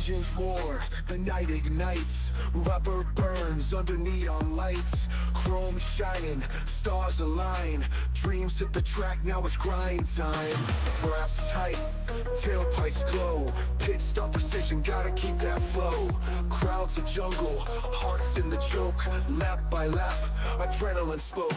Engines roar, the night ignites, rubber burns under neon lights, chrome shining, stars align, dreams hit the track, now it's grind time. Wrapped tight, tailpipes glow, pit stop precision, gotta keep that flow. Crowds a jungle, hearts in the choke, lap by lap, adrenaline spoke.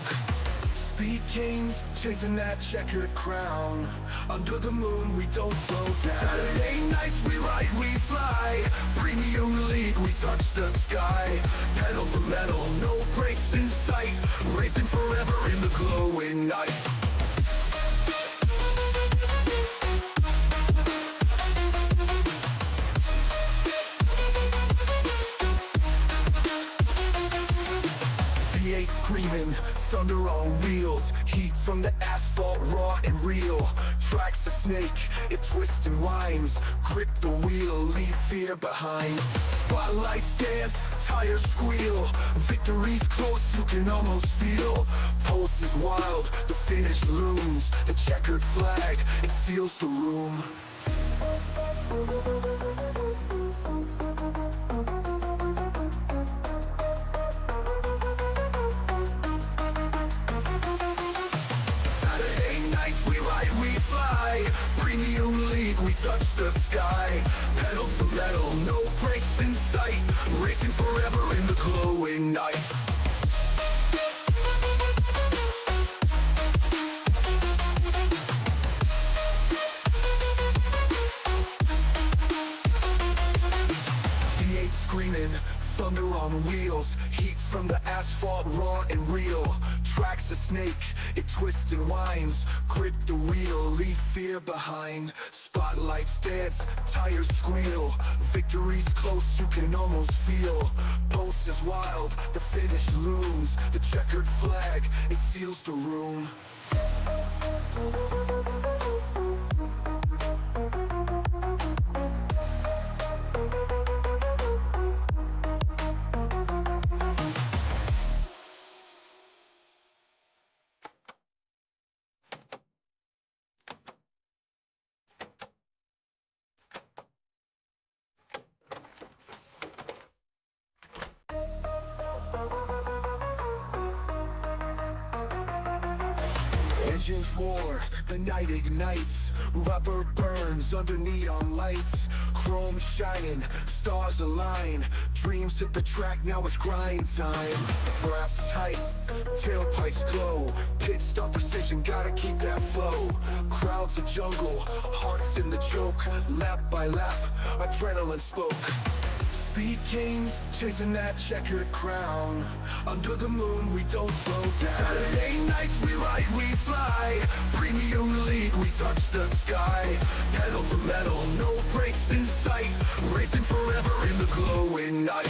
Speed kings, chasing that checkered crown. Under the moon, we don't slow down. Saturday nights, we ride, we fly. Premium league, we touch the sky. Pedal to metal, no brakes in sight. Racing forever in the glowing night. V8 screaming, thunder on wheels, heat from the asphalt raw and real. Tracks a snake, it twists and winds, grip the wheel, leave fear behind. Spotlights dance, tires squeal, victory's close, you can almost feel. Pulse is wild, the finish looms, the checkered flag, it seals the room. Premium league, we touch the sky. Pedal to metal, no brakes in sight. Racing forever in the glowing night. V8 screaming, thunder on wheels, heat from the asphalt raw and real. Tracks a snake, it twists and winds, grip the wheel, leave fear behind. Spotlights dance, tires squeal, victory's close, you can almost feel. Pulse is wild, the finish looms, the checkered flag, it seals the room. Engines roar, the night ignites, rubber burns under neon lights, chrome shining, stars align, dreams hit the track, now it's grind time. Wrapped tight, tailpipes glow, pit stop precision, gotta keep that flow. Crowds a jungle, hearts in the choke, lap by lap, adrenaline spoke. Speed kings, chasing that checkered crown. Under the moon, we don't slow down. Saturday nights, we ride, we fly. Premium league, we touch the sky. Pedal to metal, no brakes in sight. Racing forever in the glowing night.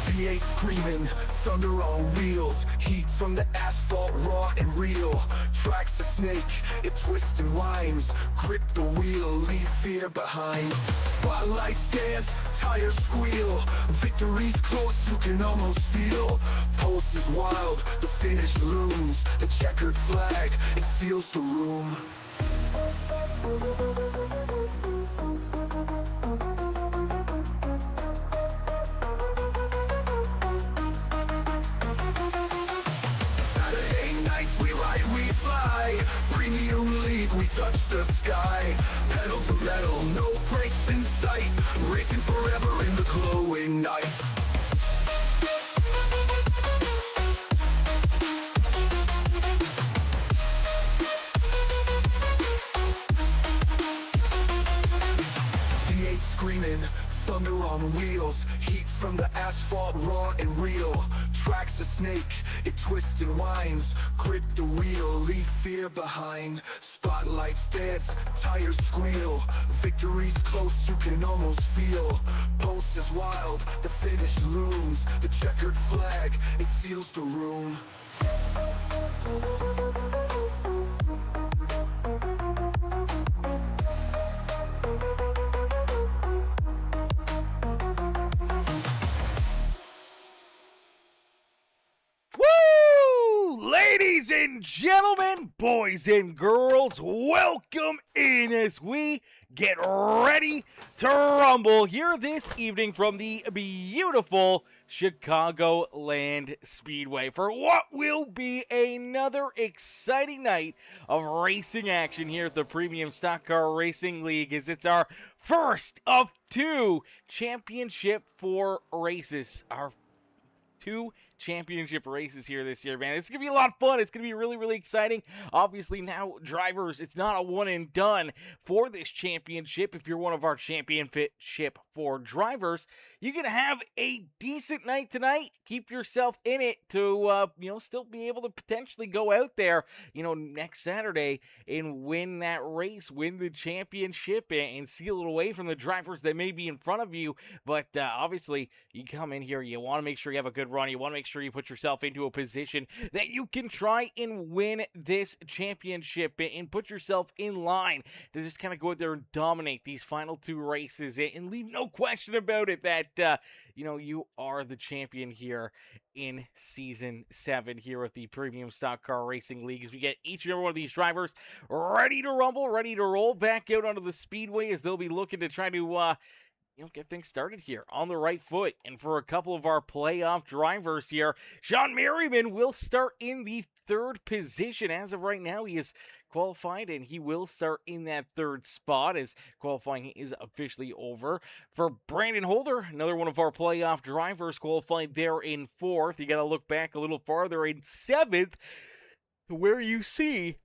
V8 screaming, thunder on wheels, heat from the asphalt raw and real. Tracks a snake, it twists and winds, grip the wheel, leave fear behind. Spotlights dance, tires squeal, victory's close, you can almost feel. Pulse is wild, the finish looms, the checkered flag, it seals the room. Premium league, we touch the sky. Pedal to metal, no brakes in sight. Racing forever in the glowing night. V8 screaming, thunder on wheels, heat from the asphalt raw and real. Tracks a snake, it twists and winds, grip the wheel, leave fear behind. Spotlights dance, tires squeal, victory's close, you can almost feel. Pulse is wild, the finish looms, the checkered flag, it seals the room. and gentlemen, boys and girls, welcome in as we get ready to rumble here this evening from the beautiful Chicagoland Speedway for what will be another exciting night of racing action here at the Premium Stock Car Racing League, as it's our first of two championship 4 races. Our 2 championship races here this year, man. It's going to be a lot of fun. It's going to be really, really exciting. Obviously, now, drivers, it's not a one and done for this championship. If you're one of our championship 4 drivers, you're going to have a decent night tonight. Keep yourself in it to, still be able to potentially go out there, next Saturday and win that race, win the championship, and seal it away from the drivers that may be in front of you. But obviously, you come in here, you want to make sure you have a good run. You want to make sure you put yourself into a position that you can try and win this championship and put yourself in line to just kind of go out there and dominate these final 2 races and leave no question about it that, you are the champion here in Season 7 here at the Premium Stock Car Racing League, as we get each and every one of these drivers ready to rumble, ready to roll back out onto the speedway, as they'll be looking to try to get things started here on the right foot. And for a couple of our playoff drivers here, Sean Merriman will start in the 3rd position. As of right now, he is qualified, and he will start in that 3rd spot as qualifying is officially over. For Brandon Holder, another one of our playoff drivers, qualified there in 4th. You got to look back a little farther in 7th, where you see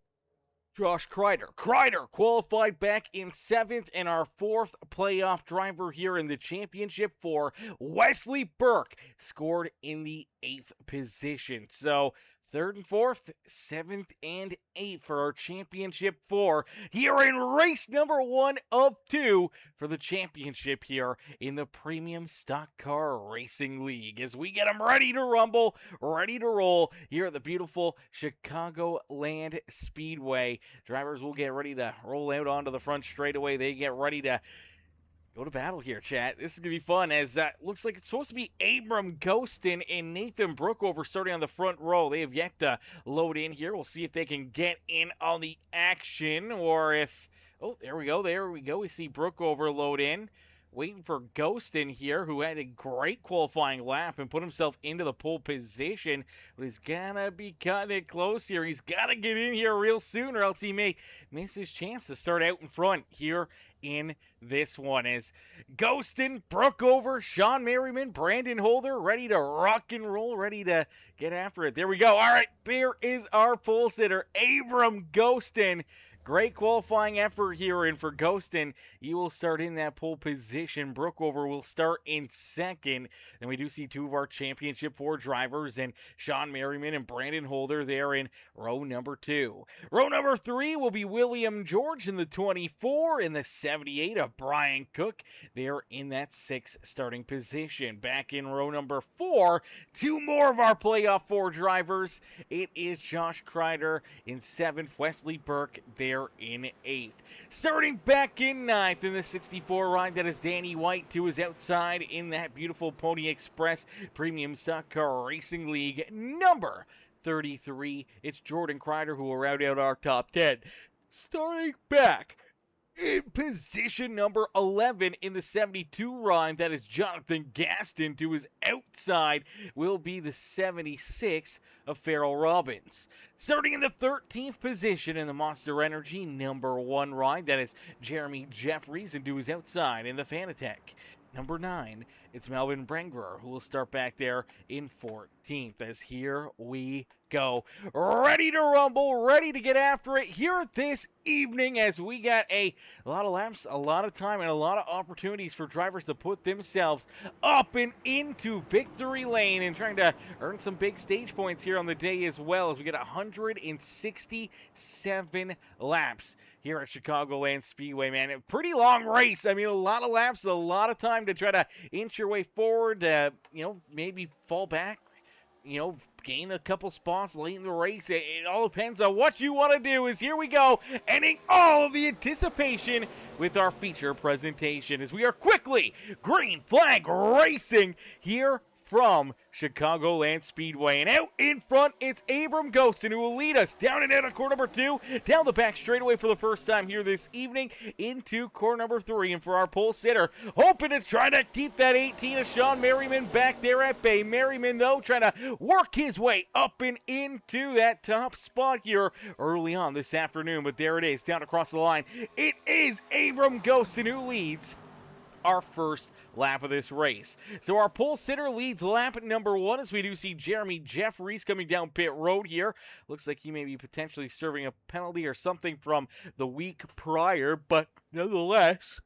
Josh Crider. Crider qualified back in 7th, and our 4th playoff driver here in the championship for Wesley Burke scored in the 8th position. So 3rd and 4th, 7th and 8th for our championship 4 here in race number 1 of 2 for the championship here in the Premium Stock Car Racing League, as we get them ready to rumble, ready to roll here at the beautiful Chicagoland Speedway. Drivers will get ready to roll out onto the front straightaway. They get ready to go to battle here, chat. This is going to be fun, as looks like it's supposed to be Abram Ghostin and Nathan Brookover starting on the front row. They have yet to load in here. We'll see if they can get in on the action, or if... Oh, there we go. We see Brookover load in. Waiting for Ghostin here, who had a great qualifying lap and put himself into the pole position, but he's gonna be cutting it close here. He's gotta get in here real soon, or else he may miss his chance to start out in front here in this one. As Ghostin, Brookover, Sean Merriman, Brandon Holder ready to rock and roll, ready to get after it. There we go. All right, there is our pole sitter, Abram Ghostin. Great qualifying effort here, and for Ghostin, he will start in that pole position. Brookover will start in 2nd. And we do see 2 of our championship 4 drivers, and Sean Merriman and Brandon Holder there in row number 2. Row number 3 will be William George in the 24, and the 78 of Brian Cook there in that 6th starting position. Back in row number 4, 2 more of our playoff 4 drivers. It is Josh Crider in 7th, Wesley Burke there in 8th. Starting back in 9th in the 64 ride, that is Danny White to his outside in that beautiful Pony Express Premium Stock Car Racing League number 33. It's Jordan Crider who will round out our top 10. Starting back in position number 11 in the 72 ride, that is Jonathan Gaston. To his outside will be the 76 of Farrell Robbins. Starting in the 13th position in the Monster Energy number 1 ride, that is Jeremy Jeffries, and to his outside in the Fanatec number 9, it's Melvin Brengler, who will start back there in 14th, as here we go. Ready to rumble, ready to get after it here this evening, as we got a lot of laps, a lot of time, and a lot of opportunities for drivers to put themselves up and into victory lane and trying to earn some big stage points here on the day as well, as we get 167 laps here at Chicagoland Speedway, man. A pretty long race. I mean, a lot of laps, a lot of time to try to inch your way forward, maybe fall back, gain a couple spots late in the race. It all depends on what you want to do. As here we go, ending all of the anticipation with our feature presentation, as we are quickly green flag racing here from Chicagoland Speedway. And out in front, it's Abram Gostin who will lead us down and out of corner number 2, down the back straightaway for the first time here this evening into corner number 3. And for our pole sitter, hoping to try to keep that 18 of Sean Merriman back there at bay. Merriman, though, trying to work his way up and into that top spot here early on this afternoon. But there it is, down across the line. It is Abram Gostin who leads our first lap of this race. So our pole sitter leads lap number 1 as we do see Jeremy Jeffries coming down pit road here. Looks like he may be potentially serving a penalty or something from the week prior, but nonetheless,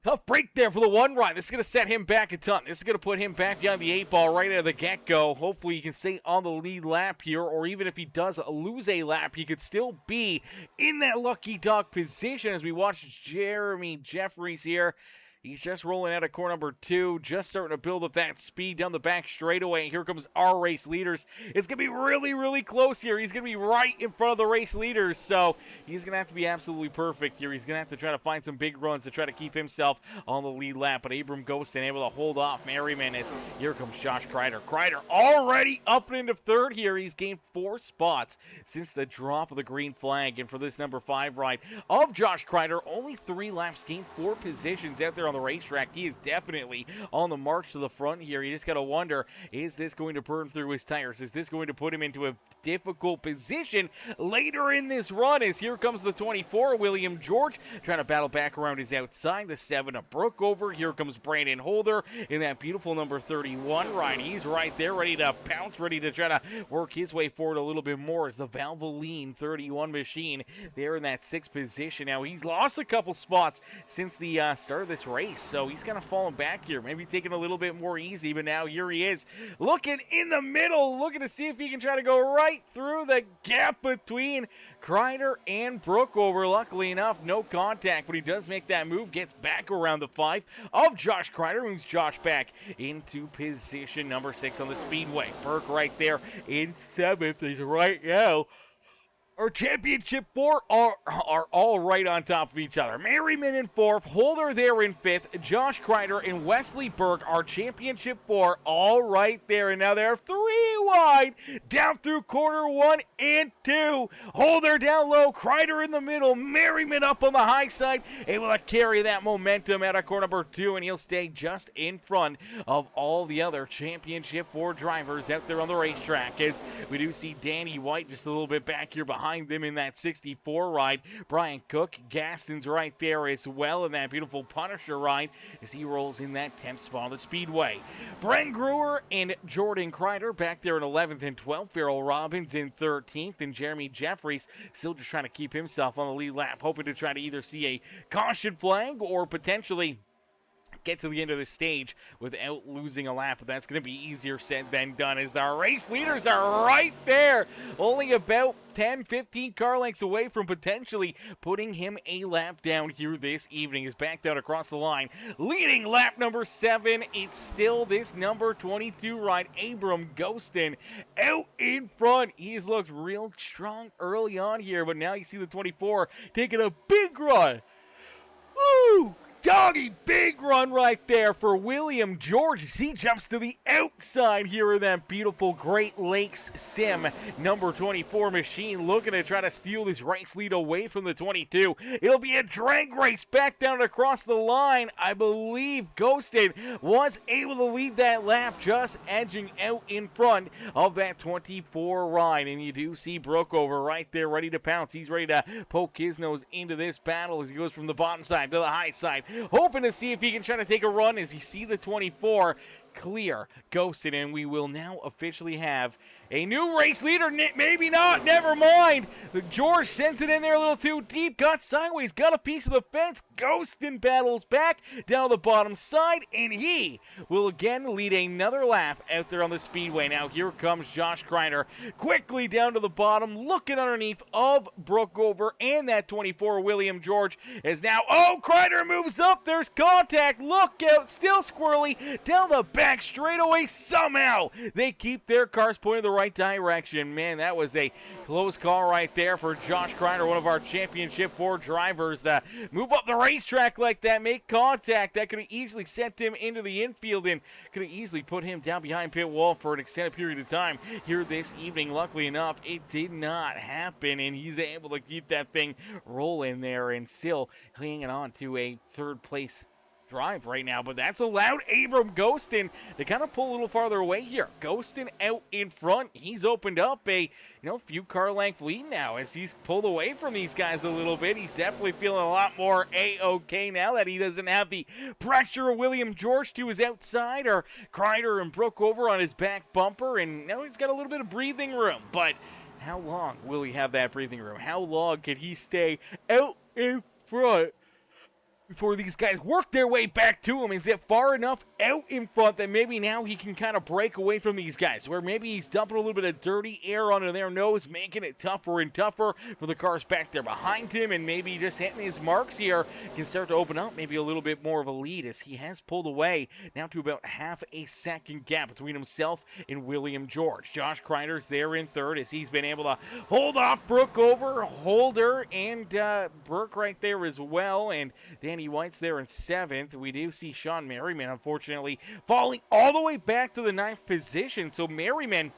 tough break there for the one ride. This is going to set him back a ton. This is going to put him back behind the 8 ball right out of the get-go. Hopefully he can stay on the lead lap here, or even if he does lose a lap, he could still be in that lucky dog position as we watch Jeremy Jeffries here. He's just rolling out of corner number 2, just starting to build up that speed down the back straightaway. Here comes our race leaders. It's going to be really, really close here. He's going to be right in front of the race leaders, so he's going to have to be absolutely perfect here. He's going to have to try to find some big runs to try to keep himself on the lead lap, but Abram Gostin able to hold off Merriman as here comes Josh Crider. Crider already up and into 3rd here. He's gained 4 spots since the drop of the green flag, and for this number 5 ride of Josh Crider, only 3 laps, gained 4 positions out there on the racetrack. He is definitely on the march to the front here. You just got to wonder, is this going to burn through his tires? Is this going to put him into a difficult position later in this run? As here comes the 24, William George, trying to battle back around his outside. The 7 of Brookover. Here comes Brandon Holder in that beautiful number 31 ride. He's right there, ready to pounce, ready to try to work his way forward a little bit more as the Valvoline 31 machine there in that 6th position. Now, he's lost a couple spots since the start of this race, so he's kind of falling back here, maybe taking a little bit more easy, but now here he is looking in the middle, looking to see if he can try to go right through the gap between Crider and Brookover. Luckily enough, no contact, but he does make that move, gets back around the 5 of Josh Crider, moves Josh back into position number 6 on the speedway. Burke right there in 7th is right now. Our championship 4 are all right on top of each other. Merriman in 4th, Holder there in 5th, Josh Crider and Wesley Burke, our championship 4, all right there. And now they're 3 wide down through corner 1 and 2. Holder down low, Crider in the middle, Merriman up on the high side, able to carry that momentum out of corner number 2, and he'll stay just in front of all the other championship 4 drivers out there on the racetrack. As we do see Danny White just a little bit back here behind them in that 64 ride. Brian Cook, Gastons right there as well in that beautiful Punisher ride as he rolls in that 10th spot on the speedway. Brent Brewer and Jordan Crider back there in 11th and 12th. Farrell Robbins in 13th, and Jeremy Jeffries still just trying to keep himself on the lead lap, hoping to try to either see a caution flag or potentially get to the end of the stage without losing a lap, but that's going to be easier said than done as our race leaders are right there, only about 10-15 car lengths away from potentially putting him a lap down here this evening. Is backed out across the line, leading lap number 7. It's still this number 22 ride, Abram Gostin, out in front. He's looked real strong early on here, but now you see the 24 taking a big run. Woo! Doggy, big run right there for William George as he jumps to the outside here in that beautiful Great Lakes Sim number 24 machine, looking to try to steal this race lead away from the 22. It'll be a drag race back down across the line. I believe Gostin was able to lead that lap, just edging out in front of that 24 ride. And you do see Brookover right there ready to pounce. He's ready to poke his nose into this battle as he goes from the bottom side to the high side, hoping to see if he can try to take a run as you see the 24 clear Gostin, and we will now officially have a new race leader. Maybe not, never mind. The George sent it in there a little too deep, got sideways, got a piece of the fence. Gostin battles back down the bottom side, and he will again lead another lap out there on the speedway. Now here comes Josh Crider quickly down to the bottom, looking underneath of Brookover and that 24 William George is now, oh, Crider moves up, there's contact, look out, still squirrely down the back back straightaway. Somehow they keep their cars pointed the right direction. Man, that was a close call right there for Josh Crider, one of our Championship 4 drivers, to move up the racetrack like that, make contact. That could have easily sent him into the infield and could have easily put him down behind pit wall for an extended period of time here this evening. Luckily enough, it did not happen, and he's able to keep that thing rolling there and still hanging on to a third place drive right now. But that's allowed Abram Ghostin to kind of pull a little farther away here. Ghostin out in front. He's opened up a few car length lead now as he's pulled away from these guys a little bit. He's definitely feeling a lot more A-okay now that he doesn't have the pressure of William George to his outside or Crider and Brooke over on his back bumper, and now he's got a little bit of breathing room. But how long will he have that breathing room? How long can he stay out in front before these guys work their way back to him? Is it far enough out in front that maybe now he can kind of break away from these guys, where maybe he's dumping a little bit of dirty air onto their nose, making it tougher and tougher for the cars back there behind him, and maybe just hitting his marks here can start to open up maybe a little bit more of a lead, as he has pulled away now to about half a second gap between himself and William George. Josh Crider's there in third as he's been able to hold off Brooke over, Holder, and Burke right there as well, and Danny White's there in seventh. We do see Sean Merriman, unfortunately, falling all the way back to the ninth position. So Merriman,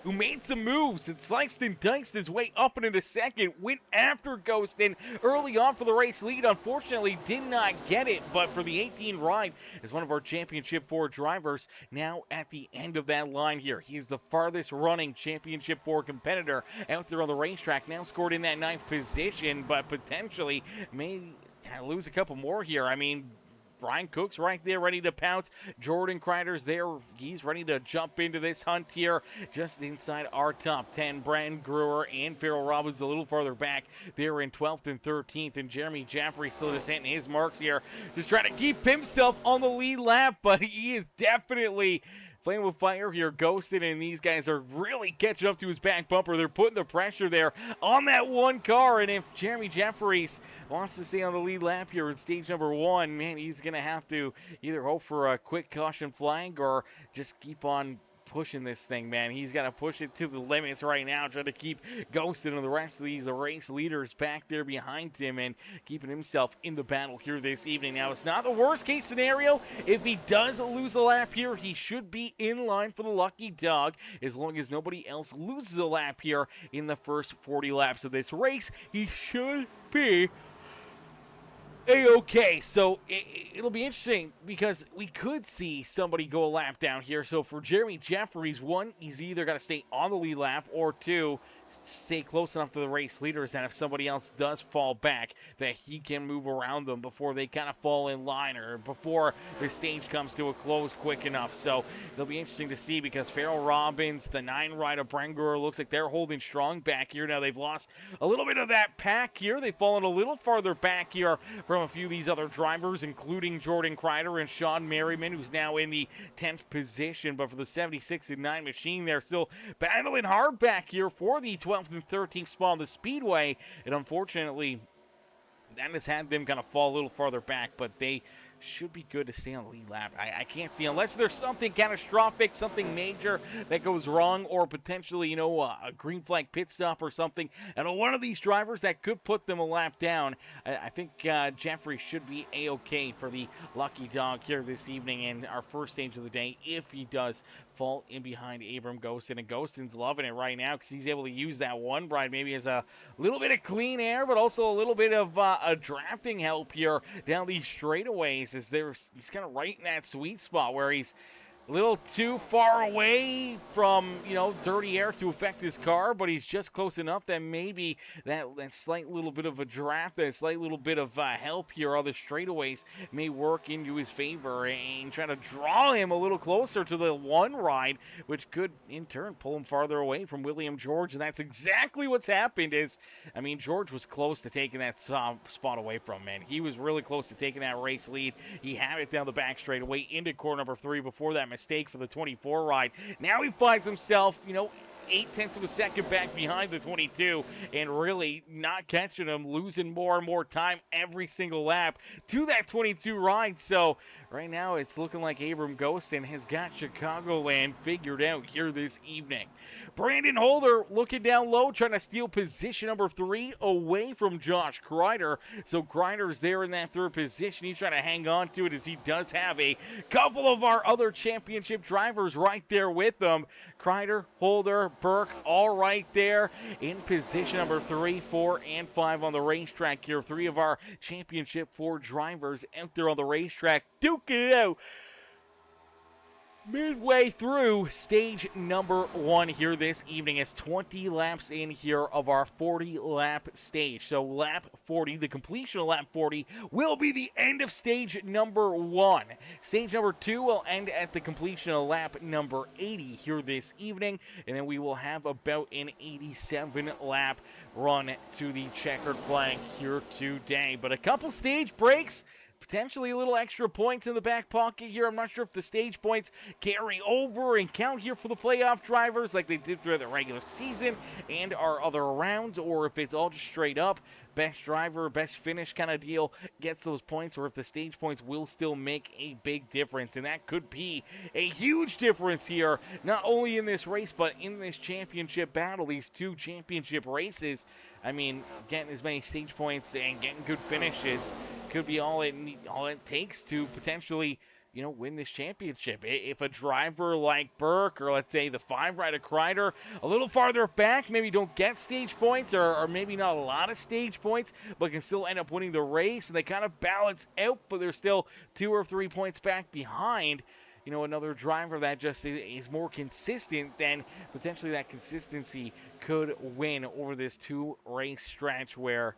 who made some moves and sliced and diced his way up into second, went after Ghostin early on for the race lead. Unfortunately, did not get it, but for the 18 ride is one of our Championship 4 drivers now at the end of that line here. He's the farthest running Championship 4 competitor out there on the racetrack, now scored in that ninth position, but potentially may lose a couple more here. I mean, Brian Cook's right there ready to pounce. Jordan Crider's there. He's ready to jump into this hunt here just inside our top 10. Brandon Brewer and Farrell Robbins a little farther back. They're in 12th and 13th. And Jeremy Jaffrey still just hitting his marks here, just trying to keep himself on the lead lap. But he is definitely playing with fire here. Ghostin and these guys are really catching up to his back bumper. They're putting the pressure there on that one car, and if Jeremy Jeffries wants to stay on the lead lap here in stage number 1, man, he's going to have to either hope for a quick caution flag or just keep on pushing this thing, man. He's got to push it to the limits right now, trying to keep Ghostin and the rest of the race leaders back there behind him and keeping himself in the battle here this evening. Now, it's not the worst case scenario. If he does lose a lap here, he should be in line for the lucky dog. As long as nobody else loses a lap here in the first 40 laps of this race, he should be A-okay. So it'll be interesting because we could see somebody go a lap down here. So for Jeremy Jeffries, one, he's either got to stay on the lead lap, or two, stay close enough to the race leaders that if somebody else does fall back, that he can move around them before they kind of fall in line or before the stage comes to a close quick enough. So it'll be interesting to see, because Farrell Robbins, the 9 ride of Brenger, looks like they're holding strong back here. Now they've lost a little bit of that pack here. They've fallen a little farther back here from a few of these other drivers, including Jordan Crider and Sean Merriman, who's now in the 10th position. But for the 76 and 9 machine, they're still battling hard back here for the 12th and 13th spot on the Speedway, and unfortunately that has had them kind of fall a little farther back, but they should be good to stay on the lead lap. I can't see, unless there's something catastrophic, something major that goes wrong, or potentially, a green flag pit stop or something, and one of these drivers that could put them a lap down. I think Jeffrey should be A-okay for the lucky dog here this evening in our first stage of the day, if he does fall in behind Abram Ghostin. And Ghostin's loving it right now because he's able to use that one ride maybe as a little bit of clean air, but also a little bit of a drafting help here down these straightaways, as he's kind of right in that sweet spot where he's a little too far away from, dirty air to affect his car, but he's just close enough that maybe that slight little bit of a draft, that slight little bit of help here on the straightaways may work into his favor and try to draw him a little closer to the one ride, which could in turn pull him farther away from William George. And that's exactly what's happened. George was close to taking that spot away from him, man. He was really close to taking that race lead. He had it down the back straightaway into corner number 3 before that mistake for the 24 ride. Now he finds himself, 0.8 of a second back behind the 22, and really not catching him, losing more and more time every single lap to that 22 ride. So right now it's looking like Abram Gostin has got Chicagoland figured out here this evening. Brandon Holder looking down low, trying to steal position number 3 away from Josh Crider. So Crider's there in that 3rd position. He's trying to hang on to it as he does have a couple of our other championship drivers right there with them. Crider, Holder, Burke, all right there in position number 3, 4, and 5 on the racetrack here. 3 of our championship 4 drivers out there on the racetrack duking it out. Midway through stage number 1 here this evening. It's 20 laps in here of our 40-lap stage. So lap 40, the completion of lap 40, will be the end of stage number 1. Stage number 2 will end at the completion of lap number 80 here this evening. And then we will have about an 87-lap run to the checkered flag here today. But a couple stage breaks, potentially a little extra points in the back pocket here. I'm not sure if the stage points carry over and count here for the playoff drivers like they did throughout the regular season and our other rounds, or if it's all just straight up best driver, best finish kind of deal gets those points, or if the stage points will still make a big difference. And that could be a huge difference here, not only in this race, but in this championship battle, these 2 championship races. I mean, getting as many stage points and getting good finishes could be all it takes to potentially, win this championship. If a driver like Burke, or let's say the 5-rider Crider, a little farther back, maybe don't get stage points, or maybe not a lot of stage points, but can still end up winning the race, and they kind of balance out, but they're still 2 or 3 points back behind, another driver that just is more consistent, then potentially that consistency could win over this 2-race stretch where,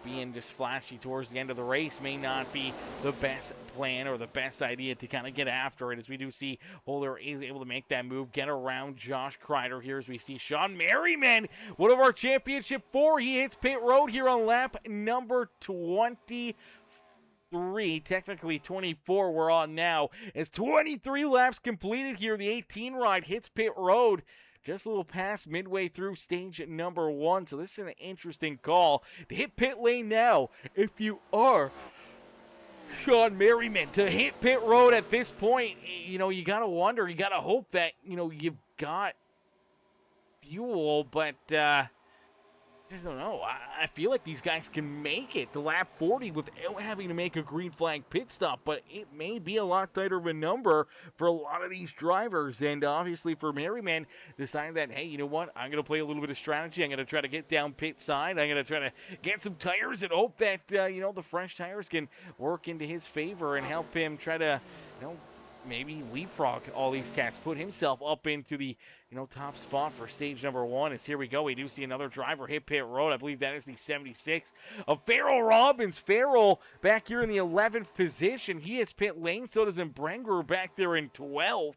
being just flashy towards the end of the race may not be the best plan or the best idea to kind of get after it, as we do see Holder is able to make that move, get around Josh Crider here, as we see Sean Merriman, one of our championship 4. He hits pit road here on lap number 23, technically 24 we're on now, as 23 laps completed here. The 18 ride hits pit road just a little past midway through stage number 1. So this is an interesting call to hit pit lane now. If you are Sean Merriman, to hit pit road at this point, you got to wonder, you got to hope that, you've got fuel, but I just don't know. I feel like these guys can make it to lap 40 without having to make a green flag pit stop, but it may be a lot tighter of a number for a lot of these drivers. And obviously for Merriman, deciding that, hey, you know what? I'm going to play a little bit of strategy. I'm going to try to get down pit side. I'm going to try to get some tires and hope that, the fresh tires can work into his favor and help him try to, maybe leapfrog all these cats, put himself up into the, top spot for stage number 1. As here we go, we do see another driver hit pit road. I believe that is the 76 of Farrell Robbins. Farrell back here in the 11th position. He hits pit lane, so does Brenger back there in 12th.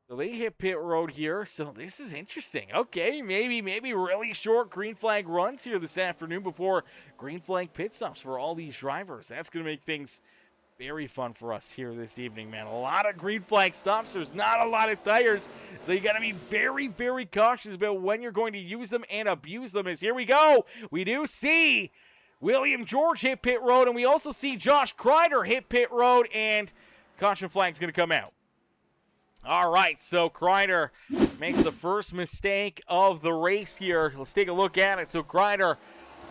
So they hit pit road here, so this is interesting. Okay, maybe really short green flag runs here this afternoon before green flag pit stops for all these drivers. That's going to make things very fun for us here this evening, man. A lot of green flag stops. There's not a lot of tires, so you got to be very, very cautious about when you're going to use them and abuse them. As here we go, we do see William George hit pit road, and we also see Josh Crider hit pit road, and caution flag's going to come out. All right, so Crider makes the first mistake of the race here. Let's take a look at it. So Crider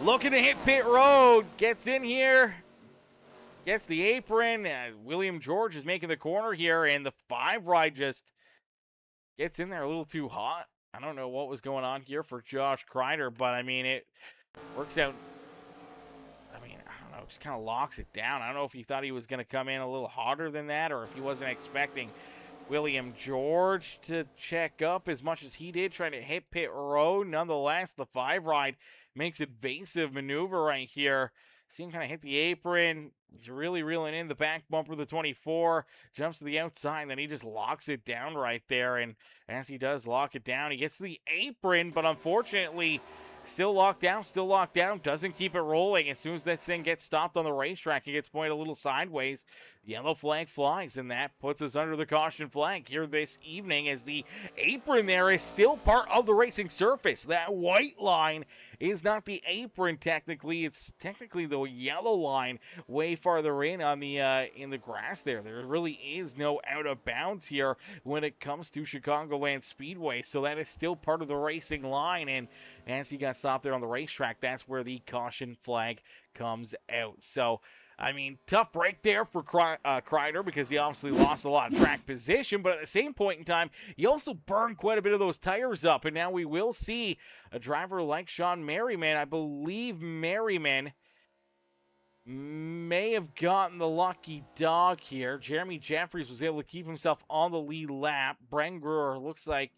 looking to hit pit road, gets in here, gets the apron. William George is making the corner here, and the 5 ride just gets in there a little too hot. I don't know what was going on here for Josh Crider, but, I mean, it works out. I mean, I don't know, just kind of locks it down. I don't know if he thought he was going to come in a little harder than that, or if he wasn't expecting William George to check up as much as he did, trying to hit pit road. Nonetheless, the 5 ride makes evasive maneuver right here. See him kind of hit the apron. He's really reeling in the back bumper of the 24. Jumps to the outside, and then he just locks it down right there. And as he does lock it down, he gets to the apron, but unfortunately Still locked down, doesn't keep it rolling. As soon as this thing gets stopped on the racetrack, it gets pointed a little sideways. Yellow flag flies, and that puts us under the caution flag here this evening, as the apron there is still part of the racing surface. That white line is not the apron technically. It's technically the yellow line way farther in on the grass there. There really is no out of bounds here when it comes to Chicagoland Speedway. So that is still part of the racing line, and as he got stopped there on the racetrack, that's where the caution flag comes out. So, I mean, tough break there for Crider, because he obviously lost a lot of track position, but at the same point in time, he also burned quite a bit of those tires up, and now we will see a driver like Sean Merriman. I believe Merriman may have gotten the lucky dog here. Jeremy Jeffries was able to keep himself on the lead lap. Bren Brewer looks like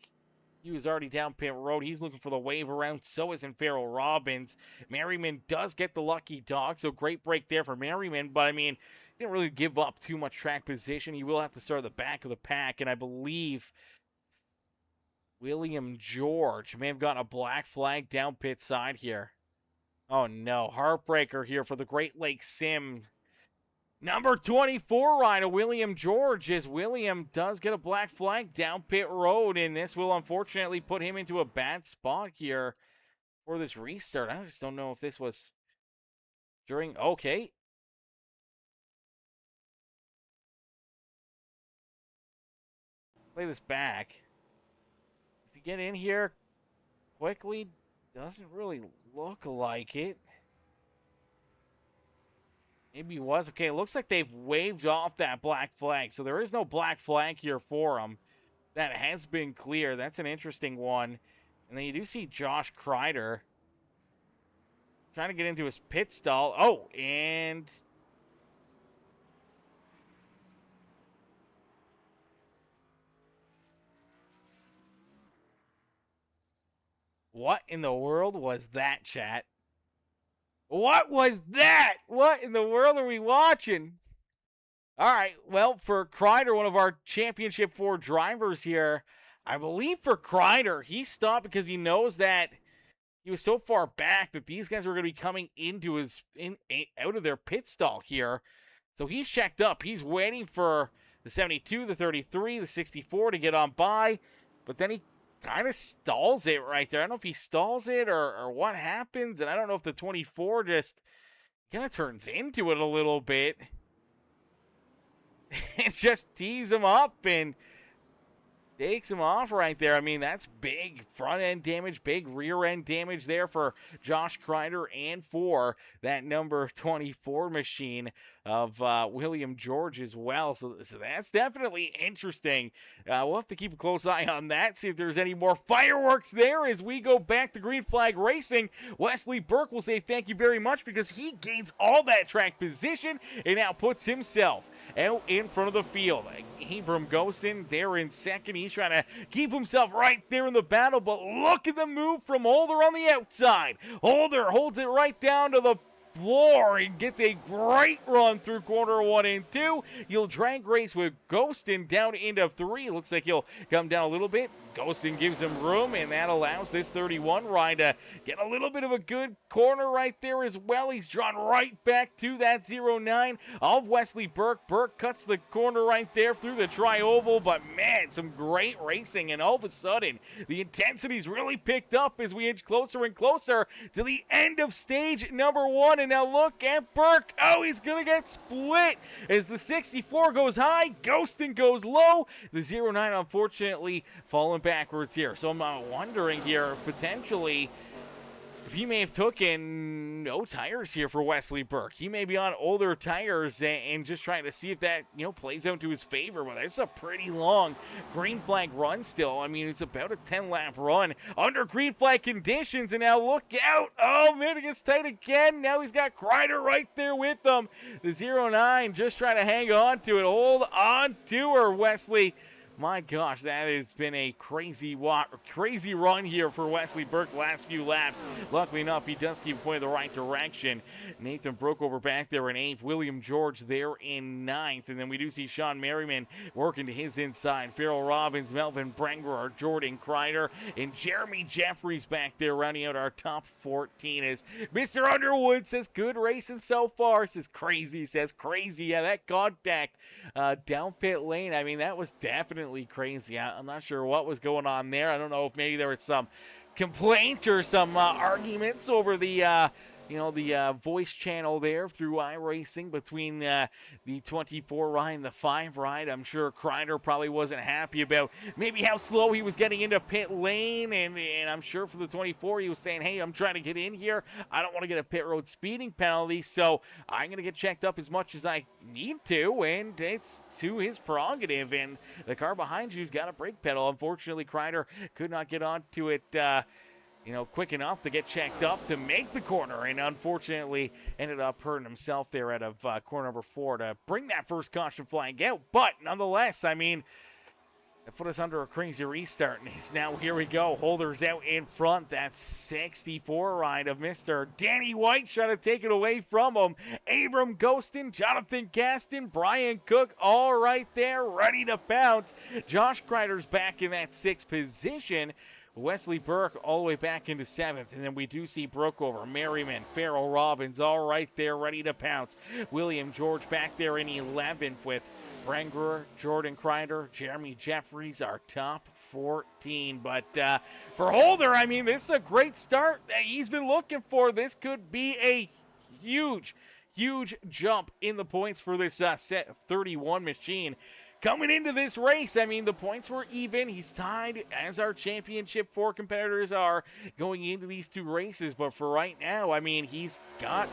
he was already down pit road. He's looking for the wave around. So isn't Farrell Robbins. Merriman does get the lucky dog, so great break there for Merriman. But, I mean, he didn't really give up too much track position. He will have to start at the back of the pack, and I believe William George may have gotten a black flag down pit side here. Oh, no. Heartbreaker here for the Great Lakes Sim. Number 24 rider, William George, as William does get a black flag down pit road, and this will unfortunately put him into a bad spot here for this restart. I just don't know if this was during... Okay. Play this back. Does he get in here quickly? Doesn't really look like it. Maybe he was. Okay, it looks like they've waved off that black flag. So there is no black flag here for him. That has been clear. That's an interesting one. And then you do see Josh Crider trying to get into his pit stall. Oh, and... what in the world was that, chat? What was that? What in the world are we watching? All right, well, for Crider, one of our Championship 4 drivers here, I believe for Crider, he stopped because he knows that he was so far back that these guys were going to be coming into his out of their pit stall here. So he's checked up. He's waiting for the 72, the 33, the 64 to get on by, but then he kind of stalls it right there. I don't know if he stalls it or what happens, and I don't know if the 24 just kind of turns into it a little bit. It just tees him up and takes him off right there. I mean, that's big front-end damage, big rear-end damage there for Josh Crider and for that number 24 machine of William George as well. So that's definitely interesting. We'll have to keep a close eye on that, see if there's any more fireworks there as we go back to green flag racing. Wesley Burke will say thank you very much because he gains all that track position and now puts himself out in front of the field. Abram Gostin there in second. He's trying to keep himself right there in the battle, but look at the move from Holder on the outside. Holder holds it right down to the floor and gets a great run through corner 1 and 2. You'll drag race with Gostin down into 3. Looks like he'll come down a little bit. Gostin gives him room, and that allows this 31 ride to get a little bit of a good corner right there as well. He's drawn right back to that 09 of Wesley Burke. Burke cuts the corner right there through the tri-oval, but man, some great racing, and all of a sudden, the intensity's really picked up as we inch closer and closer to the end of stage number 1, and now look at Burke. Oh, he's gonna get split as the 64 goes high, Gostin goes low. The 09 unfortunately falling backwards here. So I'm wondering here, potentially, if he may have taken no tires here for Wesley Burke. He may be on older tires and just trying to see if that, plays out to his favor. But it's a pretty long green flag run still. I mean, it's about a 10-lap run under green flag conditions. And now look out. Oh, man, it gets tight again. Now he's got Crider right there with him. The 09 just trying to hang on to it. Hold on to her, Wesley. My gosh, that has been a crazy run here for Wesley Burke last few laps. Luckily enough, he does keep pointing the right direction. Nathan Brookover back there in 8th. William George there in 9th. And then we do see Sean Merriman working to his inside. Farrell Robbins, Melvin Brenger, Jordan Crider, and Jeremy Jeffries back there rounding out our top 14 as Mr. Underwood says, good racing so far. Says crazy, says crazy. Yeah, that contact down pit lane, I mean, that was definitely crazy. I'm not sure what was going on there. I don't know if maybe there was some complaint or some arguments over the voice channel there through iRacing between the 24 ride and the 5 ride. I'm sure Crider probably wasn't happy about maybe how slow he was getting into pit lane, and I'm sure for the 24 he was saying, hey, I'm trying to get in here. I don't want to get a pit road speeding penalty, so I'm going to get checked up as much as I need to, and it's to his prerogative, and the car behind you's got a brake pedal. Unfortunately, Crider could not get onto it quick enough to get checked up to make the corner, and unfortunately ended up hurting himself there out of corner number 4 to bring that first caution flag out. But nonetheless, I mean, that put us under a crazy restart. And now here we go. Holder's out in front. That 64 ride of Mr. Danny White trying to take it away from him. Abram Ghostin, Jonathan Gaston, Brian Cook, all right there, ready to pounce. Josh Crider's back in that 6th position. Wesley Burke all the way back into 7th. And then we do see Brookover, Merriman, Farrell Robbins all right there ready to pounce. William George back there in 11th with Brenger, Jordan Crider, Jeremy Jeffries, our top 14. But for Holder, I mean, this is a great start that he's been looking for. This could be a huge jump in the points for this set of 31 machine. Coming into this race, I mean, the points were even. He's tied as our championship 4 competitors are going into these 2 races. But for right now, I mean, he's got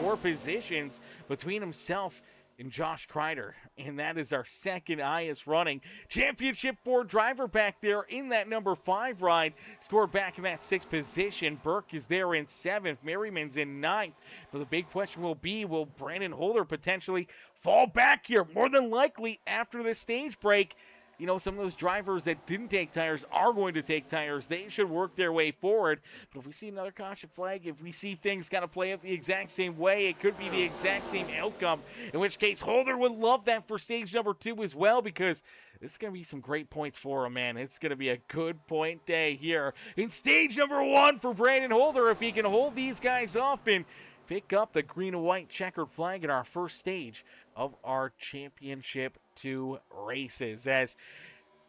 4 positions between himself and Josh Crider. And that is our second highest running championship 4 driver back there in that number 5 ride. Scored back in that 6th position. Burke is there in 7th. Merriman's in 9th. But the big question will be, will Brandon Holder potentially fall back here? More than likely after this stage break. You know, some of those drivers that didn't take tires are going to take tires. They should work their way forward. But if we see another caution flag, if we see things kind of play out the exact same way, it could be the exact same outcome. In which case, Holder would love that for stage number 2 as well, because this is going to be some great points for him, man. It's going to be a good point day here in stage number 1 for Brandon Holder. If he can hold these guys off and pick up the green and white checkered flag in our first stage of our championship 2 races. As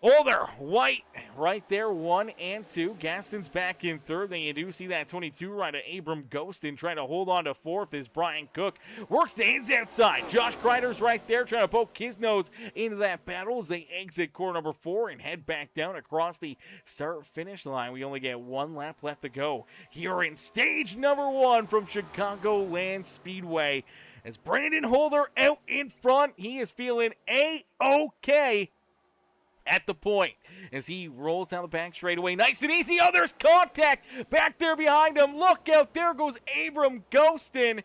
Holder, White, right there, 1 and 2. Gaston's back in 3rd. Then you do see that 22 rider, Abram Ghostin, trying to hold on to 4th as Brian Cook works the ends outside. Josh Crider's right there trying to poke his nose into that battle as they exit corner number 4 and head back down across the start-finish line. We only get 1 lap left to go here in stage number 1 from Chicagoland Speedway. As Brandon Holder out in front, he is feeling A-OK at the point as he rolls down the back straightaway. Nice and easy. Oh, there's contact back there behind him. Look out. There goes Abram Ghostin.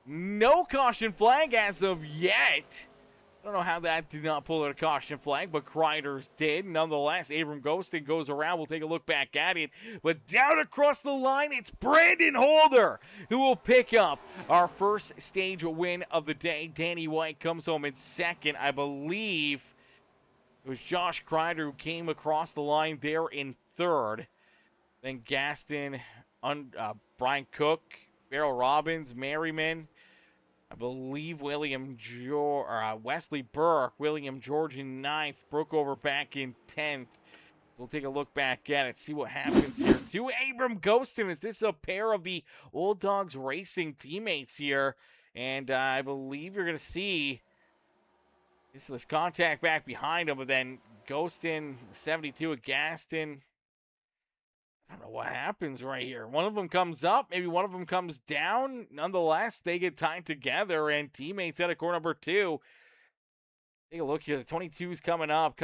No caution flag as of yet. I don't know how that did not pull out a caution flag, but Crider's did. Nonetheless, Abram Ghostin goes around. We'll take a look back at it. But down across the line, it's Brandon Holder who will pick up our first stage win of the day. Danny White comes home in 2nd. I believe it was Josh Crider who came across the line there in 3rd. Then Gaston, Brian Cook, Farrell Robbins, Merriman, I believe Wesley Burke, William George in 9th, Brookover back in 10th. We'll take a look back at it, see what happens here. To Abram Ghostin, is this a pair of the Old Dogs Racing teammates here? And I believe you're going to see this contact back behind him, but then Ghostin, 72 at Gaston. I don't know what happens right here. One of them comes up, maybe one of them comes down. Nonetheless, they get tied together, and teammates out of corner number 2. Take a look here. The 22's coming up,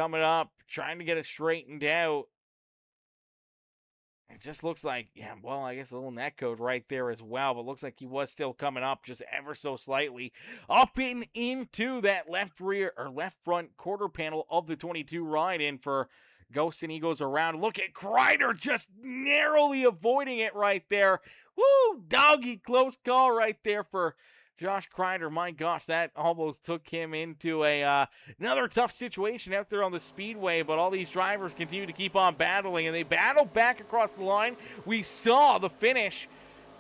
trying to get it straightened out. It just looks like, yeah, well, I guess a little net code right there as well, but looks like he was still coming up just ever so slightly. Up into that left rear or left front quarter panel of the 22 ride in for Ghost, and he goes around. Look at Crider just narrowly avoiding it right there. Woo! Doggy close call right there for Josh Crider. My gosh, that almost took him into another tough situation out there on the Speedway, but all these drivers continue to keep on battling, and they battle back across the line. We saw the finish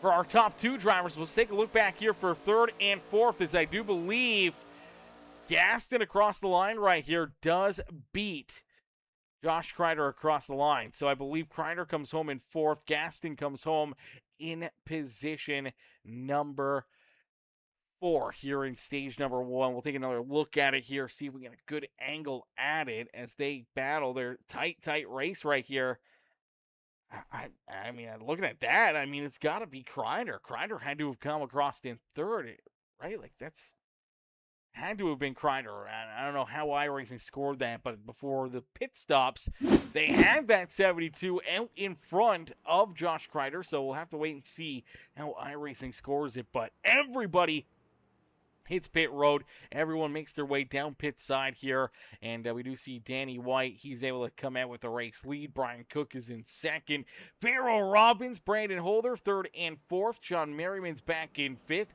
for our top two drivers. Let's take a look back here for third and fourth, as I do believe Gaston across the line right here does beat Josh Crider across the line. So I believe Crider comes home in fourth. Gaston comes home in position number 4 here in stage number 1. We'll take another look at it here, see if we get a good angle at it as they battle their tight race right here. I mean, looking at that, I mean, it's got to be Crider. Crider had to have come across in third, right? Like, that's had to have been Crider. I don't know how iRacing scored that, but before the pit stops, they had that 72 out in front of Josh Crider, so we'll have to wait and see how iRacing scores it. But everybody hits pit road. Everyone makes their way down pit side here, and we do see Danny White. He's able to come out with the race lead. Brian Cook is in second. Farrell Robbins, Brandon Holder, third and fourth. John Merriman's back in fifth.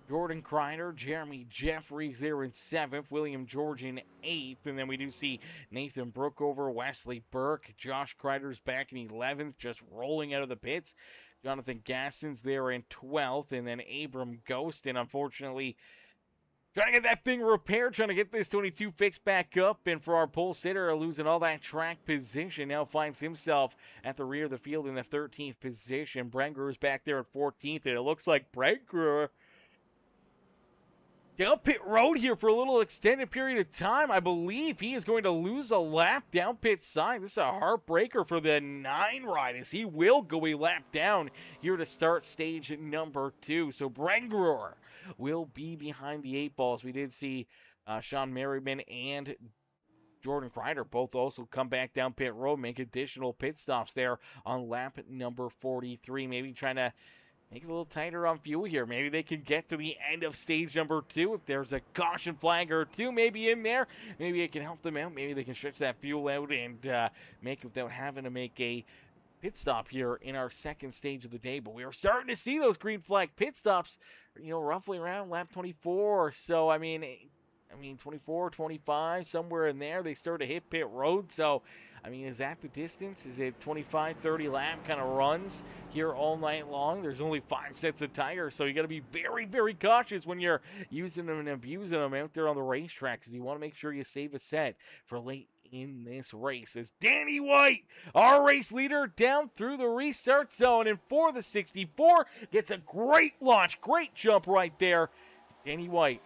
Jordan Crider, Jeremy Jeffries there in 7th, William George in 8th, and then we do see Nathan Brookover, Wesley Burke, Josh Crider's back in 11th, just rolling out of the pits. Jonathan Gaston's there in 12th, and then Abram Ghost, and unfortunately trying to get that thing repaired, trying to get this 22 fixed back up, and for our pole sitter, losing all that track position, now finds himself at the rear of the field in the 13th position. Brenger's back there at 14th, and it looks like Brenger down pit road here for a little extended period of time. I believe he is going to lose a lap down pit side. This is a heartbreaker for the 9 ride, as he will go a lap down here to start stage number 2. So Brenger will be behind the 8 balls. We did see Sean Merriman and Jordan Crider both also come back down pit road, make additional pit stops there on lap number 43, maybe trying to make it a little tighter on fuel here. Maybe they can get to the end of stage number 2. If there's a caution flag or 2 maybe in there, maybe it can help them out. Maybe they can stretch that fuel out and make it without having to make a pit stop here in our second stage of the day. But we are starting to see those green flag pit stops, you know, roughly around lap 24 or so. I mean 24, 25, somewhere in there, they start to hit pit road. So, I mean, is that the distance? Is it 25, 30 lap kind of runs here all night long? There's only 5 sets of tires, so you got to be very, very cautious when you're using them and abusing them out there on the racetrack, because you want to make sure you save a set for late in this race. As Danny White, our race leader, down through the restart zone, and for the 64, gets a great launch, great jump right there. Danny White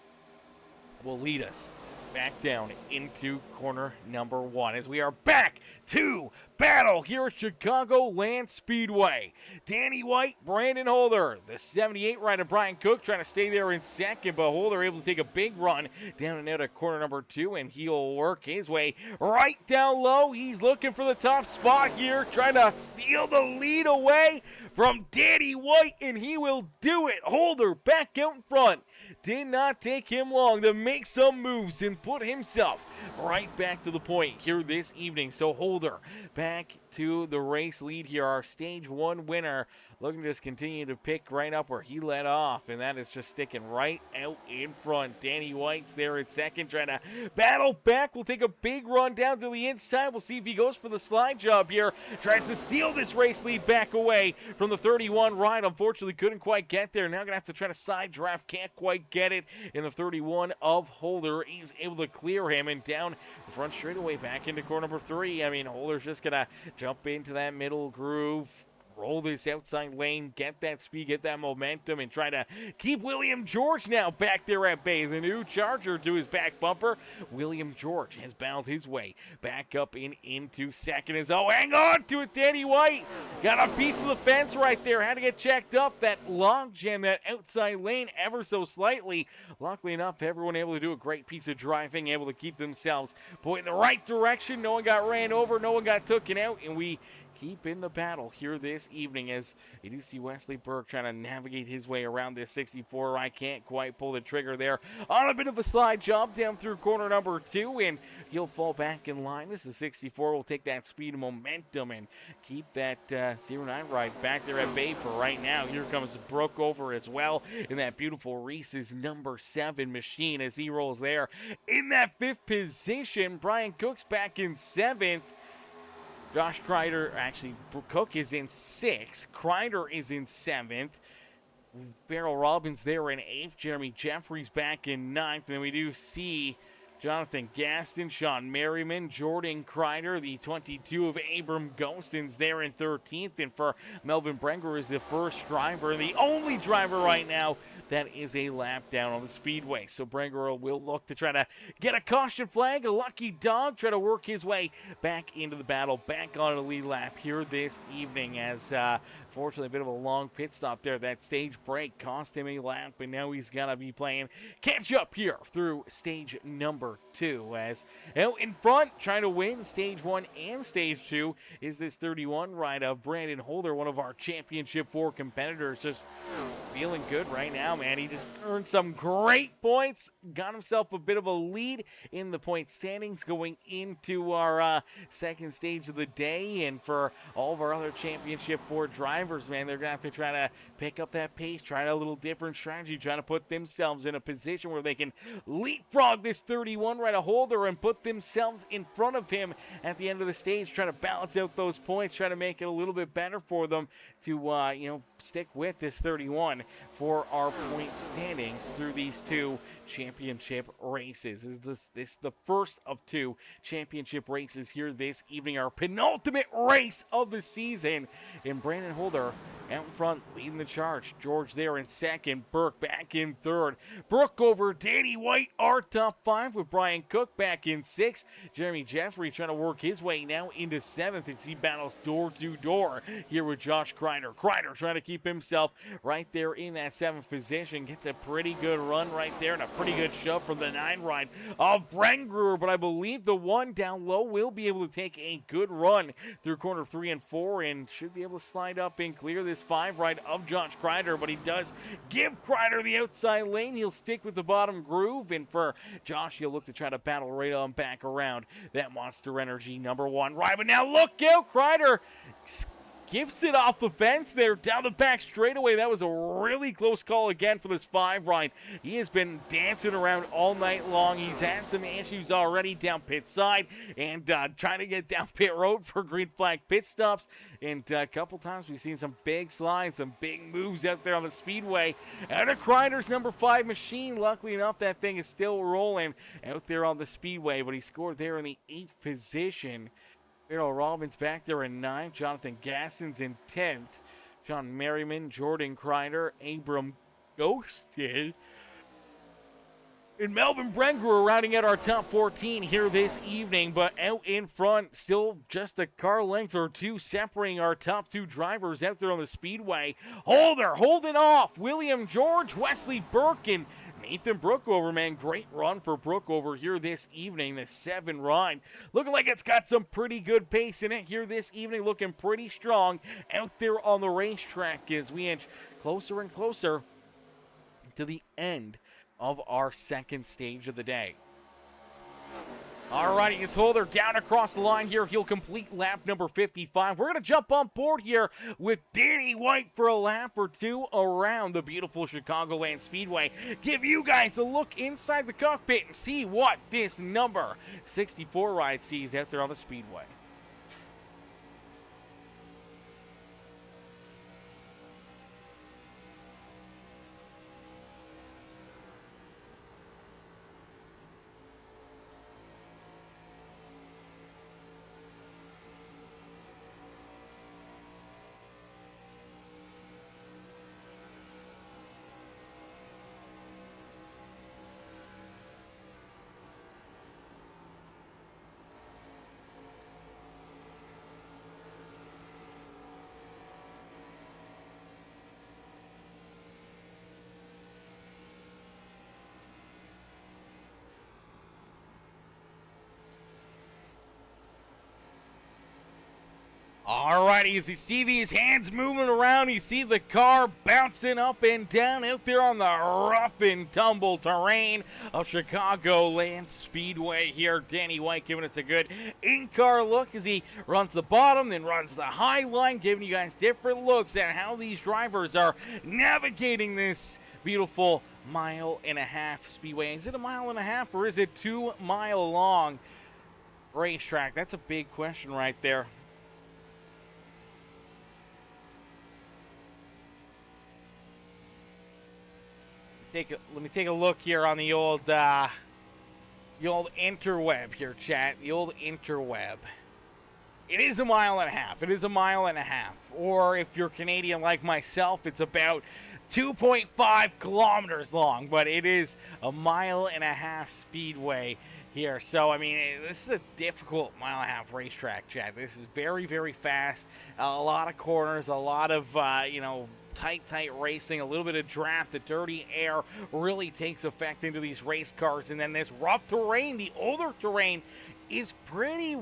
will lead us back down into corner number 1 as we are back to battle here at Chicagoland Speedway. Danny White, Brandon Holder, the 78 rider Brian Cook trying to stay there in second, but Holder able to take a big run down and out of corner number 2, and he'll work his way right down low. He's looking for the top spot here, trying to steal the lead away from Danny White, and he will do it. Holder back out in front. Did not take him long to make some moves and put himself right back to the point here this evening. So Holder back to the race lead here, our stage 1 winner, looking to just continue to pick right up where he let off, and that is just sticking right out in front. Danny White's there at second, trying to battle back. We'll take a big run down to the inside. We'll see if he goes for the slide job here. Tries to steal this race lead back away from the 31 ride. Unfortunately, couldn't quite get there. Now going to have to try to side draft. Can't quite get it. In the 31 of Holder, he's able to clear him, and down the front straightaway back into corner number 3. I mean, Holder's just going to jump into that middle groove, roll this outside lane, get that speed, get that momentum, and try to keep William George now back there at base. A new charger to his back bumper. William George has battled his way back up into second. As hang on to it, Danny White. Got a piece of the fence right there. Had to get checked up. That log jam, that outside lane ever so slightly. Luckily enough, everyone able to do a great piece of driving, able to keep themselves pointing in the right direction. No one got ran over, no one got taken out, and we keep in the battle here this evening, as you do see Wesley Burke trying to navigate his way around this 64. I can't quite pull the trigger there on a bit of a slide job down through corner number 2, and he'll fall back in line as the 64 will take that speed and momentum and keep that 09 ride back there at bay for right now. Here comes Brooke over as well in that beautiful Reese's number 7 machine as he rolls there in that 5th position. Brian Cook's back in 7th. Josh Crider, actually, Cook is in 6th. Crider is in 7th. Farrell Robbins there in 8th. Jeremy Jeffries back in 9th. And we do see Jonathan Gaston, Sean Merriman, Jordan Crider, the 22 of Abram Gastons there in 13th. And for Melvin Brenger is the first driver, the only driver right now that is a lap down on the Speedway. So Brenger will look to try to get a caution flag, a lucky dog, try to work his way back into the battle, back on the lead lap here this evening, as fortunately a bit of a long pit stop there. That stage break cost him a lap, and now he's got to be playing catch up here through stage number 2, as out in front trying to win stage 1 and stage 2 is this 31 ride of Brandon Holder, one of our championship 4 competitors. Just feeling good right now, man. He just earned some great points, got himself a bit of a lead in the point standings going into our second stage of the day. And for all of our other championship 4 drivers, man, they're gonna have to try to pick up that pace, try a little different strategy, trying to put themselves in a position where they can leapfrog this 31 right a Holder and put themselves in front of him at the end of the stage, trying to balance out those points, trying to make it a little bit better for them to stick with this 31 for our point standings through these 2 championship races. This is the first of 2 championship races here this evening, our penultimate race of the season. And Brandon Holder out in front, leading the charge. George there in 2nd, Burke back in 3rd. Brooke over Danny White, our top 5, with Brian Cook back in 6th. Jeremy Jeffrey trying to work his way now into 7th as he battles door to door here with Josh Crider. Crider trying to keep himself right there in that 7th position. Gets a pretty good run right there and a pretty good shove from the 9 ride of Brenger, but I believe the 1 down low will be able to take a good run through corner 3 and 4 and should be able to slide up and clear this 5 ride of Josh Crider, but he does give Crider the outside lane. He'll stick with the bottom groove, and for Josh, he'll look to try to battle right on back around that Monster Energy number 1 ride. But now look out, Crider skips it off the fence there down the back straightaway. That was a really close call again for this 5 ride. He has been dancing around all night long. He's had some issues already down pit side and trying to get down pit road for green flag pit stops. And a couple times we've seen some big slides, some big moves out there on the Speedway. Out of Crider's number 5 machine. Luckily enough, that thing is still rolling out there on the Speedway, but he scored there in the 8th position. Farrell Robbins back there in 9th. Jonathan Gastons in 10th. John Merriman, Jordan Crider, Abram Ghosted, and Melvin Brenger are rounding out our top 14 here this evening, but out in front, still just a car length or 2 separating our top 2 drivers out there on the Speedway. Holder holding off William George, Wesley Burke, and Nathan Brookover, man. Great run for Brookover here this evening. The 7 ride looking like it's got some pretty good pace in it here this evening. Looking pretty strong out there on the racetrack as we inch closer and closer to the end of our second stage of the day. All righty, his Holder down across the line here. He'll complete lap number 55. We're going to jump on board here with Danny White for a lap or 2 around the beautiful Chicagoland Speedway. Give you guys a look inside the cockpit and see what this number 64 ride sees out there on the Speedway. Alrighty, as you see these hands moving around, you see the car bouncing up and down out there on the rough and tumble terrain of Chicagoland Speedway here. Danny White giving us a good in-car look as he runs the bottom, then runs the high line, giving you guys different looks at how these drivers are navigating this beautiful 1.5-mile speedway. Is it a 1.5 or is it 2 mile long racetrack? That's a big question right there. Let me take a look here on the old interweb here, chat. The old interweb. It is a 1.5 miles. It is a 1.5 miles. Or if you're Canadian like myself, it's about 2.5 kilometers long. But it is a 1.5 mile speedway here. So, I mean, this is a difficult 1.5 mile racetrack, chat. This is very, very fast. A lot of corners, a lot of, tight racing, a little bit of draft. The dirty air really takes effect into these race cars. And then this rough terrain, the older terrain, is pretty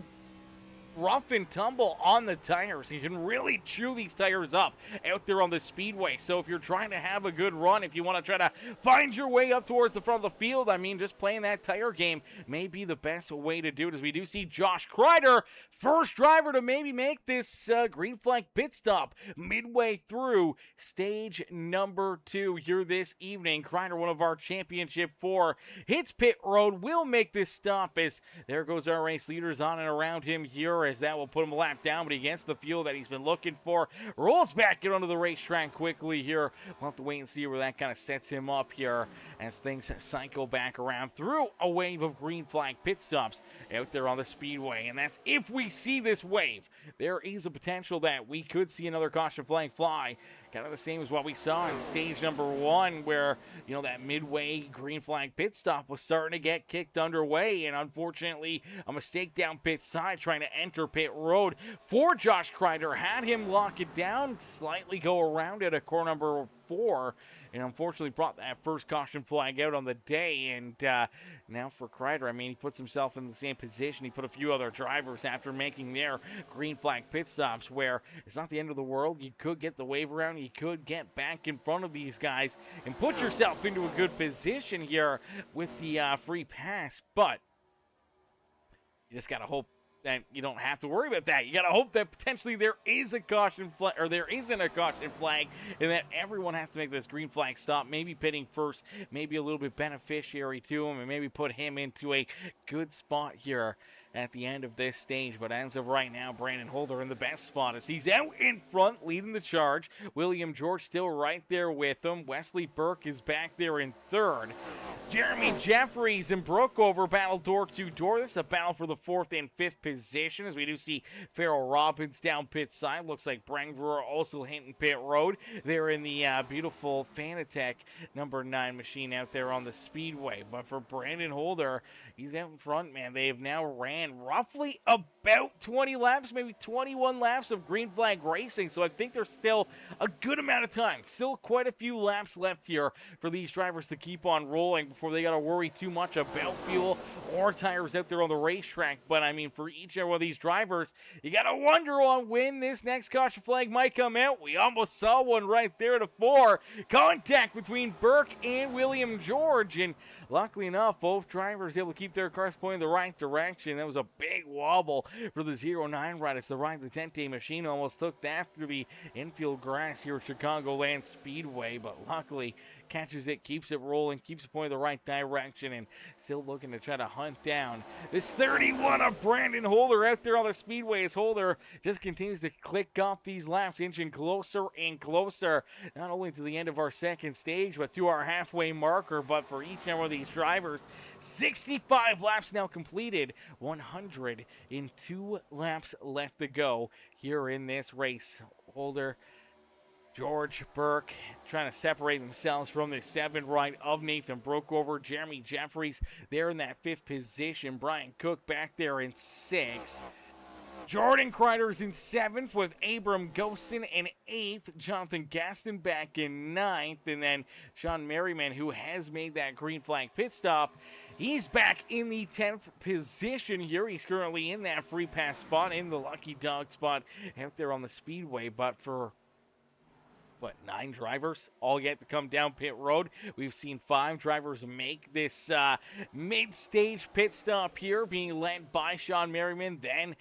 rough and tumble on the tires. You can really chew these tires up out there on the speedway. So if you're trying to have a good run, if you want to try to find your way up towards the front of the field, I mean, just playing that tire game may be the best way to do it, as we do see Josh Crider, first driver to maybe make this green flag pit stop midway through stage number 2 here this evening. Crider, one of our championship 4, hits pit road, will make this stop as there goes our race leaders on and around him here, as that will put him a lap down, but he gets the fuel that he's been looking for. Rolls back in onto the racetrack quickly here. We'll have to wait and see where that kind of sets him up here as things cycle back around through a wave of green flag pit stops out there on the speedway. And that's if we see this wave. There is a potential that we could see another caution flag fly. Kind of the same as what we saw in stage number 1, where, that midway green flag pit stop was starting to get kicked underway. And unfortunately, a mistake down pit side trying to enter pit road for Josh Crider had him lock it down, slightly go around it at corner number 4, and unfortunately brought that first caution flag out on the day. And now for Crider, I mean, he puts himself in the same position he put a few other drivers after making their green flag pit stops, where it's not the end of the world. You could get the wave around, you could get back in front of these guys and put yourself into a good position here with the free pass, but you just gotta hope that you don't have to worry about that. You gotta hope that potentially there is a caution flag, or there isn't a caution flag, and that everyone has to make this green flag stop. Maybe pitting first, maybe a little bit beneficiary to him, and maybe put him into a good spot here at the end of this stage. But as of right now, Brandon Holder in the best spot as he's out in front leading the charge. William George still right there with him. Wesley Burke is back there in third. Jeremy Jeffries and Brookover battle door to door. This is a battle for the 4th and 5th position, as we do see Farrell Robbins down pit side. Looks like Brewer also hitting pit road. They're in the beautiful Fanatec number 9 machine out there on the speedway. But for Brandon Holder, he's out in front, man. They have now ran roughly about 20 laps, maybe 21 laps of green flag racing. So I think there's still a good amount of time. Still quite a few laps left here for these drivers to keep on rolling before they got to worry too much about fuel or tires out there on the racetrack. But I mean, for each one of these drivers, you got to wonder on when this next caution flag might come out. We almost saw one right there to 4. Contact between Burke and William George, and luckily enough, both drivers able to keep their cars pointing the right direction. That was a big wobble for the 09 ride as the ride the 10-day machine almost took that through the infield grass here at Chicagoland Speedway, but luckily catches it, keeps it rolling, keeps it pointing the right direction, and still looking to try to hunt down this 31 of Brandon Holder out there on the speedway, as Holder just continues to click off these laps, inching closer and closer, not only to the end of our second stage, but to our halfway marker. But for each one of these drivers, 65 laps now completed, 102 laps left to go here in this race. Holder, George, Burke trying to separate themselves from the 7 right of Nathan Brookover. Jeremy Jeffries there in that 5th position. Brian Cook back there in 6th. Jordan Crider's in 7th with Abram Ghostin in 8th. Jonathan Gaston back in 9th. And then Sean Merriman, who has made that green flag pit stop, He's back in the 10th position here. He's currently in that free pass spot, in the lucky dog spot out there on the Speedway. But for, 9 drivers all yet to come down pit road. We've seen 5 drivers make this mid-stage pit stop here, being led by Sean Merriman, then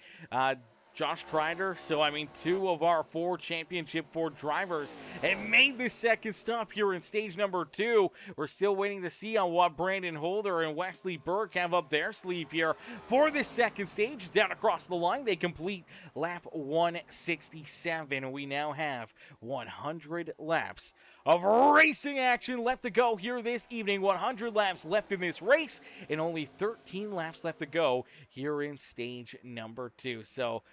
Josh Crider. So, I mean, 2 of our 4 Championship 4 drivers have made this second stop here in stage number 2. We're still waiting to see on what Brandon Holder and Wesley Burke have up their sleeve here for this second stage. Down across the line, they complete lap 167. We now have 100 laps of racing action left to go here this evening. 100 laps left in this race, and only 13 laps left to go here in stage number 2. So,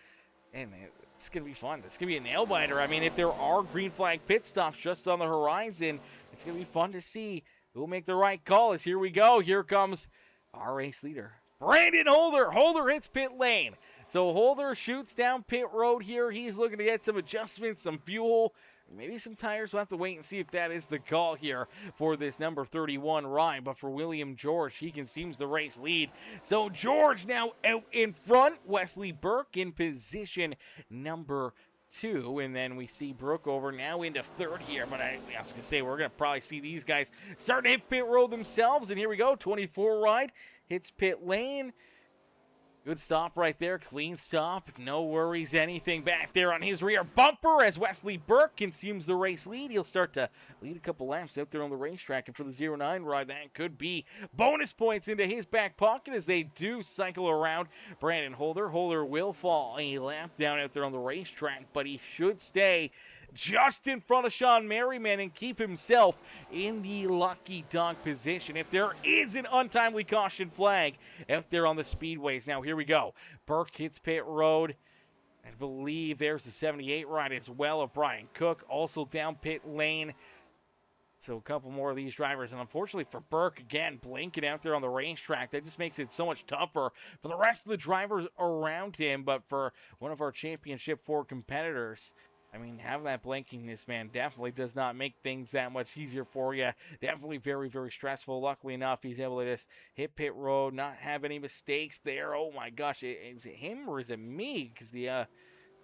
and it's going to be fun. It's going to be a nail-biter. I mean, if there are green flag pit stops just on the horizon, it's going to be fun to see who'll make the right call. As here we go. Here comes our race leader, Brandon Holder. Holder hits pit lane. So Holder shoots down pit road here. He's looking to get some adjustments, some fuel, maybe some tires. We'll have to wait and see if that is the call here for this number 31 ride. But for William George, he seems the race lead. So George now out in front. Wesley Burke in position number 2. And then we see Brookover now into 3rd here. But I was going to say, we're going to probably see these guys start to hit pit road themselves. And here we go. 24 ride. Hits pit lane. Good stop right there, clean stop, no worries, anything back there on his rear bumper as Wesley Burke consumes the race lead. He'll start to lead a couple laps out there on the racetrack, and for the 09 ride, that could be bonus points into his back pocket as they do cycle around Brandon Holder. Holder will fall a lap down out there on the racetrack, but he should stay just in front of Sean Merriman and keep himself in the lucky dog position if there is an untimely caution flag out there on the speedways. Now here we go. Burke hits pit road. I believe there's the 78 ride as well of Brian Cook, also down pit lane. So a couple more of these drivers, and unfortunately for Burke, again, blinking out there on the racetrack. That just makes it so much tougher for the rest of the drivers around him. But for one of our Championship 4 competitors, I mean, having that blinkiness, man, definitely does not make things that much easier for you. Definitely very, very stressful. Luckily enough, he's able to just hit pit road, not have any mistakes there. Oh, my gosh. Is it him or is it me? Because the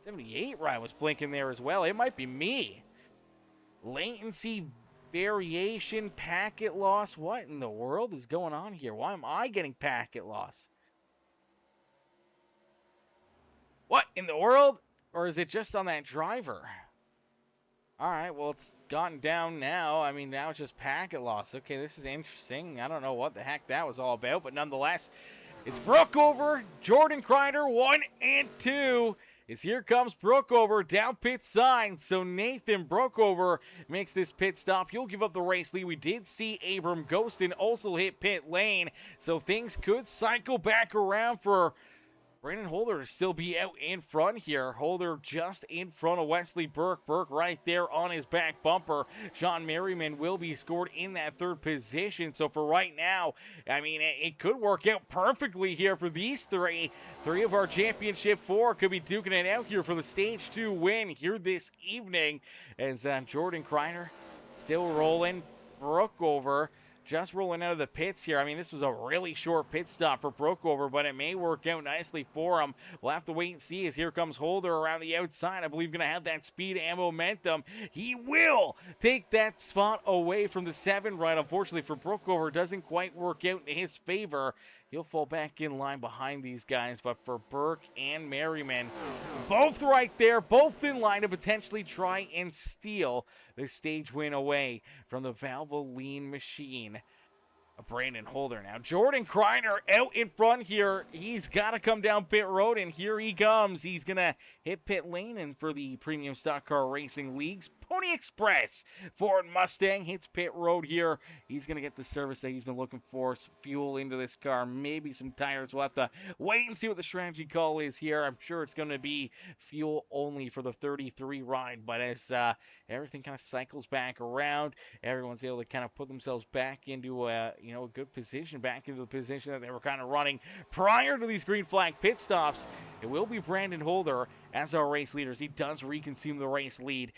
78 ride was blinking there as well. It might be me. Latency variation, packet loss. What in the world is going on here? Why am I getting packet loss? What in the world? Or is it just on that driver? All right, well, it's gotten down now. I mean, now it's just packet loss. Okay, this is interesting. I don't know what the heck that was all about, but nonetheless, it's Brookover, Jordan Crider, 1 and 2. As here comes Brookover down pit sign. So Nathan Brookover makes this pit stop. He'll give up the race lead. We did see Abram Ghostin also hit pit lane. So things could cycle back around for Brandon Holder to still be out in front here. Holder just in front of Wesley Burke. Burke right there on his back bumper. Sean Merriman will be scored in that 3rd position. So for right now, I mean, it could work out perfectly here for these 3. 3 of our Championship 4 could be duking it out here for the Stage 2 win here this evening as Jordan Crider still rolling. Brookover just rolling out of the pits here. I mean, this was a really short pit stop for Brookover, but it may work out nicely for him. We'll have to wait and see as here comes Holder around the outside. I believe going to have that speed and momentum. He will take that spot away from the 7 ride. Unfortunately for Brookover, doesn't quite work out in his favor. He'll fall back in line behind these guys, but for Burke and Merriman, both right there, both in line to potentially try and steal the stage win away from the Valvoline machine. Brandon Holder now. Jordan Crider out in front here. He's got to come down pit road, and here he comes. He's going to hit pit lane, and for the Premium Stock Car Racing League's Pony Express Ford Mustang hits pit road here. He's going to get the service that he's been looking for. Some fuel into this car, maybe some tires. We'll have to wait and see what the strategy call is here. I'm sure it's going to be fuel only for the 33 ride, but as everything kind of cycles back around, everyone's able to kind of put themselves back into a good position, back into the position that they were kind of running prior to these green flag pit stops. It will be Brandon Holder as our race leaders. He does reconsume the race lead.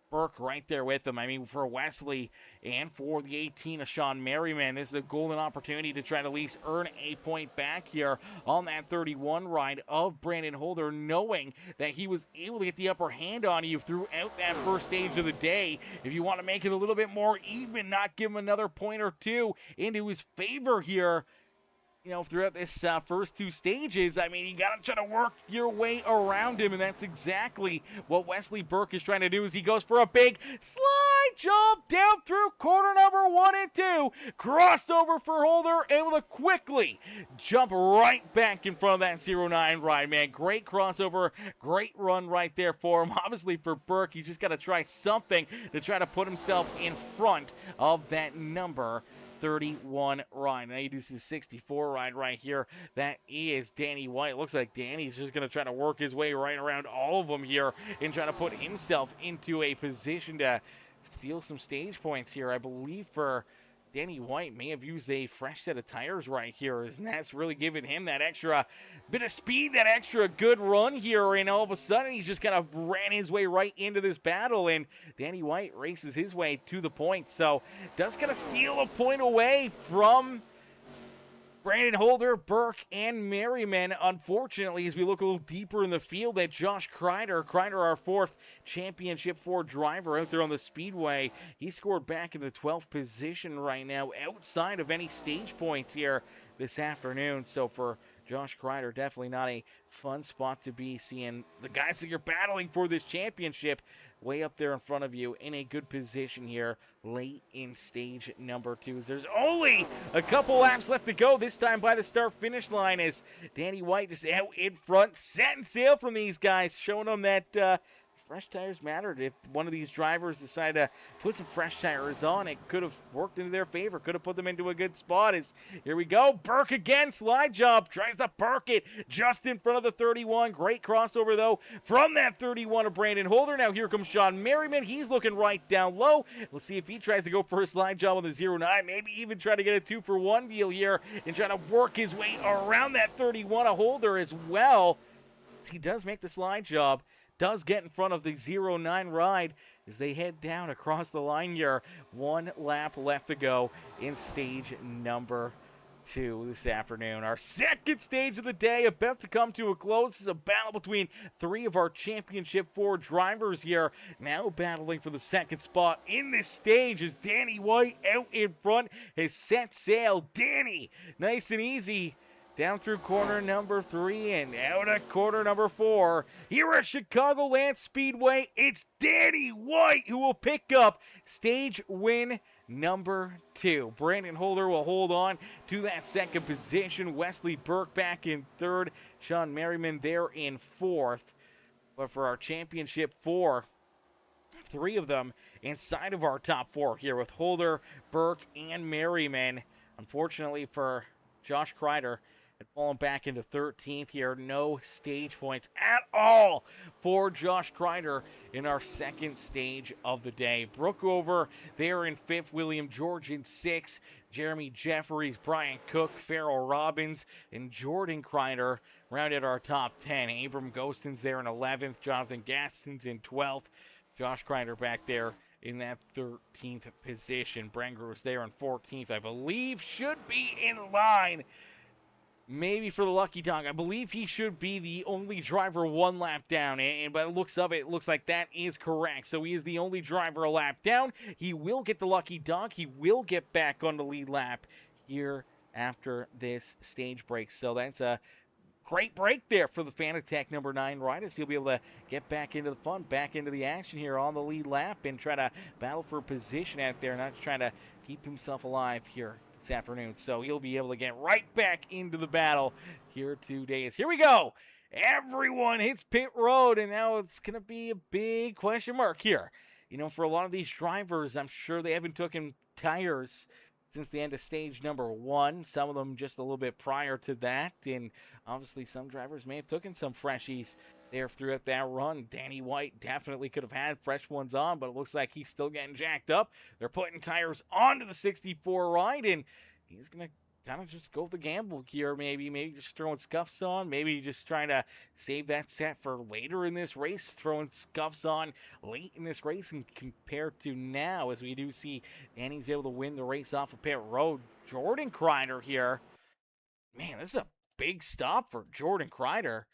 Burke right there with him. I mean, for Wesley and for the 18 of Sean Merriman, this is a golden opportunity to try to at least earn a point back here on that 31 ride of Brandon Holder, knowing that he was able to get the upper hand on you throughout that first stage of the day. If you want to make it a little bit more even, not give him another point or two into his favor here, throughout this first two stages, I mean, you got to try to work your way around him, and that's exactly what Wesley Burke is trying to do as he goes for a big slide jump down through corner number 1 and 2. Crossover for Holder, able to quickly jump right back in front of that 09 ride, man. Great crossover, great run right there for him. Obviously for Burke, he's just got to try something to try to put himself in front of that number 31 ride. Now you do see the 64 ride right here. That is Danny White. Looks like Danny's just going to try to work his way right around all of them here and try to put himself into a position to steal some stage points here. I believe for Danny White may have used a fresh set of tires right here, and that's really giving him that extra bit of speed, that extra good run here, and all of a sudden he's just kind of ran his way right into this battle, and Danny White races his way to the point. So does kind of steal a point away from Brandon Holder, Burke, and Merriman. Unfortunately, as we look a little deeper in the field, that Josh Crider, our 4th Championship 4 driver out there on the Speedway, he scored back in the 12th position right now, outside of any stage points here this afternoon. So for Josh Crider, definitely not a fun spot to be, seeing the guys that you're battling for this championship way up there in front of you in a good position here late in stage number 2. There's only a couple laps left to go, this time by the start-finish line, as Danny White just out in front, setting sail from these guys, showing them that fresh tires mattered. If one of these drivers decided to put some fresh tires on, it could have worked into their favor, could have put them into a good spot. As here we go, Burke again, slide job, tries to park it just in front of the 31. Great crossover though from that 31 of Brandon Holder. Now here comes Sean Merriman, he's looking right down low. We'll see if he tries to go for a slide job on the 09, maybe even try to get a 2-for-1 deal here and try to work his way around that 31 of Holder as well. He does make the slide job, does get in front of the 09 ride as they head down across the line here. 1 lap left to go in stage number 2 this afternoon. Our second stage of the day about to come to a close. This is a battle between 3 of our Championship 4 drivers here, now battling for the second spot in this stage as Danny White out in front has set sail. Danny, nice and easy, down through corner number 3 and out of corner number 4. Here at Chicagoland Speedway, it's Danny White who will pick up stage win number 2. Brandon Holder will hold on to that second position. Wesley Burke back in 3rd. Sean Merriman there in 4th. But for our Championship 4, 3 of them inside of our top 4 here with Holder, Burke, and Merriman. Unfortunately for Josh Crider, had fallen back into 13th here. No stage points at all for Josh Crider in our second stage of the day. Brooke over there in 5th. William George in 6th. Jeremy Jeffries, Brian Cook, Farrell Robbins, and Jordan Crider rounded our top 10. Abram Ghostins there in 11th. Jonathan Gastons in 12th. Josh Crider back there in that 13th position. Brenger was there in 14th. I believe should be in line maybe for the lucky dog. I believe he should be the only driver 1 lap down, and by the looks of it, it looks like that is correct. So he is the only driver a lap down. He will get the lucky dog. He will get back on the lead lap here after this stage break. So that's a great break there for the Fanatec number 9 riders. He'll be able to get back into the fun, back into the action here on the lead lap and try to battle for position out there, not just trying to keep himself alive here this afternoon. So he'll be able to get right back into the battle here today. Here we go. Everyone hits pit road, and now it's going to be a big question mark here. For a lot of these drivers, I'm sure they haven't taken tires since the end of stage number 1. Some of them just a little bit prior to that, and obviously some drivers may have taken some freshies there throughout that run. Danny White definitely could have had fresh ones on, but it looks like he's still getting jacked up. They're putting tires onto the 64 ride, and he's going to kind of just go with the gamble here, maybe just throwing scuffs on, maybe just trying to save that set for later in this race, throwing scuffs on late in this race, and compared to now, as we do see Danny's able to win the race off of pit road. Jordan Crider here. Man, this is a big stop for Jordan Crider.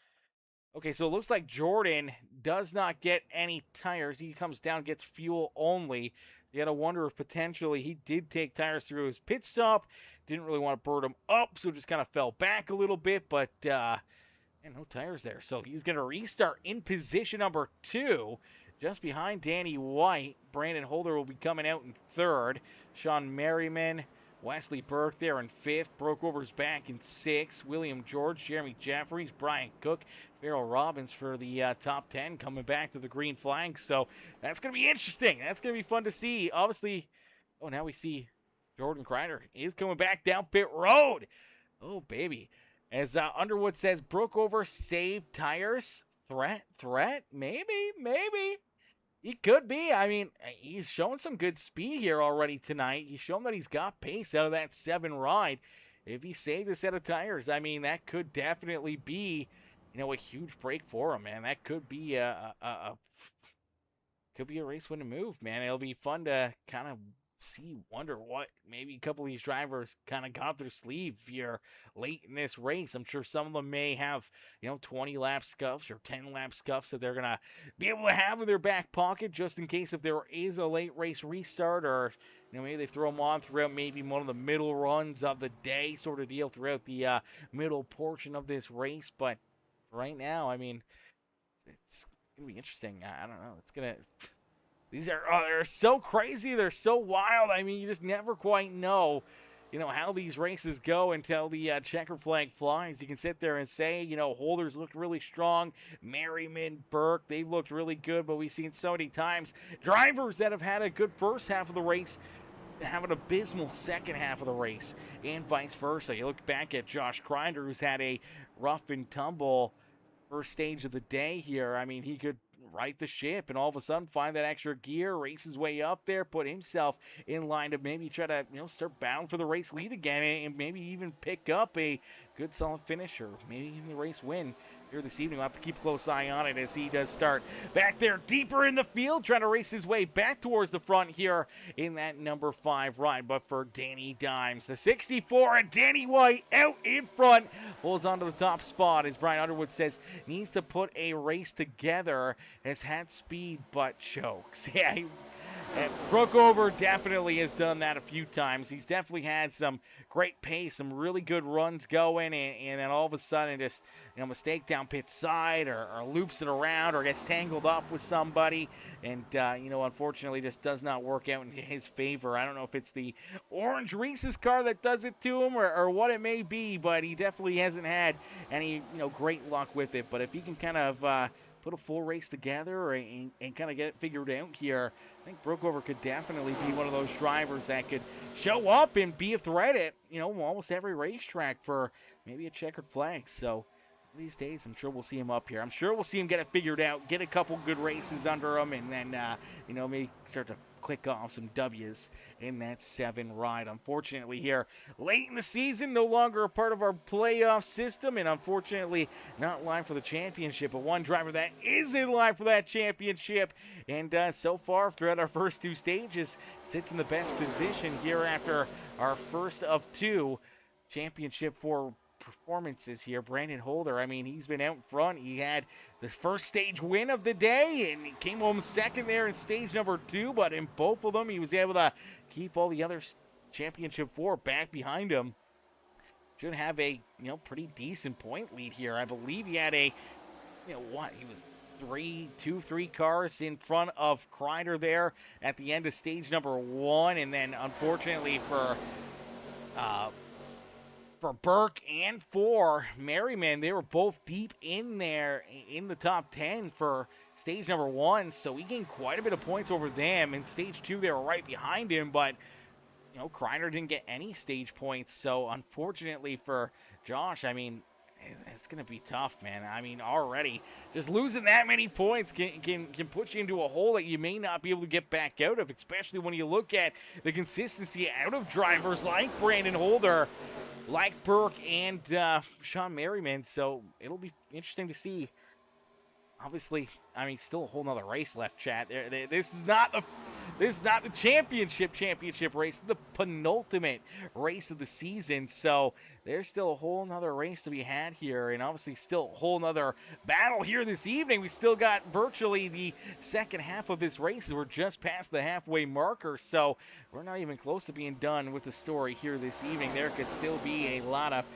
Okay, so it looks like Jordan does not get any tires. He comes down, gets fuel only. You got to wonder if potentially he did take tires through his pit stop. Didn't really want to burn them up, so just kind of fell back a little bit. But, no tires there. So he's going to restart in position number 2, just behind Danny White. Brandon Holder will be coming out in 3rd. Sean Merriman, Wesley Burke there in 5th. Brookover's back in 6th. William George, Jeremy Jeffries, Brian Cook, Farrell Robbins for the top 10 coming back to the green flag. So that's going to be interesting. That's going to be fun to see. Obviously, now we see Jordan Crider is coming back down pit road. Oh, baby. As Underwood says, Brookover saved tires. Threat? Maybe. He could be. I mean, he's showing some good speed here already tonight. He's shown that he's got pace out of that 7 ride. If he saved a set of tires, I mean, that could definitely be, a huge break for him, man. That could be a race-winning move, man. It'll be fun to kind of wonder what maybe a couple of these drivers kind of got up their sleeve here late in this race. I'm sure some of them may have, 20-lap scuffs or 10-lap scuffs that they're going to be able to have in their back pocket just in case if there is a late race restart, or, maybe they throw them on throughout maybe one of the middle runs of the day sort of deal throughout the middle portion of this race. But right now, I mean, it's going to be interesting. I don't know. It's going to... These are they're so crazy. They're so wild. I mean, you just never quite know, how these races go until the checker flag flies. You can sit there and say, Holder's looked really strong. Merriman, Burke, they've looked really good. But we've seen so many times drivers that have had a good first half of the race have an abysmal second half of the race, and vice versa. You look back at Josh Crider, who's had a rough and tumble first stage of the day here. I mean, he could right the ship and all of a sudden find that extra gear, race his way up there, put himself in line to maybe try to start bound for the race lead again, and maybe even pick up a good solid finish, or maybe even the race win here this evening. We'll have to keep a close eye on it as he does start back there deeper in the field, trying to race his way back towards the front here in that number 5 ride. But for Danny Dimes, the 64 and Danny White out in front, holds on to the top spot, as Brian Underwood says, needs to put a race together, has had speed but chokes. Yeah, and Brookover definitely has done that a few times. He's definitely had some great pace, some really good runs going, and then all of a sudden just, mistake down pit side, or loops it around, or gets tangled up with somebody, and, unfortunately just does not work out in his favor. I don't know if it's the orange Reese's car that does it to him, or what it may be, but he definitely hasn't had any, great luck with it. But if he can kind of put a full race together and kind of get it figured out here, I think Brookover could definitely be one of those drivers that could show up and be a threat at, almost every racetrack for maybe a checkered flag. So these days, I'm sure we'll see him up here. I'm sure we'll see him get it figured out, get a couple good races under him, and then, maybe start to click off some W's in that 7 ride. Unfortunately here, late in the season, no longer a part of our playoff system, and unfortunately not live for the championship. But one driver that is in line for that championship, and so far throughout our first 2 stages, sits in the best position here after our first of 2 championship 4 performances here. Brandon Holder, I mean, he's been out in front. He had the first stage win of the day, and he came home second there in stage number 2, but in both of them, he was able to keep all the other championship 4 back behind him. Should have a, pretty decent point lead here. I believe he had a, he was 3 cars in front of Crider there at the end of stage number 1, and then unfortunately for Burke and for Merriman, they were both deep in there in the top 10 for stage number 1, so he gained quite a bit of points over them. In stage 2, they were right behind him, but Crider didn't get any stage points. So unfortunately for Josh, I mean, it's going to be tough, man. I mean, already just losing that many points can put you into a hole that you may not be able to get back out of, especially when you look at the consistency out of drivers like Brandon Holder. like Burke and Sean Merriman, so it'll be interesting to see. Obviously, I mean, still a whole nother race left, chat. This is not the championship race, the penultimate race of the season. So there's still a whole nother race to be had here, and obviously still a whole nother battle here this evening. We still got virtually the second half of this race. We're just past the halfway marker, so we're not even close to being done with the story here this evening. There could still be a lot of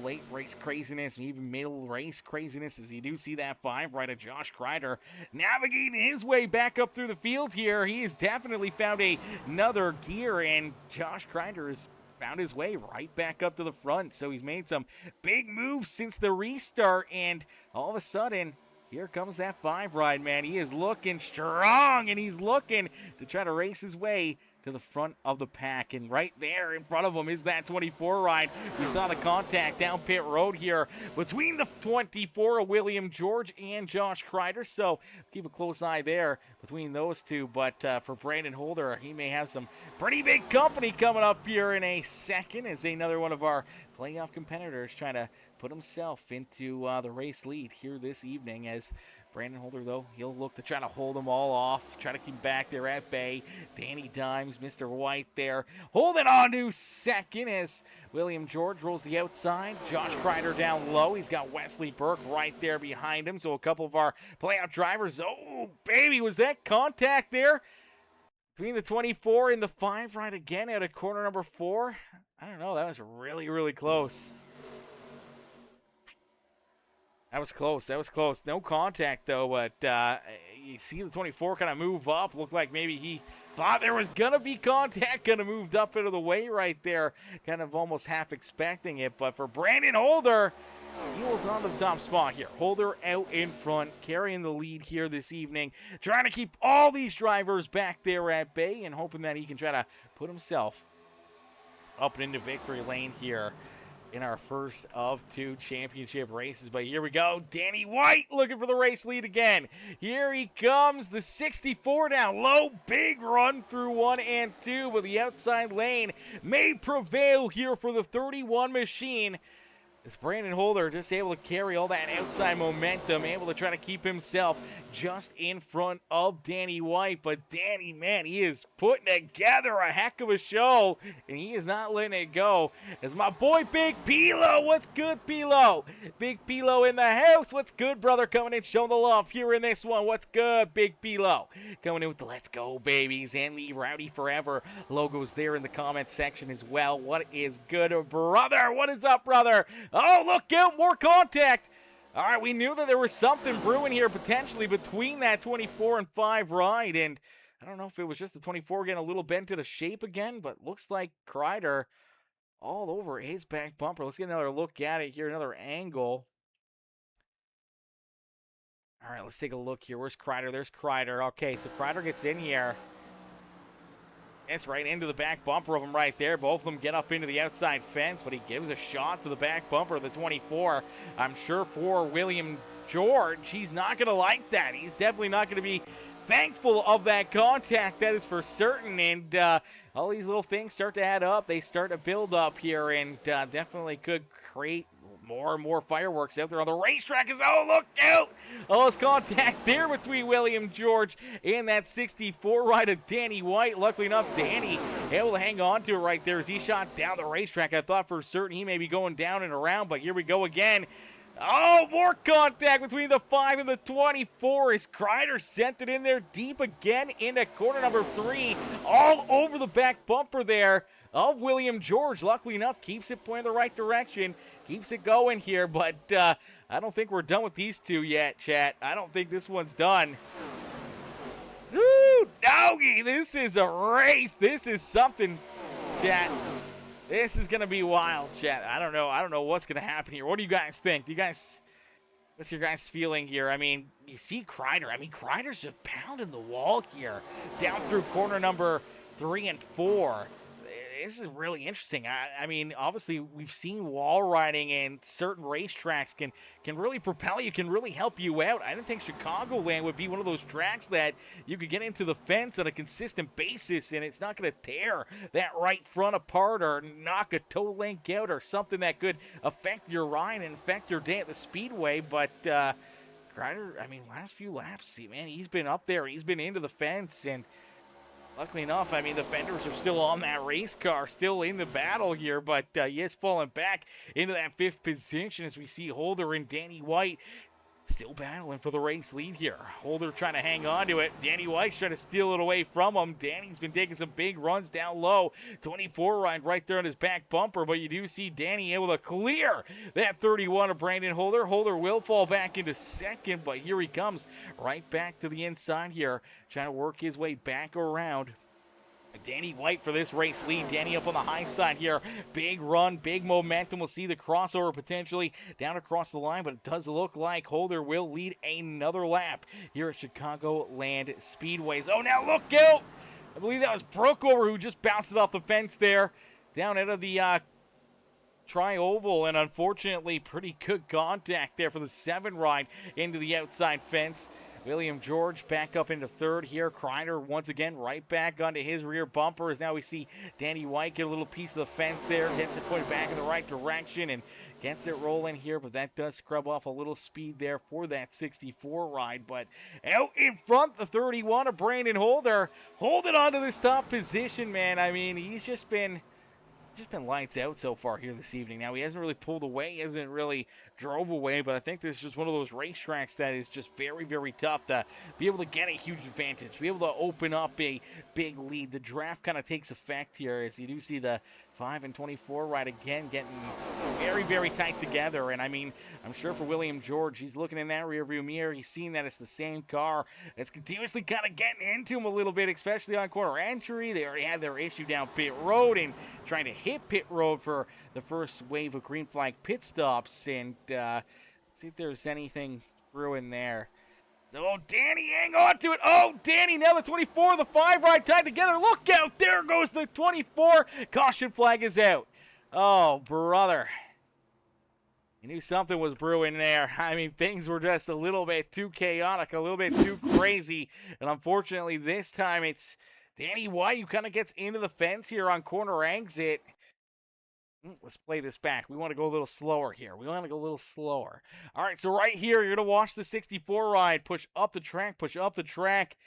late race craziness, and even middle race craziness, as you do see that 5 right of Josh Crider navigating his way back up through the field here. He has definitely found another gear, and Josh Crider has found his way right back up to the front. So he's made some big moves since the restart, and all of a sudden, here comes that 5 ride, man. He is looking strong, and he's looking to try to race his way to the front of the pack, and right there in front of him is that 24 ride. We saw the contact down pit road here between the 24 of William George and Josh Crider, so keep a close eye there between those two. But for Brandon Holder, he may have some pretty big company coming up here in a second, as another one of our playoff competitors trying to put himself into the race lead here this evening. As Brandon Holder, though, he'll look to try to hold them all off, try to keep back there at bay. Danny Dimes, Mr. White there, holding on to second as William George rolls the outside. Josh Crider down low. He's got Wesley Burke right there behind him. So a couple of our playoff drivers. Oh, baby, was that contact there between the 24 and the 5 right again out of corner number 4? I don't know. That was really, really close. That was close. That was close. No contact, though, but you see the 24 kind of move up. Looked like maybe he thought there was going to be contact. Kind of moved up out of the way right there. Kind of almost half expecting it. But for Brandon Holder, he holds on to the top spot here. Holder out in front, carrying the lead here this evening. Trying to keep all these drivers back there at bay and hoping that he can try to put himself up and into victory lane here in our first of 2 championship races. But here we go. Danny White looking for the race lead again. Here he comes. The 64 down low. Big run through 1 and 2, but the outside lane may prevail here for the 31 machine. As Brandon Holder just able to carry all that outside momentum, able to try to keep himself just in front of Danny White. But Danny, man, he is putting together a heck of a show, and he is not letting it go. As my boy Big Pilo, what's good, Pilo? Big Pilo in the house. What's good, brother? Coming in, showing the love here in this one. What's good, Big Pilo? Coming in with the Let's Go Babies and the Rowdy Forever logos there in the comment section as well. What is good, brother? What is up, brother? Oh, look out, more contact. All right, we knew that there was something brewing here potentially between that 24 and 5 ride, and I don't know if it was just the 24 getting a little bent into shape again, but looks like Crider all over his back bumper. Let's get another look at it here, another angle. All right, let's take a look here. Where's Crider? There's Crider. Okay, so Crider gets in here. It's right into the back bumper of him right there. Both of them get up into the outside fence, but he gives a shot to the back bumper of the 24. I'm sure for William George, he's not going to like that. He's definitely not going to be thankful of that contact, that is for certain. And all these little things start to add up. They start to build up here, and definitely could create more and more fireworks out there on the racetrack. Oh, look out! Oh, it's contact there between William George and that 64 ride of Danny White. Luckily enough, Danny able to hang on to it right there as he shot down the racetrack. I thought for certain he may be going down and around, but here we go again. Oh, more contact between the 5 and the 24 as Crider sent it in there deep again into corner number 3, all over the back bumper there of William George. Luckily enough, keeps it pointing the right direction, keeps it going here, but I don't think we're done with these two yet, chat. I don't think this one's done. Woo, doggy, this is a race. This is something, chat. This is going to be wild, chat. I don't know what's going to happen here. What do you guys think? What's your guys' feeling here? I mean, you see Crider. I mean, Crider's just pounding the wall here down through corner number 3 and 4. this is really interesting. I mean, obviously, we've seen wall riding and certain racetracks can really propel you, can really help you out. I didn't think Chicagoland would be one of those tracks that you could get into the fence on a consistent basis, and it's not going to tear that right front apart or knock a toe link out or something that could affect your ride and affect your day at the Speedway. But Crider, I mean, last few laps, man, he's been up there. He's been into the fence, and luckily enough, I mean, the fenders are still on that race car, still in the battle here, but he is falling back into that 5th position as we see Holder and Danny White still battling for the race lead here. Holder trying to hang on to it. Danny White's trying to steal it away from him. Danny's been taking some big runs down low. 24 ride right there on his back bumper, but you do see Danny able to clear that 31 of Brandon Holder. Holder will fall back into 2nd, but here he comes right back to the inside here, trying to work his way back around. Danny White for this race lead. Danny up on the high side here. Big run, big momentum. We'll see the crossover potentially down across the line, but it does look like Holder will lead another lap here at Chicagoland Speedways. Oh, now look out! I believe that was Brookover who just bounced it off the fence there, down out of the tri-oval, and unfortunately pretty good contact there for the 7 ride into the outside fence. William George back up into 3rd here. Crider once again right back onto his rear bumper as now we see Danny White get a little piece of the fence there, gets it pointed back in the right direction and gets it rolling here, but that does scrub off a little speed there for that 64 ride. But out in front, the 31 of Brandon Holder holding on to this top position, man. I mean, he's just been lights out so far here this evening. Now, he hasn't really pulled away, he hasn't really drove away, but I think this is just one of those racetracks that is just very, very tough to be able to get a huge advantage, be able to open up a big lead. The draft kind of takes effect here as you do see the 5 and 24 ride again getting very, very tight together. And I mean, I'm sure for William George, he's looking in that rearview mirror. He's seeing that it's the same car that's continuously kind of getting into him a little bit, especially on corner entry. They already had their issue down pit road and trying to hit pit road for the first wave of green flag pit stops. And see if there's anything through in there. So, Danny, hang on to it. Oh, Danny, now the 24, the 5 ride tied together. Look out, there goes the 24. Caution flag is out. Oh, brother. You knew something was brewing there. I mean, things were just a little bit too chaotic, a little bit too crazy. And unfortunately, this time it's Danny White who kind of gets into the fence here on corner exit. Let's play this back. We want to go a little slower here. We want to go a little slower. All right, so right here, you're going to watch the 64 ride. Push up the track, push up the track.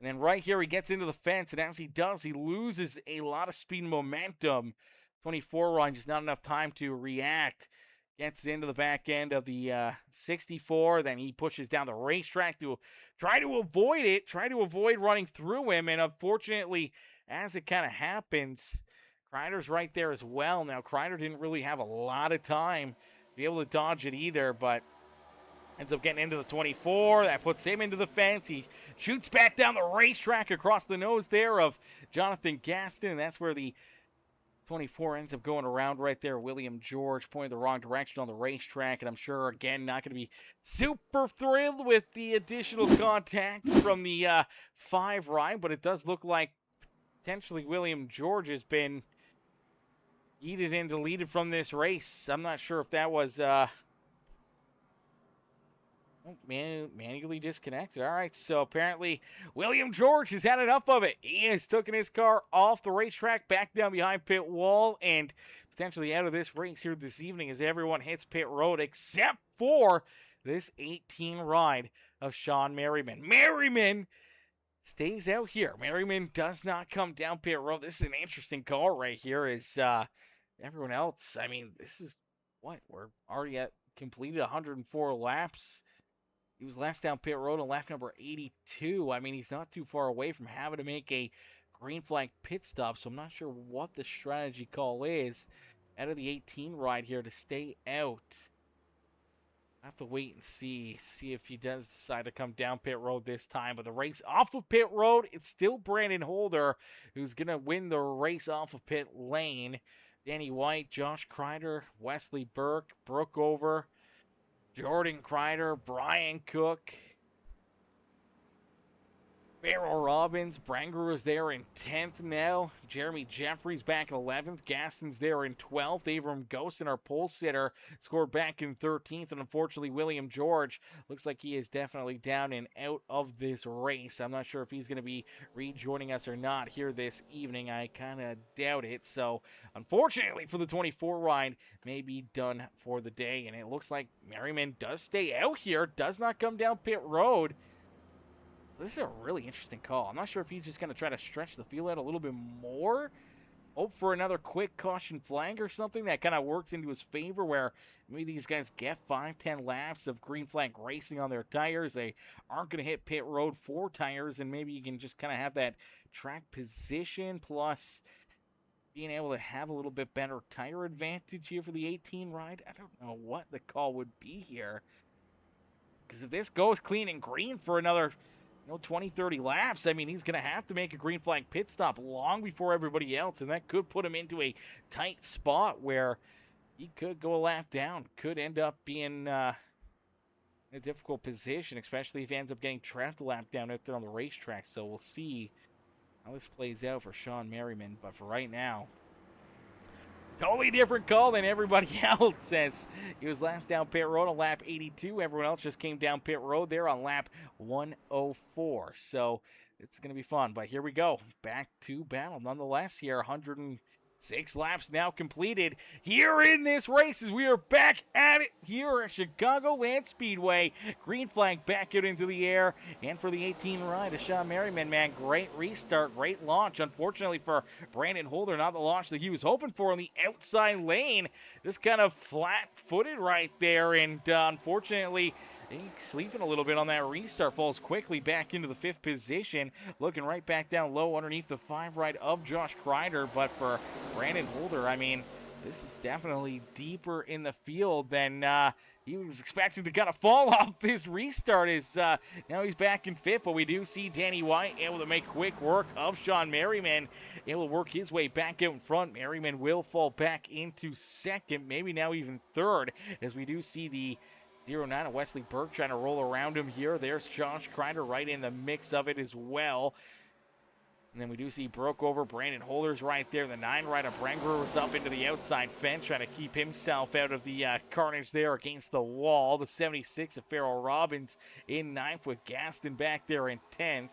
And then right here, he gets into the fence. And as he does, he loses a lot of speed and momentum. 24 ride, just not enough time to react. Gets into the back end of the 64. Then he pushes down the racetrack to try to avoid it. Try to avoid running through him. And unfortunately, as it kind of happens, Crider's right there as well. Now, Crider didn't really have a lot of time to be able to dodge it either, but ends up getting into the 24. That puts him into the fence. He shoots back down the racetrack across the nose there of Jonathan Gaston, and that's where the 24 ends up going around right there. William George pointed the wrong direction on the racetrack, and I'm sure, again, not going to be super thrilled with the additional contact from the 5 ride, but it does look like potentially William George has been yeeted and deleted from this race. I'm not sure if that was manually disconnected. All right, so apparently William George has had enough of it. He has taken his car off the racetrack, back down behind pit wall, and potentially out of this race here this evening as everyone hits pit road except for this 18 ride of Sean Merriman. Merriman stays out here. Merriman does not come down pit road. This is an interesting call right here. Is everyone else? I mean, this is what we're already at completed 104 laps. He was last down pit road on lap number 82. I mean, he's not too far away from having to make a green flag pit stop. So I'm not sure what the strategy call is out of the 18 ride here to stay out. I have to wait and see if he does decide to come down pit road this time. But the race off of pit road, it's still Brandon Holder who's going to win the race off of pit lane. Danny White, Josh Crider, Wesley Burke, Brookover, Jordan Crider, Brian Cook. Farrell Robbins, Branger is there in 10th now. Jeremy Jeffries back in 11th. Gastons there in 12th. Avram Ghosten, our pole sitter, scored back in 13th. And unfortunately, William George looks like he is definitely down and out of this race. I'm not sure if he's going to be rejoining us or not here this evening. I kind of doubt it. So, unfortunately for the 24 ride, may be done for the day. And it looks like Merriman does stay out here, does not come down pit road. This is a really interesting call. I'm not sure if he's just going to try to stretch the field out a little bit more. Hope for another quick caution flag or something that kind of works into his favor, where maybe these guys get 5-10 laps of green flag racing on their tires. They aren't going to hit pit road 4 tires, and maybe you can just kind of have that track position plus being able to have a little bit better tire advantage here for the 18 ride. I don't know what the call would be here, because if this goes clean and green for another 20, 30 laps, I mean, he's going to have to make a green flag pit stop long before everybody else, and that could put him into a tight spot where he could go a lap down, could end up being in a difficult position, especially if he ends up getting trapped a lap down out there on the racetrack. So we'll see how this plays out for Sean Merriman, but for right now, totally different call than everybody else, says he was last down pit road on lap 82. Everyone else just came down pit road there on lap 104. So it's going to be fun. But here we go. Back to battle. Nonetheless, here 106 laps now completed here in this race as we are back at it here at Chicagoland Speedway. Green flag back out into the air, and for the 18 ride of Sean Merriman, man, great restart, great launch. Unfortunately for Brandon Holder, not the launch that he was hoping for on the outside lane. Just kind of flat-footed right there, and unfortunately, he's sleeping a little bit on that restart, falls quickly back into the 5th position, looking right back down low underneath the 5 ride of Josh Crider. But for Brandon Holder, I mean, this is definitely deeper in the field than he was expecting to kind of fall off this restart. Now he's back in 5th, but we do see Danny White able to make quick work of Sean Merriman, able to work his way back out in front. Merriman will fall back into 2nd, maybe now even 3rd, as we do see the 09 of Wesley Burke trying to roll around him here. There's Josh Crider right in the mix of it as well. And then we do see broke over Brandon Holder's right there. The 9 ride of Branger was up into the outside fence, trying to keep himself out of the carnage there against the wall. The 76 of Farrell Robbins in 9th with Gaston back there in 10th.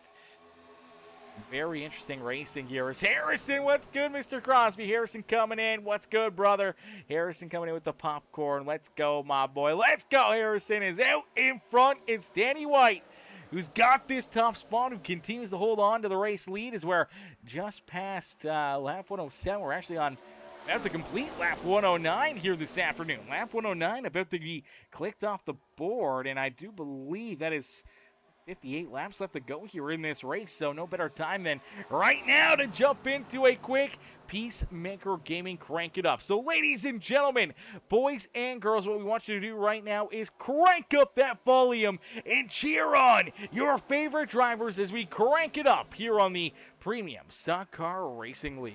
Very interesting racing here. Is Harrison, what's good, Mr. Crosby? Harrison coming in. What's good, brother? Harrison coming in with the popcorn. Let's go, my boy. Let's go. Harrison is out in front. It's Danny White who's got this top spot, who continues to hold on to the race lead, as we're just past lap 107. We're actually on about to complete lap 109 here this afternoon. Lap 109 about to be clicked off the board, and I do believe that is 58 laps left to go here in this race, so no better time than right now to jump into a quick Peacemaker Gaming Crank It Up. So ladies and gentlemen, boys and girls, what we want you to do right now is crank up that volume and cheer on your favorite drivers as we crank it up here on the Premium Stock Car Racing League.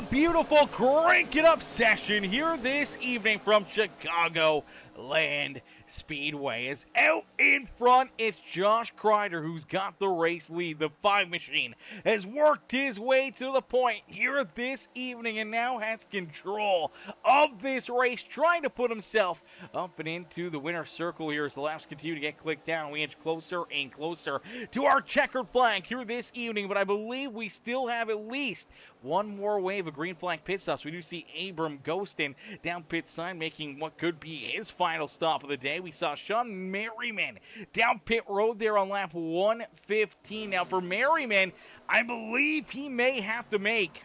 a beautiful crank it up session here this evening from Chicagoland Speedway. As out in front, it's Josh Crider who's got the race lead. The 5 machine has worked his way to the point here this evening and now has control of this race, trying to put himself up and into the winner's circle here as the laps continue to get clicked down. We inch closer and closer to our checkered flag here this evening, but I believe we still have at least one more wave of green flag pit stops. We do see Abram Ghostin down pit side making what could be his final stop of the day. We saw Sean Merriman down pit road there on lap 115. Now for Merriman, I believe he may have to make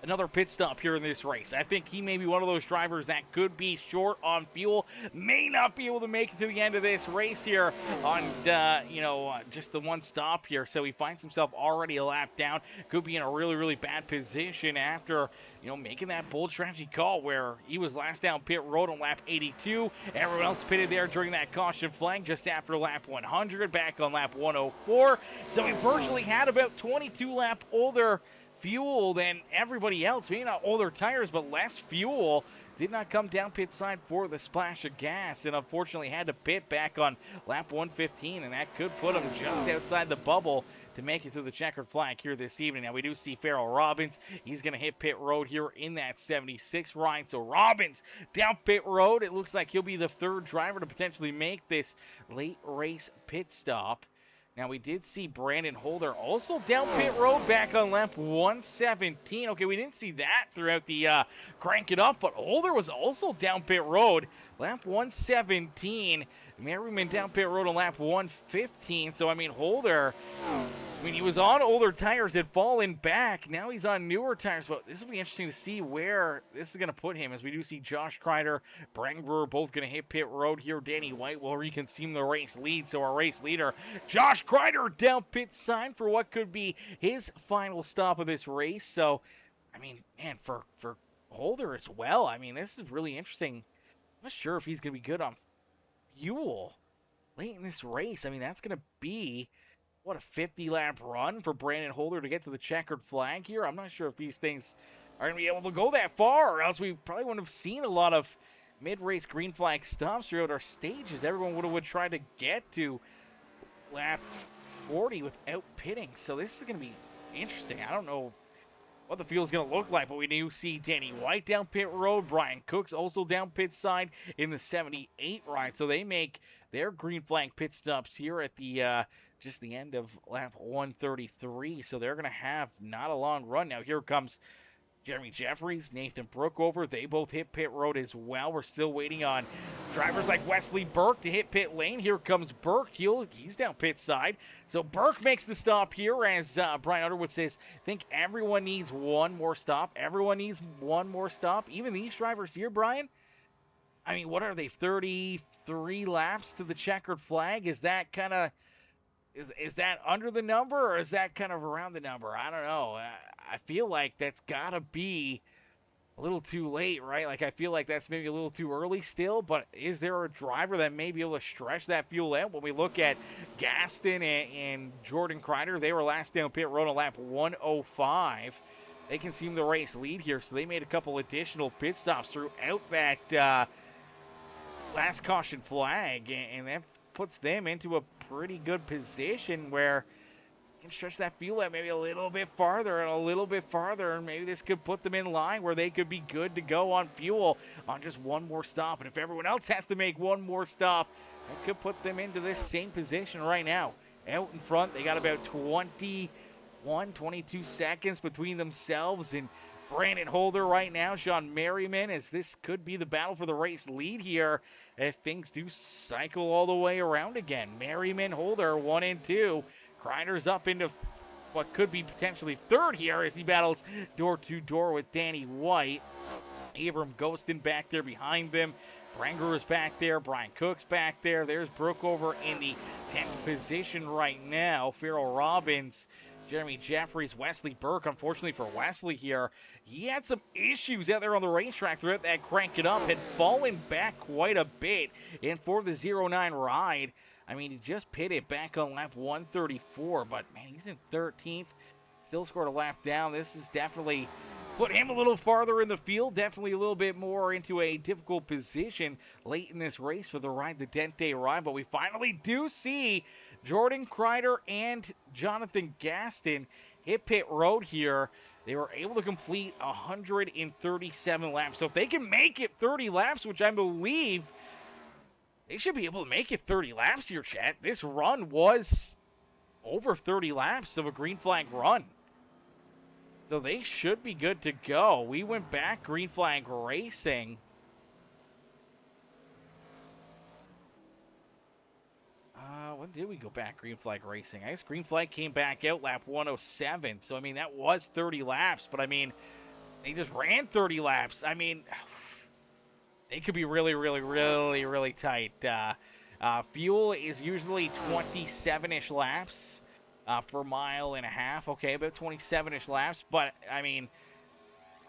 another pit stop here in this race. I think he may be one of those drivers that could be short on fuel, may not be able to make it to the end of this race here on, just the one stop here. So he finds himself already a lap down, could be in a really, really bad position after, making that bold strategy call where he was last down pit road on lap 82. Everyone else pitted there during that caution flag just after lap 100, back on lap 104. So he virtually had about 22 lap older fuel than everybody else. Maybe not older tires, but less fuel. Did not come down pit side for the splash of gas, and unfortunately had to pit back on lap 115, and that could put him just outside the bubble to make it to the checkered flag here this evening. Now we do see Farrell Robbins. He's going to hit pit road here in that 76 ride. So Robbins down pit road. It looks like he'll be the third driver to potentially make this late race pit stop. Now, we did see Brandon Holder also down pit road back on lap 117. Okay, we didn't see that throughout the crank it up, but Holder was also down pit road, lap 117. Merriman down pit road on lap 115. So, Holder, he was on older tires, had fallen back. Now he's on newer tires, but this will be interesting to see where this is going to put him, as we do see Josh Crider, Brandon Brewer both going to hit pit road here. Danny White will reconsume the race lead, so our race leader, Josh Crider, down pit side for what could be his final stop of this race. So, for Holder as well, this is really interesting. I'm not sure if he's going to be good on fuel late in this race. That's going to be what, a 50-lap run for Brandon Holder to get to the checkered flag here? I'm not sure if these things are going to be able to go that far, or else we probably wouldn't have seen a lot of mid-race green flag stops throughout our stages. Everyone would try to get to lap 40 without pitting. So this is going to be interesting. I don't know what the field's going to look like, but we do see Danny White down pit road. Brian Cook's also down pit side in the 78 ride. So they make their green flag pit stops here at the just the end of lap 133. So they're going to have not a long run. Now here comes Jeremy Jeffries, Nathan Brookover. They both hit pit road as well. We're still waiting on drivers like Wesley Burke to hit pit lane. Here comes Burke. He's down pit side. So Burke makes the stop here, as Brian Underwood says, I think everyone needs one more stop. Everyone needs one more stop. Even these drivers here, Brian. What are they, 33 laps to the checkered flag? Is that kind of... Is that under the number, or is that kind of around the number? I don't know. I feel like that's got to be a little too late, right? I feel like that's maybe a little too early still, but is there a driver that may be able to stretch that fuel out? When we look at Gaston and Jordan Crider, they were last down pit road on lap 105. They consumed the race lead here, so they made a couple additional pit stops throughout that last caution flag, and that puts them into a pretty good position where you can stretch that fuel out maybe a little bit farther and a little bit farther, and maybe this could put them in line where they could be good to go on fuel on just one more stop. And if everyone else has to make one more stop, that could put them into this same position right now. Out in front, they got about 22 seconds between themselves and Brandon Holder right now. Sean Merriman, as this could be the battle for the race lead here if things do cycle all the way around again. Merriman, Holder, 1 and 2. Crider's up into what could be potentially third here as he battles door-to-door with Danny White. Abram Ghostin back there behind them. Branger is back there. Brian Cook's back there. There's Brookover in the 10th position right now. Farrell Robbins, Jeremy Jeffries, Wesley Burke. Unfortunately for Wesley here, he had some issues out there on the racetrack throughout that crank it up. Had fallen back quite a bit. And for the 09 ride, he just pitted back on lap 134. But, man, he's in 13th. Still scored a lap down. This is definitely put him a little farther in the field, definitely a little bit more into a difficult position late in this race for the Ride the Dente ride. But we finally do see Jordan Crider and Jonathan Gaston hit pit road here. They were able to complete 137 laps. So if they can make it 30 laps, which I believe they should be able to make it 30 laps here, chat. This run was over 30 laps of a green flag run. So they should be good to go. We went back green flag racing. When did we go back green flag racing? I guess green flag came back out lap 107. So, I mean, that was 30 laps. But, I mean, they just ran 30 laps. I mean, they could be really, really, really, really tight. Fuel is usually 27-ish laps. For a mile and a half. Okay, about 27-ish laps. But, I mean,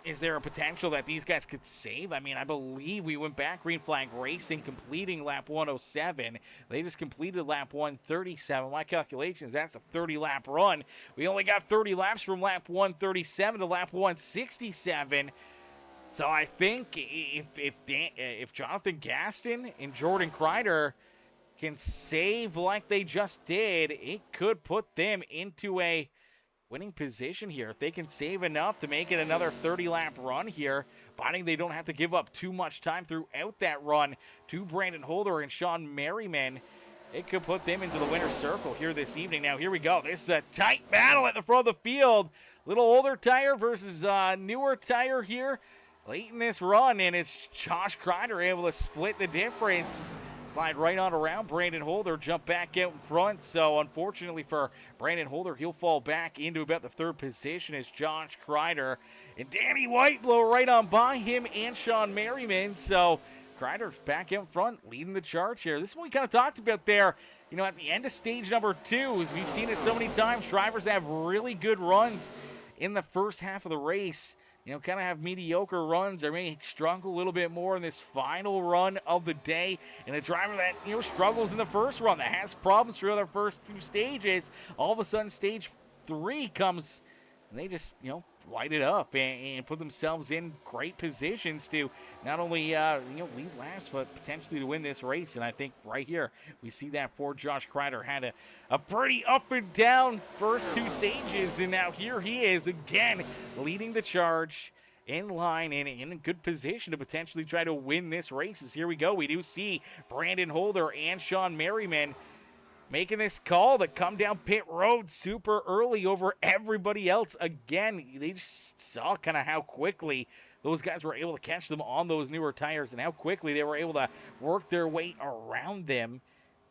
is there a potential that these guys could save? I mean, I believe we went back green flag racing, completing lap 107. They just completed lap 137. My calculations, that's a 30-lap run. We only got 30 laps from lap 137 to lap 167. So I think if Jonathan Gaston and Jordan Crider can save like they just did, it could put them into a winning position here. If they can save enough to make it another 30-lap run here, finding they don't have to give up too much time throughout that run to Brandon Holder and Sean Merriman, it could put them into the winner's circle here this evening. Now, here we go. This is a tight battle at the front of the field. Little older tire versus newer tire here late in this run, and it's Josh Crider able to split the difference. Slide right on around Brandon Holder, jump back out in front. So unfortunately for Brandon Holder, he'll fall back into about the third position as Josh Crider and Danny White blow right on by him and Sean Merriman. So Crider's back out in front, leading the charge here. This is what we kind of talked about there. You know, at the end of stage number 2, as we've seen it so many times, drivers have really good runs in the first half of the race. You know, kind of have mediocre runs or maybe struggle a little bit more in this final run of the day. And a driver that, you know, struggles in the first run, that has problems through the first 2 stages, all of a sudden stage 3 comes and they just, you know, light it up and put themselves in great positions to not only, lead laps, but potentially to win this race. And I think right here, we see that for Josh Crider had a pretty up and down first 2 stages. And now here he is again, leading the charge in line and in a good position to potentially try to win this race. As here we go. We do see Brandon Holder and Sean Merriman making this call to come down pit road super early over everybody else. Again, they just saw kind of how quickly those guys were able to catch them on those newer tires and how quickly they were able to work their way around them.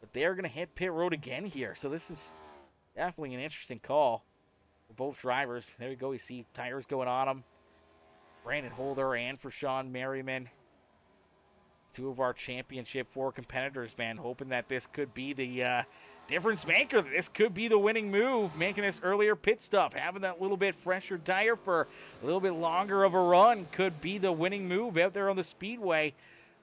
But they're going to hit pit road again here. So this is definitely an interesting call for both drivers. There we go. We see tires going on them. Brandon Holder and for Sean Merriman. 2 of our championship 4 competitors, man, hoping that this could be the difference maker. This could be the winning move, making this earlier pit stop, having that little bit fresher tire for a little bit longer of a run could be the winning move out there on the Speedway.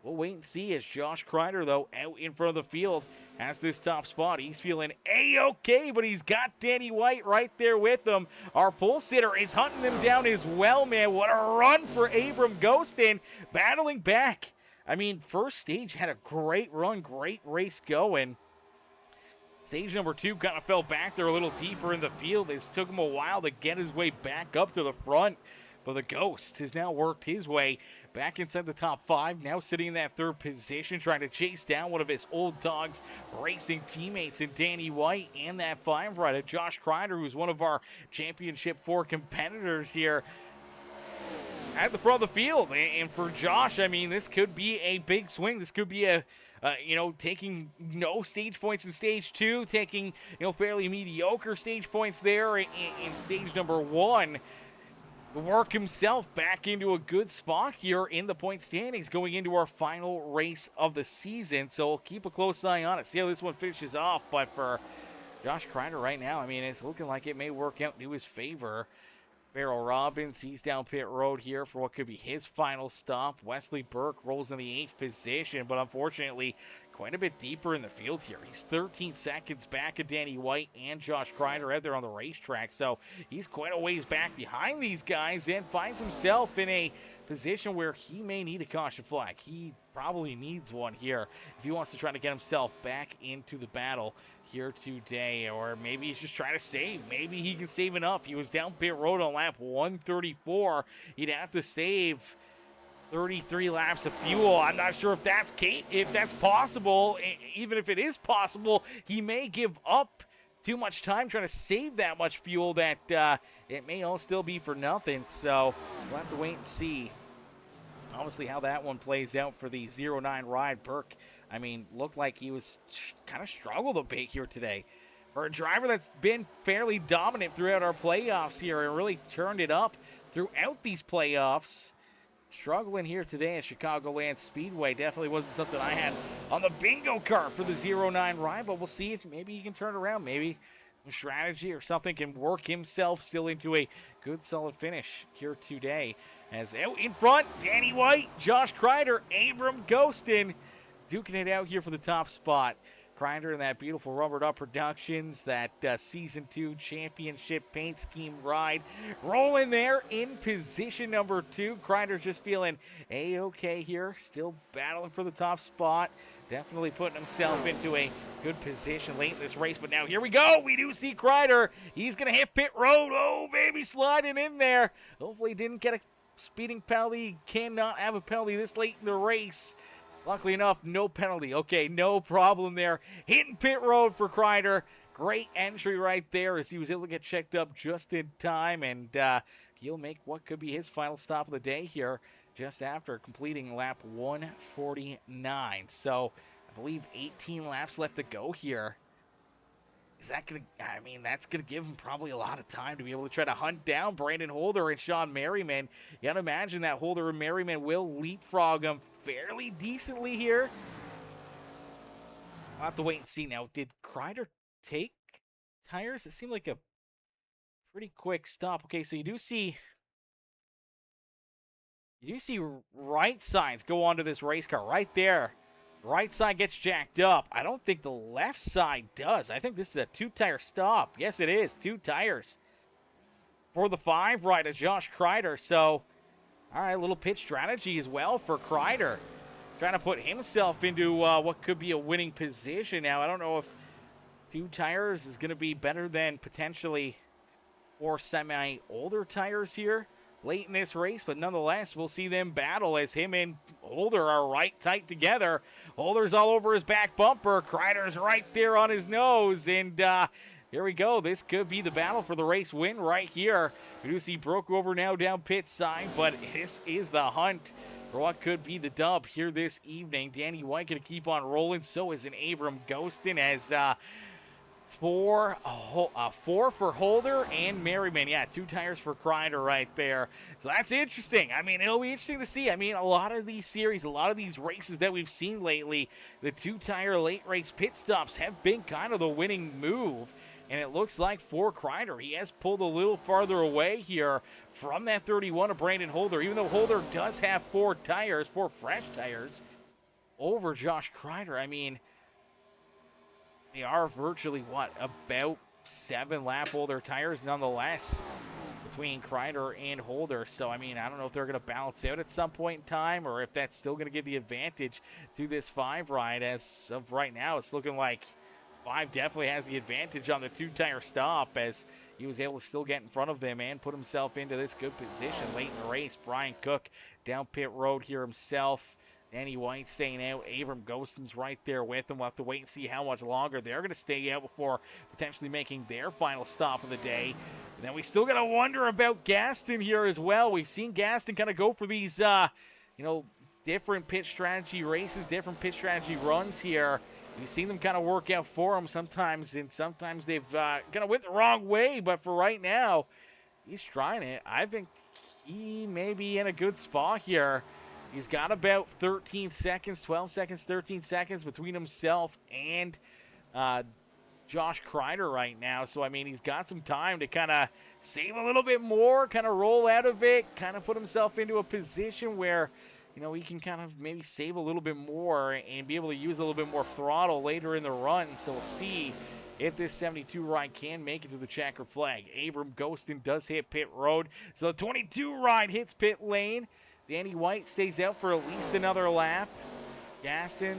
We'll wait and see as Josh Crider, though, out in front of the field, has this top spot. He's feeling A-okay, but he's got Danny White right there with him. Our pole sitter is hunting them down as well, man. What a run for Abram Ghostin, battling back. I mean, first stage had a great run, great race going. Stage number 2 kind of fell back there a little deeper in the field. It took him a while to get his way back up to the front. But the Ghost has now worked his way back inside the top 5. Now sitting in that 3rd position, trying to chase down one of his old dogs racing teammates in Danny White and that 5 rider, Josh Crider, who's one of our championship 4 competitors here at the front of the field. And for Josh, I mean, this could be a big swing. This could be a, taking no stage points in stage 2, taking, fairly mediocre stage points there in stage number 1. Work himself back into a good spot here in the point standings going into our final race of the season. So we'll keep a close eye on it, see how this one finishes off. But for Josh Crider right now, I mean, it's looking like it may work out to his favor. Farrell Robbins, he's down pit road here for what could be his final stop. Wesley Burke rolls in the 8th position, but unfortunately quite a bit deeper in the field here. He's 13 seconds back of Danny White and Josh Crider out there on the racetrack, so he's quite a ways back behind these guys and finds himself in a position where he may need a caution flag. He probably needs one here if he wants to try to get himself back into the battle here today, or maybe he's just trying to save. Maybe he can save enough. He was down pit road on lap 134. He'd have to save 33 laps of fuel. I'm not sure if that's possible. Even if it is possible, he may give up too much time trying to save that much fuel that it may all still be for nothing. So we'll have to wait and see, obviously, how that one plays out for the 09 ride. Burke, I mean, looked like he was kind of struggled a bit here today. For a driver that's been fairly dominant throughout our playoffs here and really turned it up throughout these playoffs, struggling here today at Chicagoland Speedway definitely wasn't something I had on the bingo card for the 09 ride, but we'll see if maybe he can turn around. Maybe a strategy or something can work himself still into a good solid finish here today. As out in front, Danny White, Josh Crider, Abram Ghostin duking it out here for the top spot. Crider and that beautiful Rubbered Up Productions, that Season 2 Championship Paint Scheme ride. Rolling there in position number 2. Crider's just feeling A-okay here. Still battling for the top spot. Definitely putting himself into a good position late in this race. But now here we go. We do see Crider. He's going to hit pit road. Oh, baby, sliding in there. Hopefully didn't get a speeding penalty. Cannot have a penalty this late in the race. Luckily enough, no penalty. Okay, no problem there. Hitting pit road for Crider. Great entry right there as he was able to get checked up just in time. And he'll make what could be his final stop of the day here just after completing lap 149. So I believe 18 laps left to go here. Is that going to, I mean, that's going to give him probably a lot of time to be able to try to hunt down Brandon Holder and Sean Merriman. You got to imagine that Holder and Merriman will leapfrog him fairly decently here. I'll have to wait and see. Now, did Crider take tires? It seemed like a pretty quick stop. Okay, so you do see right sides go onto this race car right there. Right side gets jacked up. I don't think the left side does. I think this is a 2-tire stop. Yes, it is. 2 tires for the 5 ride of Josh Crider. So, all right, a little pit strategy as well for Crider. Trying to put himself into what could be a winning position. Now, I don't know if 2 tires is going to be better than potentially 4 semi-older tires here late in this race, but nonetheless, we'll see them battle as him and Holder are right tight together. Holder's all over his back bumper. Crider's right there on his nose, and here we go. This could be the battle for the race win right here. We do see Broke over now down pit side, but this is the hunt for what could be the dub here this evening. Danny White going to keep on rolling. So is an Abram Ghostin as 4 for Holder and Merriman. Yeah, 2 tires for Crider right there. So that's interesting. I mean, it'll be interesting to see. I mean, a lot of these series, a lot of these races that we've seen lately, the 2-tire late race pit stops have been kind of the winning move. And it looks like for Crider, he has pulled a little farther away here from that 31 of Brandon Holder, even though Holder does have 4 fresh tires over Josh Crider. I mean, they are virtually, what, about 7 lap older tires nonetheless between Crider and Holder. So, I mean, I don't know if they're going to balance out at some point in time or if that's still going to give the advantage to this 5 ride. As of right now, it's looking like 5 definitely has the advantage on the 2-tire stop as he was able to still get in front of them and put himself into this good position late in the race. Brian Cook down pit road here himself. Danny White staying out. Abram Ghostin's right there with him. We'll have to wait and see how much longer they're going to stay out before potentially making their final stop of the day. And then we still got to wonder about Gaston here as well. We've seen Gaston kind of go for these, different pit strategy races, different pit strategy runs here. We've seen them kind of work out for him sometimes, and sometimes they've kind of went the wrong way. But for right now, he's trying it. I think he may be in a good spot here. He's got about 13 seconds, 12 seconds, 13 seconds between himself and Josh Crider right now. So, I mean, he's got some time to kind of save a little bit more, kind of roll out of it, kind of put himself into a position where, you know, he can kind of maybe save a little bit more and be able to use a little bit more throttle later in the run. So we'll see if this 72 ride can make it to the checkered flag. Abram Ghostin does hit pit road. So the 22 ride hits pit lane. Danny White stays out for at least another lap. Gaston,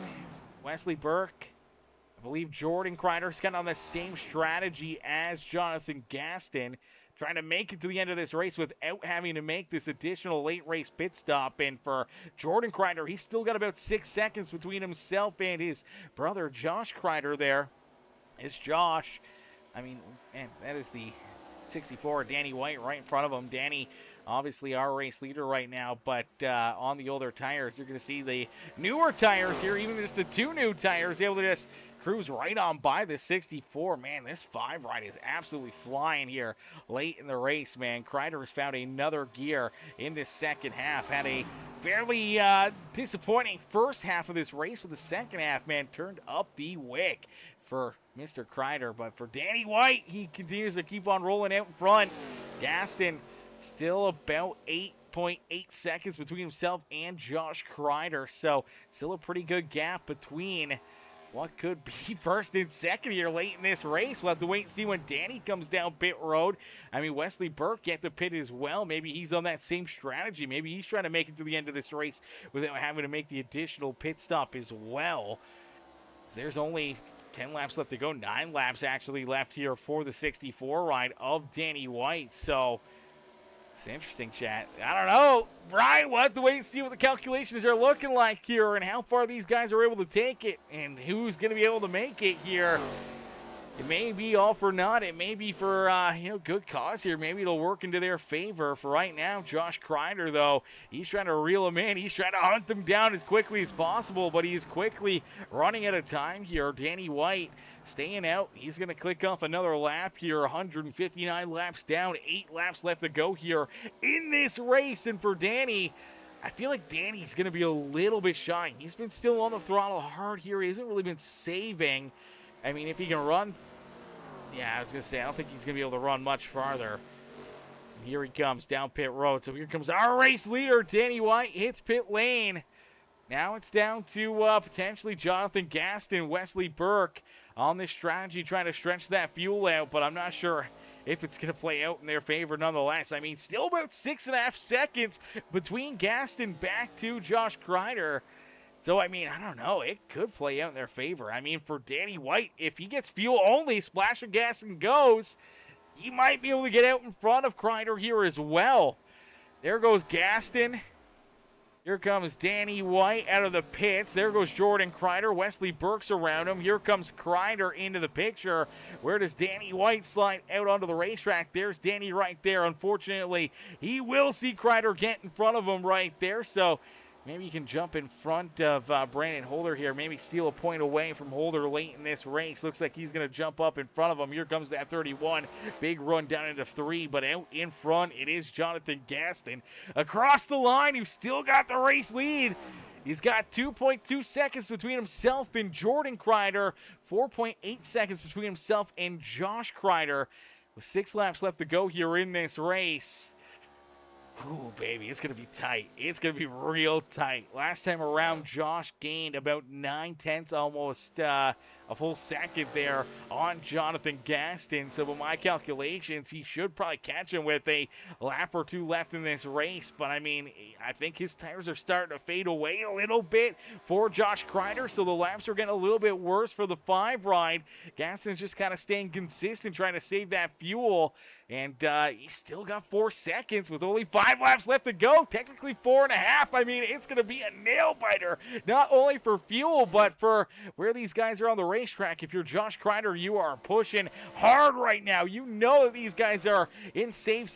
Wesley Burke, I believe Jordan Crider's kind of on the same strategy as Jonathan Gaston, trying to make it to the end of this race without having to make this additional late race pit stop. And for Jordan Crider, he's still got about 6 seconds between himself and his brother Josh Crider there. It's Josh. I mean, man, that is the 64, Danny White, right in front of him. Danny, obviously our race leader right now, but on the older tires, you're going to see the newer tires here, even just the 2 new tires, able to just cruise right on by the 64. Man, this 5 ride is absolutely flying here late in the race, man. Crider has found another gear in this second half. Had a fairly disappointing first half of this race, with the second half, man, turned up the wick for Mr. Crider. But for Danny White, he continues to keep on rolling out in front. Gaston still about 8.8 seconds between himself and Josh Crider. So still a pretty good gap between what could be first and second here late in this race. We'll have to wait and see when Danny comes down pit road. I mean, Wesley Burke get the pit as well. Maybe he's on that same strategy. Maybe he's trying to make it to the end of this race without having to make the additional pit stop as well. There's only 10 laps left to go. 9 laps actually left here for the 64 ride of Danny White. So it's interesting, chat. I don't know. Brian, we'll have to wait and see what the calculations are looking like here and how far these guys are able to take it and who's going to be able to make it here. It may be all for naught. It may be for, good cause here. Maybe it'll work into their favor. For right now, Josh Crider, though, he's trying to reel him in. He's trying to hunt them down as quickly as possible, but he's quickly running out of time here. Danny White staying out. He's going to click off another lap here. 159 laps down. 8 laps left to go here in this race. And for Danny, I feel like Danny's going to be a little bit shy. He's been still on the throttle hard here. He hasn't really been saving. I mean, if he can run, I was going to say, I don't think he's going to be able to run much farther. And here he comes down pit road. So here comes our race leader, Danny White, hits pit lane. Now it's down to potentially Jonathan Gaston, Wesley Burke on this strategy, trying to stretch that fuel out, but I'm not sure if it's going to play out in their favor nonetheless. I mean, still about 6.5 seconds between Gaston back to Josh Crider. So, I mean, I don't know. It could play out in their favor. I mean, for Danny White, if he gets fuel only, splash of gas and goes, he might be able to get out in front of Crider here as well. There goes Gaston. Here comes Danny White out of the pits. There goes Jordan Crider. Wesley Burke's around him. Here comes Crider into the picture. Where does Danny White slide out onto the racetrack? There's Danny right there. Unfortunately, he will see Crider get in front of him right there. So maybe you can jump in front of Brandon Holder here. Maybe steal a point away from Holder late in this race. Looks like he's going to jump up in front of him. Here comes that 31. Big run down into 3, but out in front, it is Jonathan Gaston. Across the line, who's still got the race lead. He's got 2.2 seconds between himself and Jordan Crider. 4.8 seconds between himself and Josh Crider. With 6 laps left to go here in this race. Ooh, baby, it's going to be tight. It's going to be real tight. Last time around, Josh gained about 9/10, almost a full second there on Jonathan Gaston. So by my calculations, he should probably catch him with a lap or 2 left in this race. But, I mean, I think his tires are starting to fade away a little bit for Josh Crider. So the laps are getting a little bit worse for the 5 ride. Gaston's just kind of staying consistent, trying to save that fuel. And he's still got 4 seconds with only 5 laps left to go. Technically 4.5. I mean, it's going to be a nail-biter. Not only for fuel, but for where these guys are on the racetrack. If you're Josh Crider, you are pushing hard right now. You know that these guys are in save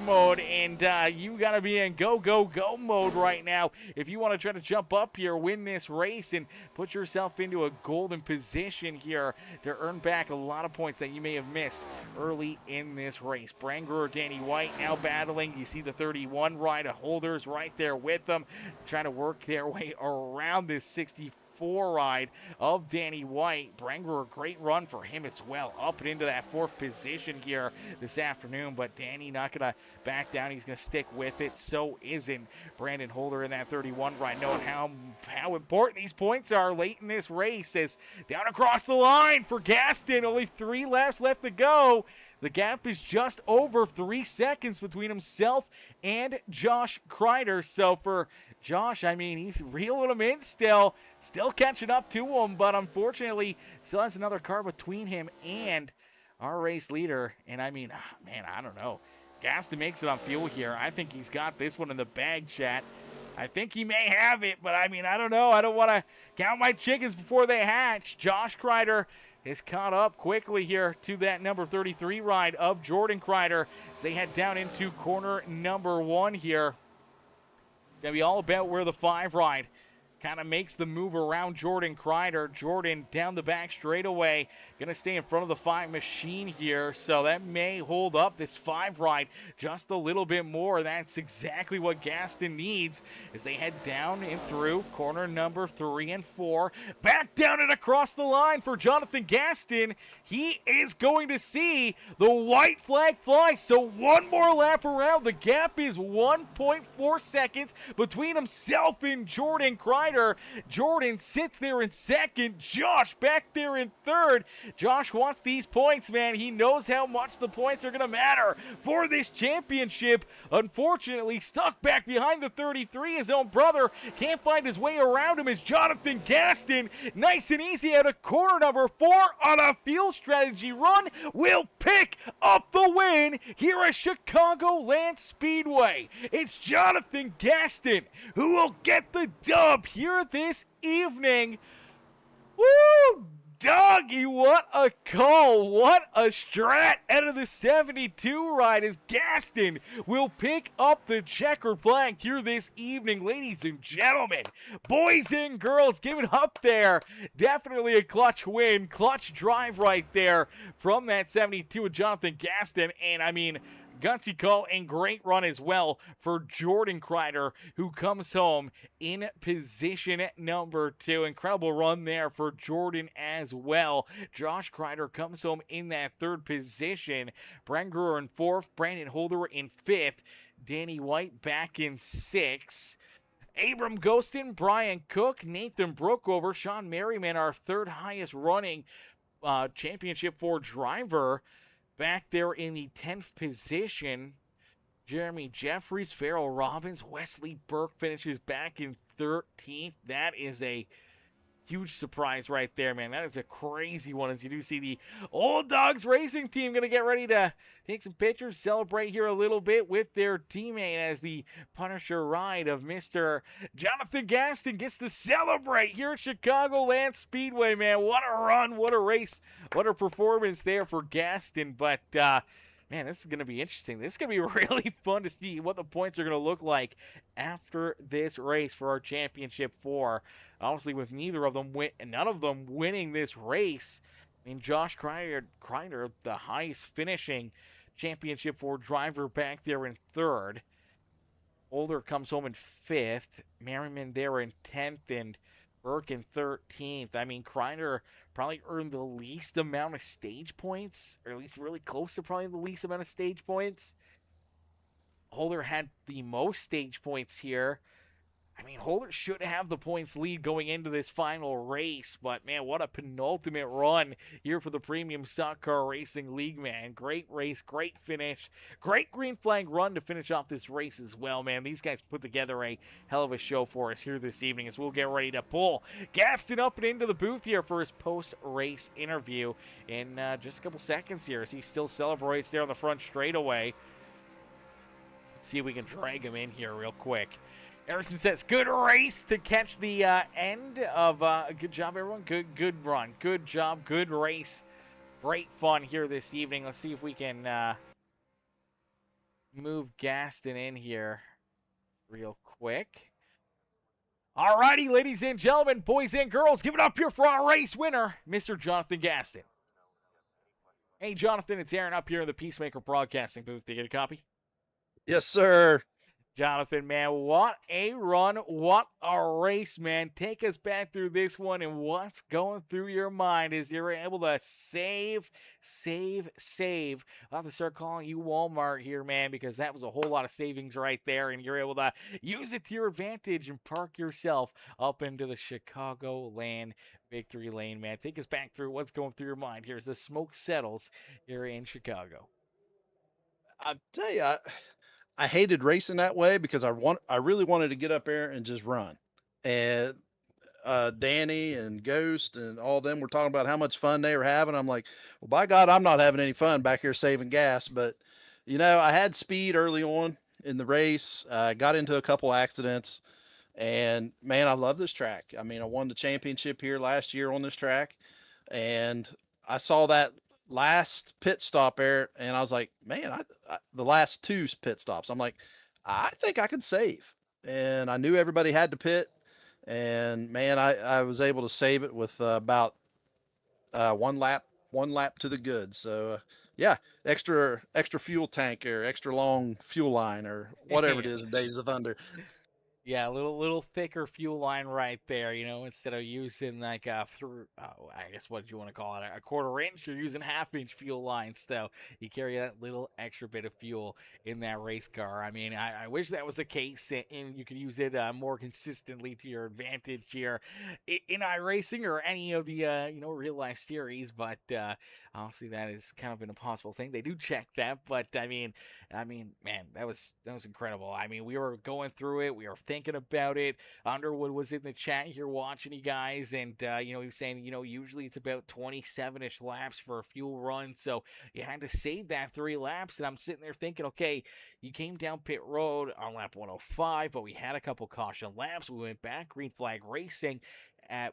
mode. And you got to be in go mode right now. If you want to try to jump up here, win this race, and put yourself into a golden position here to earn back a lot of points that you may have missed early in this race. Branguer, Danny White now battling. You see the 31 ride of Holders right there with them, trying to work their way around this 64 4 ride of Danny White. Brenger, a great run for him as well, up and into that 4th position here this afternoon, but Danny not going to back down. He's going to stick with it. So isn't Brandon Holder in that 31 ride, knowing how important these points are late in this race. As down across the line for Gaston, only 3 laps left to go. The gap is just over 3 seconds between himself and Josh Crider. So for Josh, I mean, he's reeling him in still catching up to him, but unfortunately still has another car between him and our race leader. And I mean, man, I don't know. Gaston makes it on fuel here. I think he's got this one in the bag, chat. I think he may have it, but I mean, I don't know. I don't want to count my chickens before they hatch. Josh Crider is caught up quickly here to that number 33 ride of Jordan Crider as they head down into corner number 1 here. Gonna be all about where the 5 ride kind of makes the move around Jordan Crider. Jordan down the back straightaway, gonna stay in front of the 5 machine here, so that may hold up this 5 ride just a little bit more. That's exactly what Gaston needs as they head down and through corner number 3 and 4. Back down and across the line for Jonathan Gaston. He is going to see the white flag fly, so one more lap around. The gap is 1.4 seconds between himself and Jordan Crider. Jordan sits there in second. Josh back there in third. Josh wants these points, man. He knows how much the points are going to matter for this championship. Unfortunately, stuck back behind the 33, his own brother. Can't find his way around him as Jonathan Gaston, nice and easy out of corner number 4 on a field strategy run, will pick up the win here at Chicagoland Speedway. It's Jonathan Gaston who will get the dub here this evening. Woo! Doggy, what a call. What a strat out of the 72 ride as Gaston will pick up the checkered flag here this evening. Ladies and gentlemen, boys and girls, give it up there. Definitely a clutch win, clutch drive right there from that 72 of Jonathan Gaston. And I mean, gutsy call and great run as well for Jordan Crider, who comes home in position at number 2. Incredible run there for Jordan as well. Josh Crider comes home in that 3rd position. Brenger in 4th, Brandon Holder in 5th, Danny White back in 6th. Abram Ghostin, Brian Cook, Nathan Brookover, Sean Merriman, our 3rd highest running championship 4 driver, back there in the 10th position. Jeremy Jeffries, Farrell Robbins, Wesley Burke finishes back in 13th. That is a huge surprise right there, man. That is a crazy one, as you do see the Old Dogs Racing team going to get ready to take some pictures, celebrate here a little bit with their teammate as the Punisher ride of Mr. Jonathan Gaston gets to celebrate here at Chicagoland Speedway, man. What a run, what a race, what a performance there for Gaston. But, man, this is going to be interesting. This is going to be really fun to see what the points are going to look like after this race for our Championship 4. Obviously, with none of them winning this race. I mean, Josh Crider, the highest finishing Championship 4 driver back there in 3rd. Holder comes home in 5th. Merriman there in 10th, and Burke in 13th. I mean, Crider probably earned the least amount of stage points, or at least really close to probably the least amount of stage points. Holder had the most stage points here. I mean, Holder should have the points lead going into this final race, but man, what a penultimate run here for the Premium Stock Car Racing League, man. Great race, great finish, great green flag run to finish off this race as well, man. These guys put together a hell of a show for us here this evening as we'll get ready to pull Gaston up and into the booth here for his post-race interview in just a couple seconds here as he still celebrates there on the front straightaway. Let's see if we can drag him in here real quick. Harrison says, good race to catch the end of, good job, everyone. Good run. Good job. Good race. Great fun here this evening. Let's see if we can move Gaston in here real quick. Alrighty, ladies and gentlemen, boys and girls, give it up here for our race winner, Mr. Jonathan Gaston. Hey, Jonathan, it's Aaron up here in the Peacemaker Broadcasting booth. Did you get a copy? Yes, sir. Jonathan, man, what a run. What a race, man. Take us back through this one and what's going through your mind as you're able to save. I'll have to start calling you Walmart here, man, because that was a whole lot of savings right there, and you're able to use it to your advantage and park yourself up into the Chicagoland victory lane, man. Take us back through what's going through your mind here as the smoke settles here in Chicago. I tell you, I hated racing that way because I really wanted to get up there and just run. And Danny and Ghost and all them were talking about how much fun they were having. I'm like, well, by God, I'm not having any fun back here saving gas. But I had speed early on in the race. I got into a couple accidents, and man, I love this track. I mean, I won the championship here last year on this track, and I saw that last pit stop there, and I was like, man, the last two pit stops, I'm like, I think I could save. And I knew everybody had to pit, and man, I was able to save it with about one lap to the good. So yeah, extra fuel tank or extra long fuel line or whatever it is in Days of Thunder. Yeah, a little thicker fuel line right there, instead of using like I guess what do you want to call it, a quarter inch, you're using half-inch fuel lines, so you carry that little extra bit of fuel in that race car. I mean, I wish that was the case and you could use it more consistently to your advantage here in iRacing or any of the real life series, but obviously that is kind of an impossible thing. They do check that, but I mean, man, that was incredible. I mean, we were going through it, we were thinking about it. Underwood was in the chat here watching you guys, and he was saying, usually it's about 27ish laps for a fuel run, so you had to save that 3 laps. And I'm sitting there thinking, okay, you came down pit road on lap 105, but we had a couple caution laps. We went back green flag racing at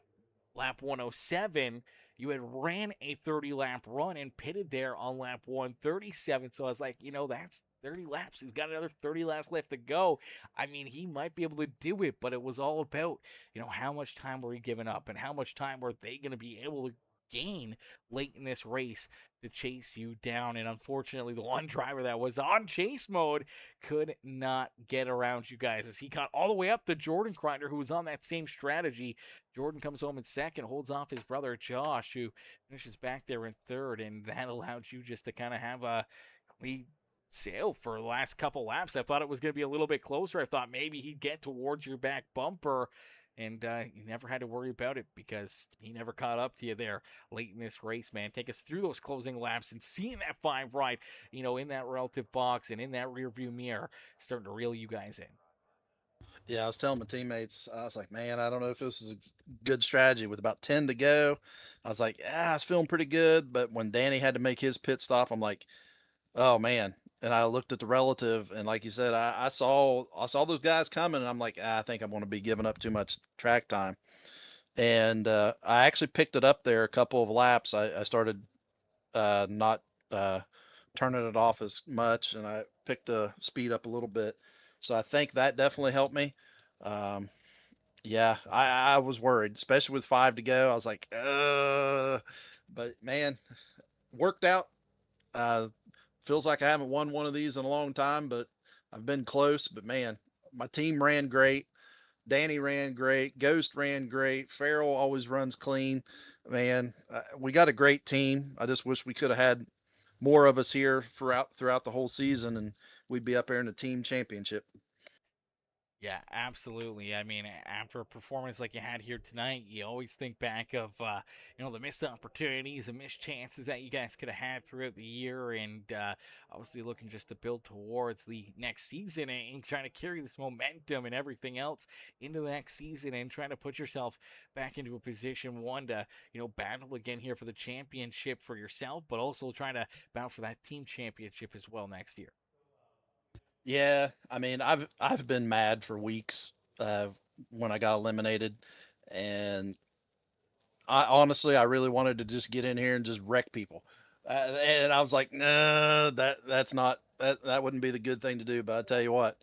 lap 107. You had ran a 30 lap run and pitted there on lap 137. So I was like, that's 30 laps. He's got another 30 laps left to go. I mean, he might be able to do it, but it was all about, how much time were he giving up and how much time were they going to be able to gain late in this race to chase you down. And unfortunately, the one driver that was on chase mode could not get around you guys as he caught all the way up to Jordan Crider, who was on that same strategy. Jordan comes home in second, holds off his brother Josh, who finishes back there in third, and that allowed you just to kind of have a lead sail for the last couple laps. I thought it was going to be a little bit closer. I thought maybe he'd get towards your back bumper, and you never had to worry about it because he never caught up to you there late in this race, man. Take us through those closing laps and seeing that 5 right, in that relative box and in that rear view mirror, starting to reel you guys in. Yeah, I was telling my teammates, I was like, man, I don't know if this is a good strategy. With about 10 to go, I was like, I was feeling pretty good. But when Danny had to make his pit stop, I'm like, oh man. And I looked at the relative, and like you said, I saw those guys coming, and I'm like, I think I'm going to be giving up too much track time. And I actually picked it up there a couple of laps. I started not turning it off as much, and I picked the speed up a little bit. So I think that definitely helped me. Um, yeah, I was worried, especially with 5 to go. I was like, but man, worked out. Uh, Feels like I haven't won one of these in a long time, but I've been close. But man, my team ran great. Danny ran great. Ghost ran great. Farrell always runs clean. Man, we got a great team. I just wish we could have had more of us here throughout the whole season, and we'd be up there in the team championship. Yeah, absolutely. I mean, after a performance like you had here tonight, you always think back of the missed opportunities and missed chances that you guys could have had throughout the year, and obviously looking just to build towards the next season and trying to carry this momentum and everything else into the next season and trying to put yourself back into a position one to battle again here for the championship for yourself, but also trying to battle for that team championship as well next year. Yeah, I mean, I've been mad for weeks when I got eliminated, and I really wanted to just get in here and just wreck people, and I was like, no, that wouldn't be the good thing to do. But I tell you what,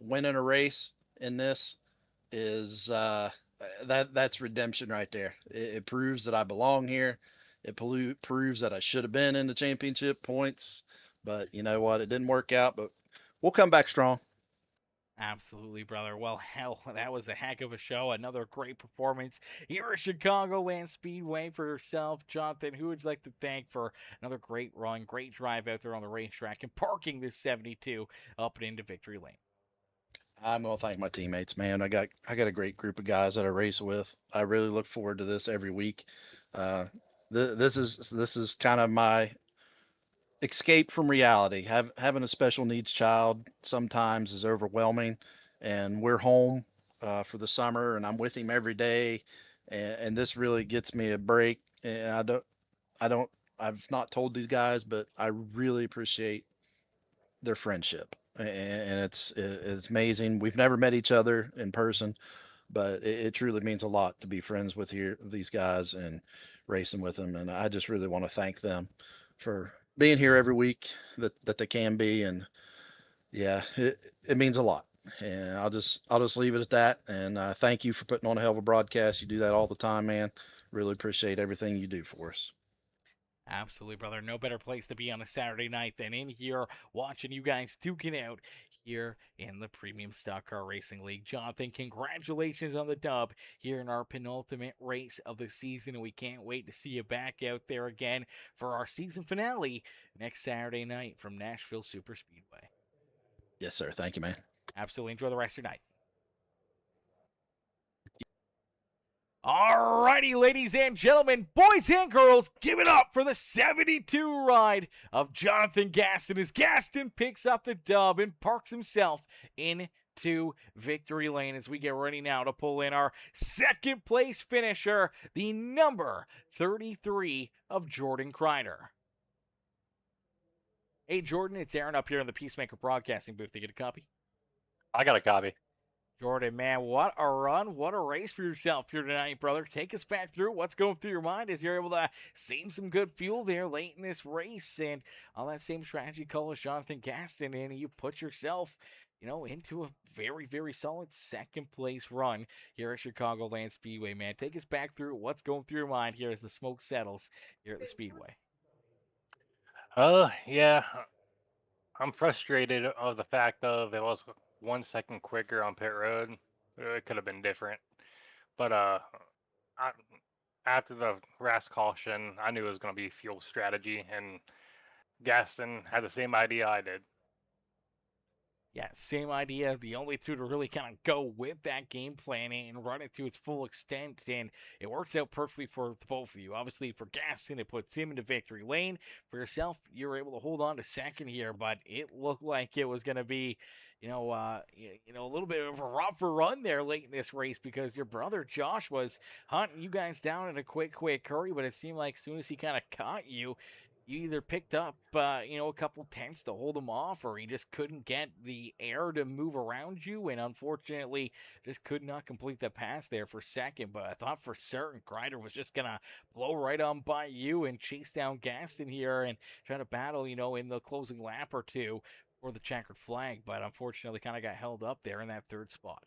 winning a race in this is that's redemption right there. It proves that I belong here. Proves that I should have been in the championship points, but you know what? It didn't work out, but we'll come back strong. Absolutely, brother. Well, hell, that was a heck of a show. Another great performance here at Chicagoland Speedway for yourself, Jonathan. Who would you like to thank for another great run, great drive out there on the racetrack and parking this 72 up and into victory lane? I'm gonna thank my teammates, man. I got a great group of guys that I race with. I really look forward to this every week. Uh, this is kind of my escape from reality. Having a special needs child sometimes is overwhelming, and we're home for the summer, and I'm with him every day, and this really gets me a break. And I don't, I've not told these guys, but I really appreciate their friendship, and it's amazing. We've never met each other in person, but it truly means a lot to be friends with these guys and racing with them. And I just really want to thank them for being here every week that they can be. And yeah, it means a lot. And I'll just leave it at that. And thank you for putting on a hell of a broadcast. You do that all the time, man. Really appreciate everything you do for us. Absolutely, brother. No better place to be on a Saturday night than in here watching you guys duke it out here in the Premium Stock Car Racing League. Jonathan, congratulations on the dub here in our penultimate race of the season, and we can't wait to see you back out there again for our season finale next Saturday night from Nashville Super Speedway. Yes, sir. Thank you, man. Absolutely. Enjoy the rest of your night. Alrighty, ladies and gentlemen, boys and girls, give it up for the 72 ride of Jonathan Gaston as Gaston picks up the dub and parks himself into victory lane as we get ready now to pull in our second place finisher, the number 33 of Jordan Crider. Hey, Jordan, it's Aaron up here in the Peacemaker Broadcasting booth. To get a copy? I got a copy. Jordan, man, what a run, what a race for yourself here tonight, brother. Take us back through what's going through your mind as you're able to save some good fuel there late in this race. And on that same strategy call as Jonathan Gaston, and you put yourself, into a very, very solid second place run here at Chicagoland Speedway, man. Take us back through what's going through your mind here as the smoke settles here at the Speedway. Yeah, I'm frustrated of the fact of it was 1 second quicker on pit road. It could have been different, but I, after the last caution, I knew it was going to be fuel strategy, and Gaston had the same idea I did. Yeah, same idea. The only two to really kind of go with that game plan and run it to its full extent, and it works out perfectly for the both of you. Obviously, for Gaston, it puts him into victory lane. For yourself, you were able to hold on to second here, but it looked like it was going to be, a little bit of a rougher run there late in this race because your brother Josh was hunting you guys down in a quick hurry, but it seemed like as soon as he kind of caught you, you either picked up, a couple tenths to hold him off, or he just couldn't get the air to move around you, and unfortunately, just could not complete the pass there for second. But I thought for certain Grider was just gonna blow right on by you and chase down Gaston here and try to battle, in the closing lap or two for the checkered flag. But unfortunately, kind of got held up there in that third spot.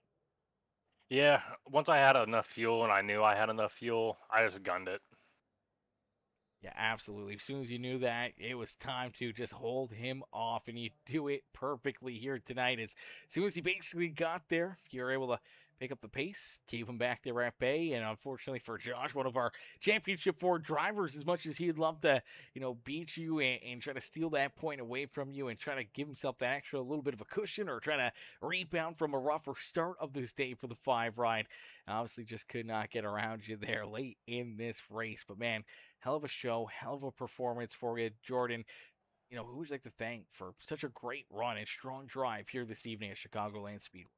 Yeah, once I had enough fuel and I knew I had enough fuel, I just gunned it. Yeah, absolutely. As soon as you knew that, it was time to just hold him off, and you do it perfectly here tonight. As soon as he basically got there, you're able to pick up the pace, keep him back there at bay, and unfortunately for Josh, one of our Championship 4 drivers, as much as he'd love to, beat you and try to steal that point away from you and try to give himself that extra little bit of a cushion or try to rebound from a rougher start of this day for the 5 ride, obviously just could not get around you there late in this race. But man, hell of a show, hell of a performance for you, Jordan. Who would you like to thank for such a great run and strong drive here this evening at Chicagoland Speedway?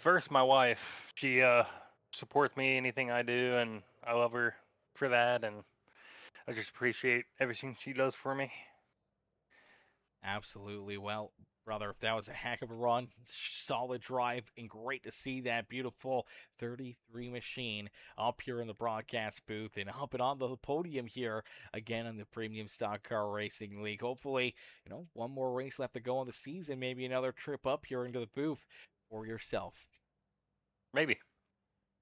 First, my wife. She supports me anything I do, and I love her for that, and I just appreciate everything she does for me. Absolutely. Well, brother, that was a heck of a run, solid drive, and great to see that beautiful 33 machine up here in the broadcast booth and up and on the podium here again in the Premium Stock Car Racing League. Hopefully, one more race left to go in the season, maybe another trip up here into the booth for yourself. Maybe.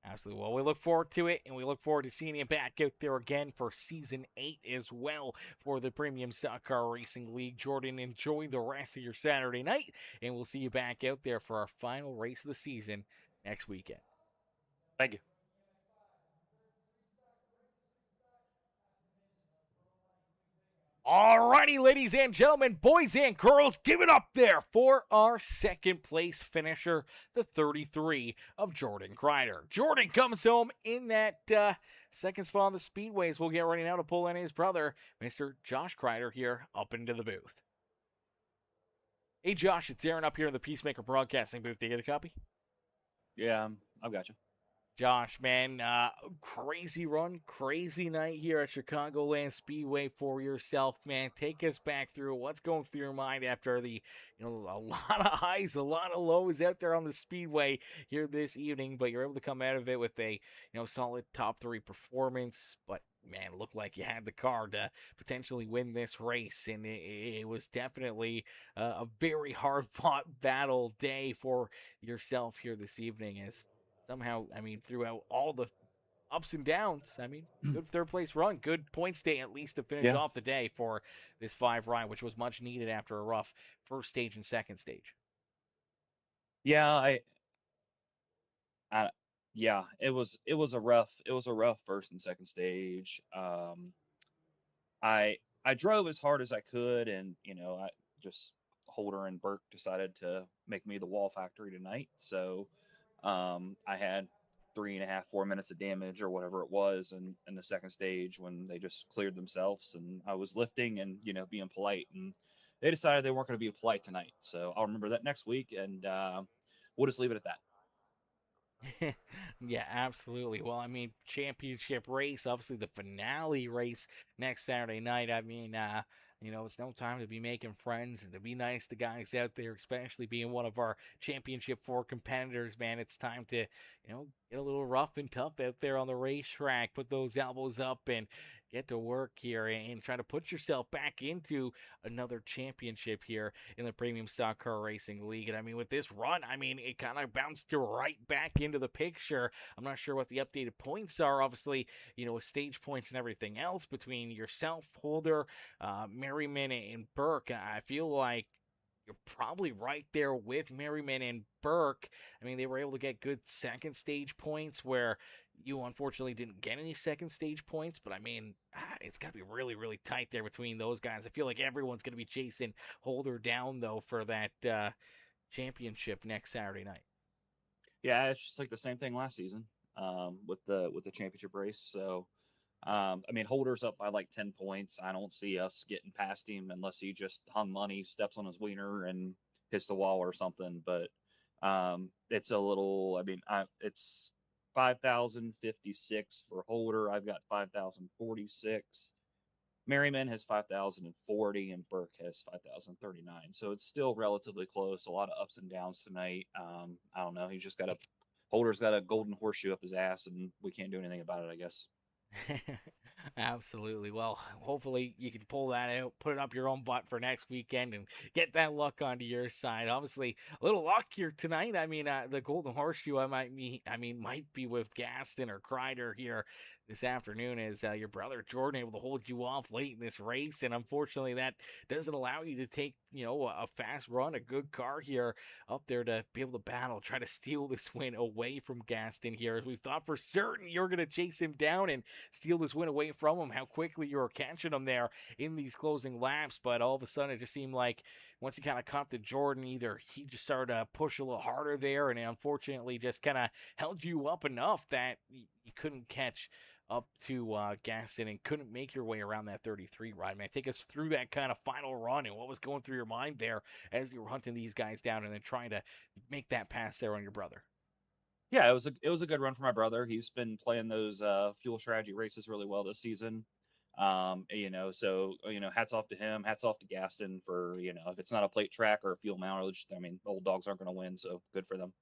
Absolutely. Well, we look forward to it, and we look forward to seeing you back out there again for Season 8 as well for the Premium Stock Car Racing League. Jordan, enjoy the rest of your Saturday night, and we'll see you back out there for our final race of the season next weekend. Thank you. Alrighty, ladies and gentlemen, boys and girls, give it up there for our second place finisher, the 33 of Jordan Crider. Jordan comes home in that second spot on the Speedways. We'll get ready now to pull in his brother, Mr. Josh Crider, here up into the booth. Hey, Josh, it's Aaron up here in the Peacemaker Broadcasting booth. Do you get a copy? Yeah, I've got you. Josh, man, crazy run, crazy night here at Chicagoland Speedway for yourself, man. Take us back through what's going through your mind after the, a lot of highs, a lot of lows out there on the Speedway here this evening, but you're able to come out of it with a, solid top 3 performance. But man, it looked like you had the car to potentially win this race, and it was definitely a very hard-fought battle day for yourself here this evening. As somehow, throughout all the ups and downs, good third place run, good points day at least to finish off the day for this 5 ride, which was much needed after a rough first stage and second stage. Yeah, it was a rough first and second stage. I drove as hard as I could, and I just Holder and Burke decided to make me the wall factory tonight, so I had 3.5, 4 minutes of damage or whatever it was in the second stage when they just cleared themselves, and I was lifting and being polite, and they decided they weren't going to be polite tonight. So I'll remember that next week, and we'll just leave it at that. Yeah, absolutely. Well, championship race, obviously the finale race next Saturday night. It's no time to be making friends and to be nice to guys out there, especially being one of our Championship 4 competitors, man. It's time to, get a little rough and tough out there on the racetrack, put those elbows up and get to work here and try to put yourself back into another championship here in the Premium Stock Car Racing League. And with this run, it kind of bounced you right back into the picture. I'm not sure what the updated points are, obviously, with stage points and everything else between yourself, Holder, Merriman, and Burke. I feel like you're probably right there with Merriman and Burke. They were able to get good second stage points where you unfortunately didn't get any second stage points, but it's got to be really, really tight there between those guys. I feel like everyone's going to be chasing Holder down, though, for that championship next Saturday night. Yeah, it's just like the same thing last season with the championship race. So, Holder's up by like 10 points. I don't see us getting past him unless he just hung money, steps on his wiener, and hits the wall or something. But it's a little, it's 5,056 for Holder. I've got 5,046. Merriman has 5,040 and Burke has 5,039. So it's still relatively close. A lot of ups and downs tonight. I don't know. Holder's got a golden horseshoe up his ass, and we can't do anything about it, I guess. Absolutely. Well, hopefully you can pull that out, put it up your own butt for next weekend, and get that luck onto your side. Obviously, a little luck here tonight. The golden horseshoe might be with Gaston or Crider here this afternoon, as your brother Jordan able to hold you off late in this race, and unfortunately that doesn't allow you to take a fast run, a good car here up there to be able to battle, try to steal this win away from Gaston here, as we thought for certain you were going to chase him down and steal this win away from him, how quickly you were catching him there in these closing laps. But all of a sudden it just seemed like once he kind of caught to Jordan, either he just started to push a little harder there, and unfortunately just kind of held you up enough that you couldn't catch up to Gaston and couldn't make your way around that 33 ride. Man, take us through that kind of final run and what was going through your mind there as you were hunting these guys down and then trying to make that pass there on your brother. Yeah, it was a good run for my brother. He's been playing those fuel strategy races really well this season. So hats off to him, hats off to Gaston for, if it's not a plate track or a fuel mileage, old dogs aren't going to win, so good for them.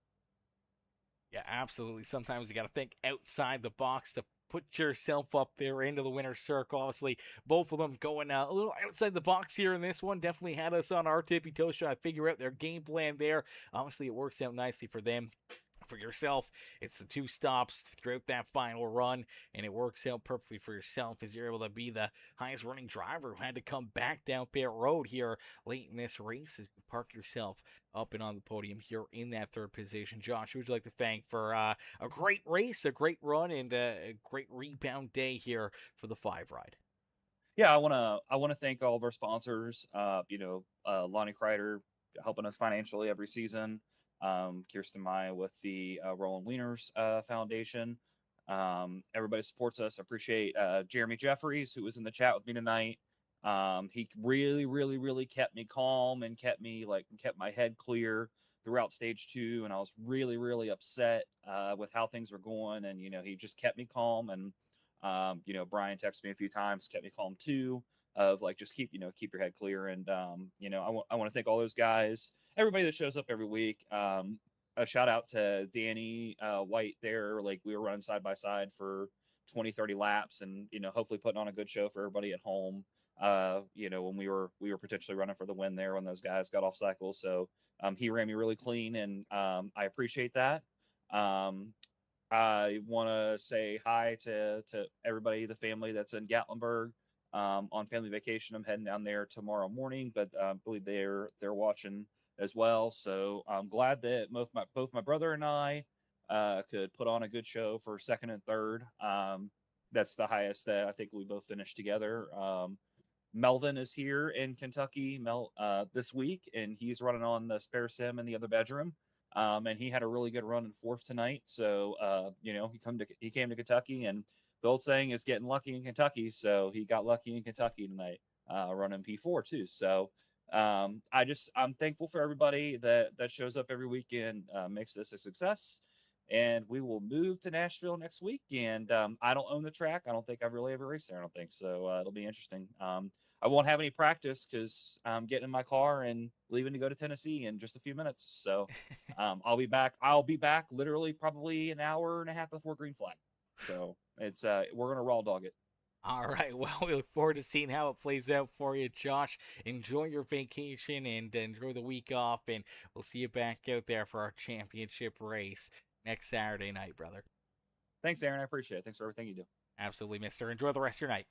Yeah, absolutely. Sometimes you got to think outside the box to put yourself up there into the winner's circle. Obviously, both of them going a little outside the box here in this one. Definitely had us on our tippy toe trying to figure out their game plan there. Obviously, it works out nicely for them. for yourself, it's the 2 stops throughout that final run, and it works out perfectly for yourself as you're able to be the highest running driver who had to come back down pit road here late in this race as you park yourself up and on the podium here in that 3rd position. Josh, who would you like to thank for a great race, a great run, and a great rebound day here for the 5 ride? Yeah, I wanna thank all of our sponsors. Lonnie Crider helping us financially every season. Kirsten Maya with the Rollin Wieners Foundation. Everybody supports us. I appreciate Jeremy Jeffries, who was in the chat with me tonight. He really, really, really kept me calm and kept my head clear throughout stage 2. And I was really, really upset with how things were going. And, he just kept me calm. And, Brian texted me a few times, kept me calm too, of like, just keep your head clear. And, I want to thank all those guys, everybody that shows up every week. A shout out to Danny White there. Like, we were running side by side for 20, 30 laps and, hopefully putting on a good show for everybody at home. When we were potentially running for the win there when those guys got off cycle. So he ran me really clean, and I appreciate that. I want to say hi to everybody, the family that's in Gatlinburg on family vacation. I'm heading down there tomorrow morning, but I believe they're watching as well. So I'm glad that both my brother and I could put on a good show for 2nd and 3rd. That's the highest that I think we both finished together. Melvin is here in Kentucky this week, and he's running on the spare sim in the other bedroom. And he had a really good run in 4th tonight. So, he came to Kentucky, and the old saying is getting lucky in Kentucky. So he got lucky in Kentucky tonight, running P4 too. So, I'm thankful for everybody that shows up every weekend, makes this a success. And we will move to Nashville next week. And I don't own the track. I don't think I've really ever raced there. I don't think so. It'll be interesting. I won't have any practice because I'm getting in my car and leaving to go to Tennessee in just a few minutes. So I'll be back. I'll be back literally probably an hour and a half before green flag. So it's we're gonna raw dog it. All right. Well, we look forward to seeing how it plays out for you, Josh. Enjoy your vacation and enjoy the week off, and we'll see you back out there for our championship race next Saturday night, brother. Thanks, Aaron. I appreciate it. Thanks for everything you do. Absolutely, mister. Enjoy the rest of your night.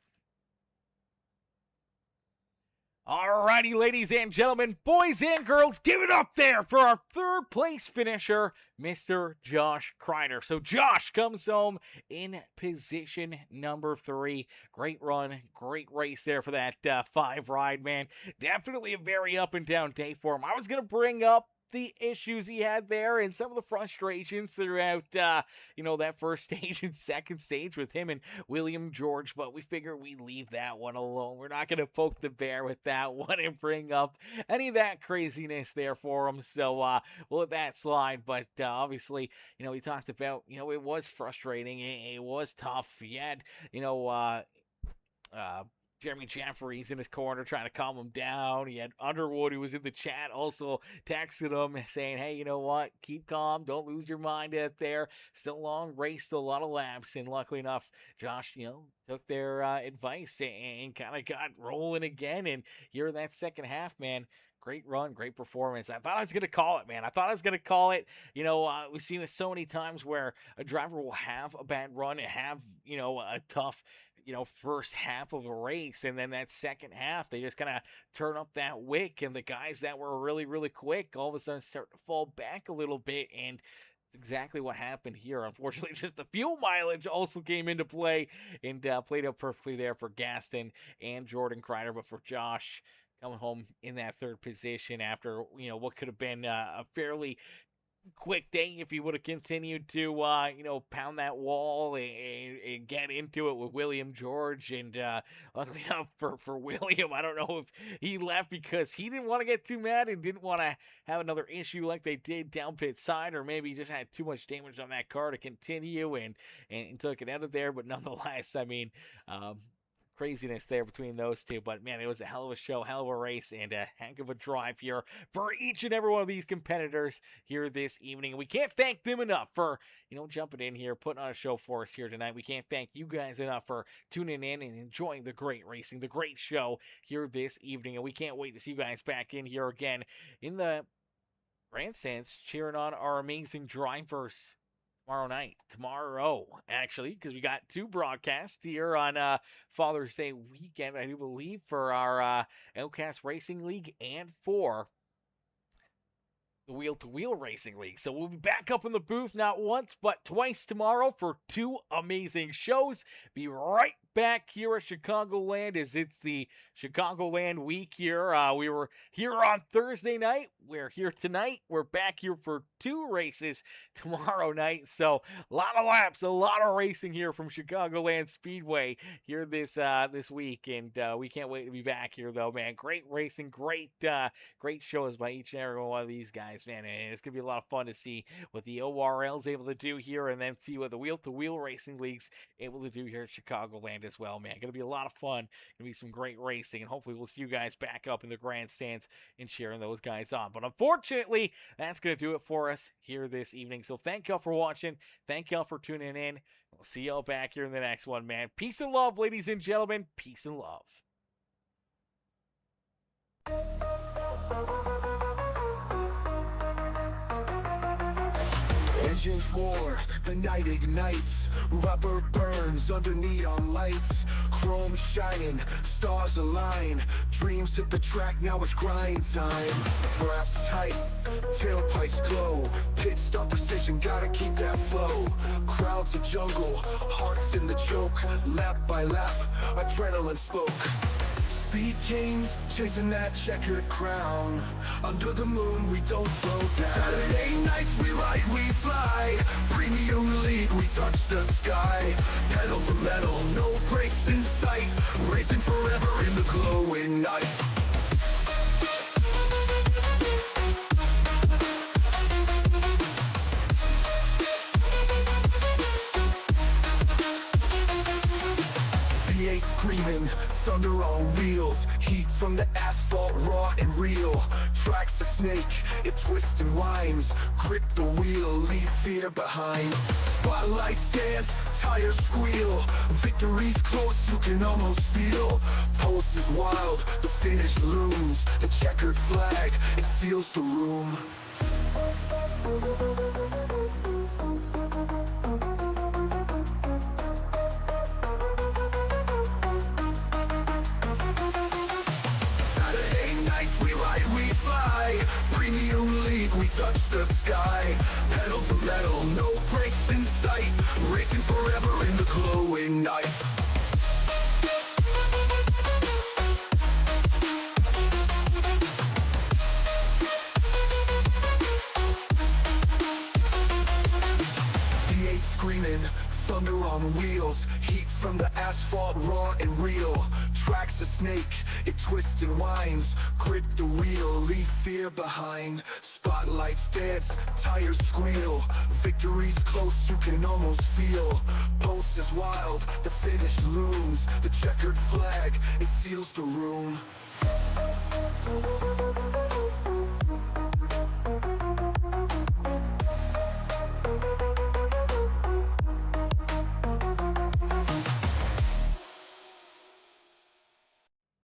All righty, ladies and gentlemen, boys and girls, give it up there for our 3rd place finisher, Mr. Josh Crider. So Josh comes home in position number 3. Great run, great race there for that 5 ride, man. Definitely a very up and down day for him. I was going to bring up the issues he had there and some of the frustrations throughout, that 1st stage and 2nd stage with him and William George, but we figure we leave that one alone. We're not going to poke the bear with that one and bring up any of that craziness there for him. So we'll let that slide. But obviously, we talked about, it was frustrating. It was tough. He had, Jeremy Jeffries in his corner trying to calm him down. He had Underwood, who was in the chat, also texted him saying, hey, you know what? Keep calm. Don't lose your mind out there. Still a long race, still a lot of laps. And luckily enough, Josh, took their advice and kind of got rolling again. And here in that 2nd half, man, great run, great performance. I thought I was going to call it, man. I thought I was going to call it. We've seen it so many times where a driver will have a bad run and have, a tough, 1st half of a race, and then that 2nd half, they just kind of turn up that wick, and the guys that were really, really quick all of a sudden start to fall back a little bit, and it's exactly what happened here. Unfortunately, just the fuel mileage also came into play and played out perfectly there for Gaston and Jordan Crider, but for Josh, coming home in that 3rd position after, what could have been a fairly quick day if he would have continued to, pound that wall and get into it with William George. And luckily enough for William, I don't know if he left because he didn't want to get too mad and didn't want to have another issue like they did down pit side, or maybe he just had too much damage on that car to continue and took it out of there. But nonetheless, I mean, craziness there between those two. But man, it was a hell of a show, hell of a race, and a heck of a drive here for each and every one of these competitors here this evening. And we can't thank them enough for, jumping in here, putting on a show for us here tonight. We can't thank you guys enough for tuning in and enjoying the great racing, the great show here this evening. And we can't wait to see you guys back in here again in the grandstands cheering on our amazing drivers tomorrow, actually, because we got 2 broadcasts here on Father's Day weekend, I do believe, for our Outcast Racing League and for the Wheel-to-Wheel Racing League. So we'll be back up in the booth not once, but twice tomorrow for 2 amazing shows. Be right back here at Chicagoland as it's the Chicagoland week here. We were here on Thursday night. We're here tonight. We're back here for 2 races tomorrow night. So a lot of laps, a lot of racing here from Chicagoland Speedway here this week. And we can't wait to be back here, though, man. Great racing, great shows by each and every one of these guys, man. And it's going to be a lot of fun to see what the ORL is able to do here and then see what the Wheel-to-Wheel Racing League's able to do here at Chicagoland as well, man. Going to be a lot of fun. Going to be some great racing, and hopefully we'll see you guys back up in the grandstands and cheering those guys on. But unfortunately, that's going to do it for us here this evening. So thank y'all for watching. Thank y'all for tuning in. We'll see y'all back here in the next one, man. Peace and love, ladies and gentlemen. Peace and love. Engines roar, the night ignites, rubber burns under neon lights, chrome shining, stars align, dreams hit the track, now it's grind time. Wrapped tight, tailpipes glow, pit stop precision, gotta keep that flow. Crowds a jungle, hearts in the choke, lap by lap, adrenaline spoke. Speed kings, chasing that checkered crown. Under the moon, we don't slow down. Saturday nights, we ride, we fly. Premium league, we touch the sky. Pedal to metal, no brakes in sight. Racing forever in the glowing night. V8 screaming, thunder on wheels, heat from the asphalt raw and real. Tracks a snake, it twists and winds, grip the wheel, leave fear behind. Spotlights dance, tires squeal, victory's close, you can almost feel. Pulse is wild, the finish looms, the checkered flag, it seals the room. Premium league, we touch the sky. Pedal to metal, no brakes in sight. Racing forever in the glowing night. V8 screaming, thunder on wheels, heat from the asphalt raw and real. Tracks a snake, it twists and winds, grip the wheel, leave fear behind. Spotlights dance, tires squeal, victory's close, you can almost feel. Pulse is wild, the finish looms, the checkered flag, it seals the room.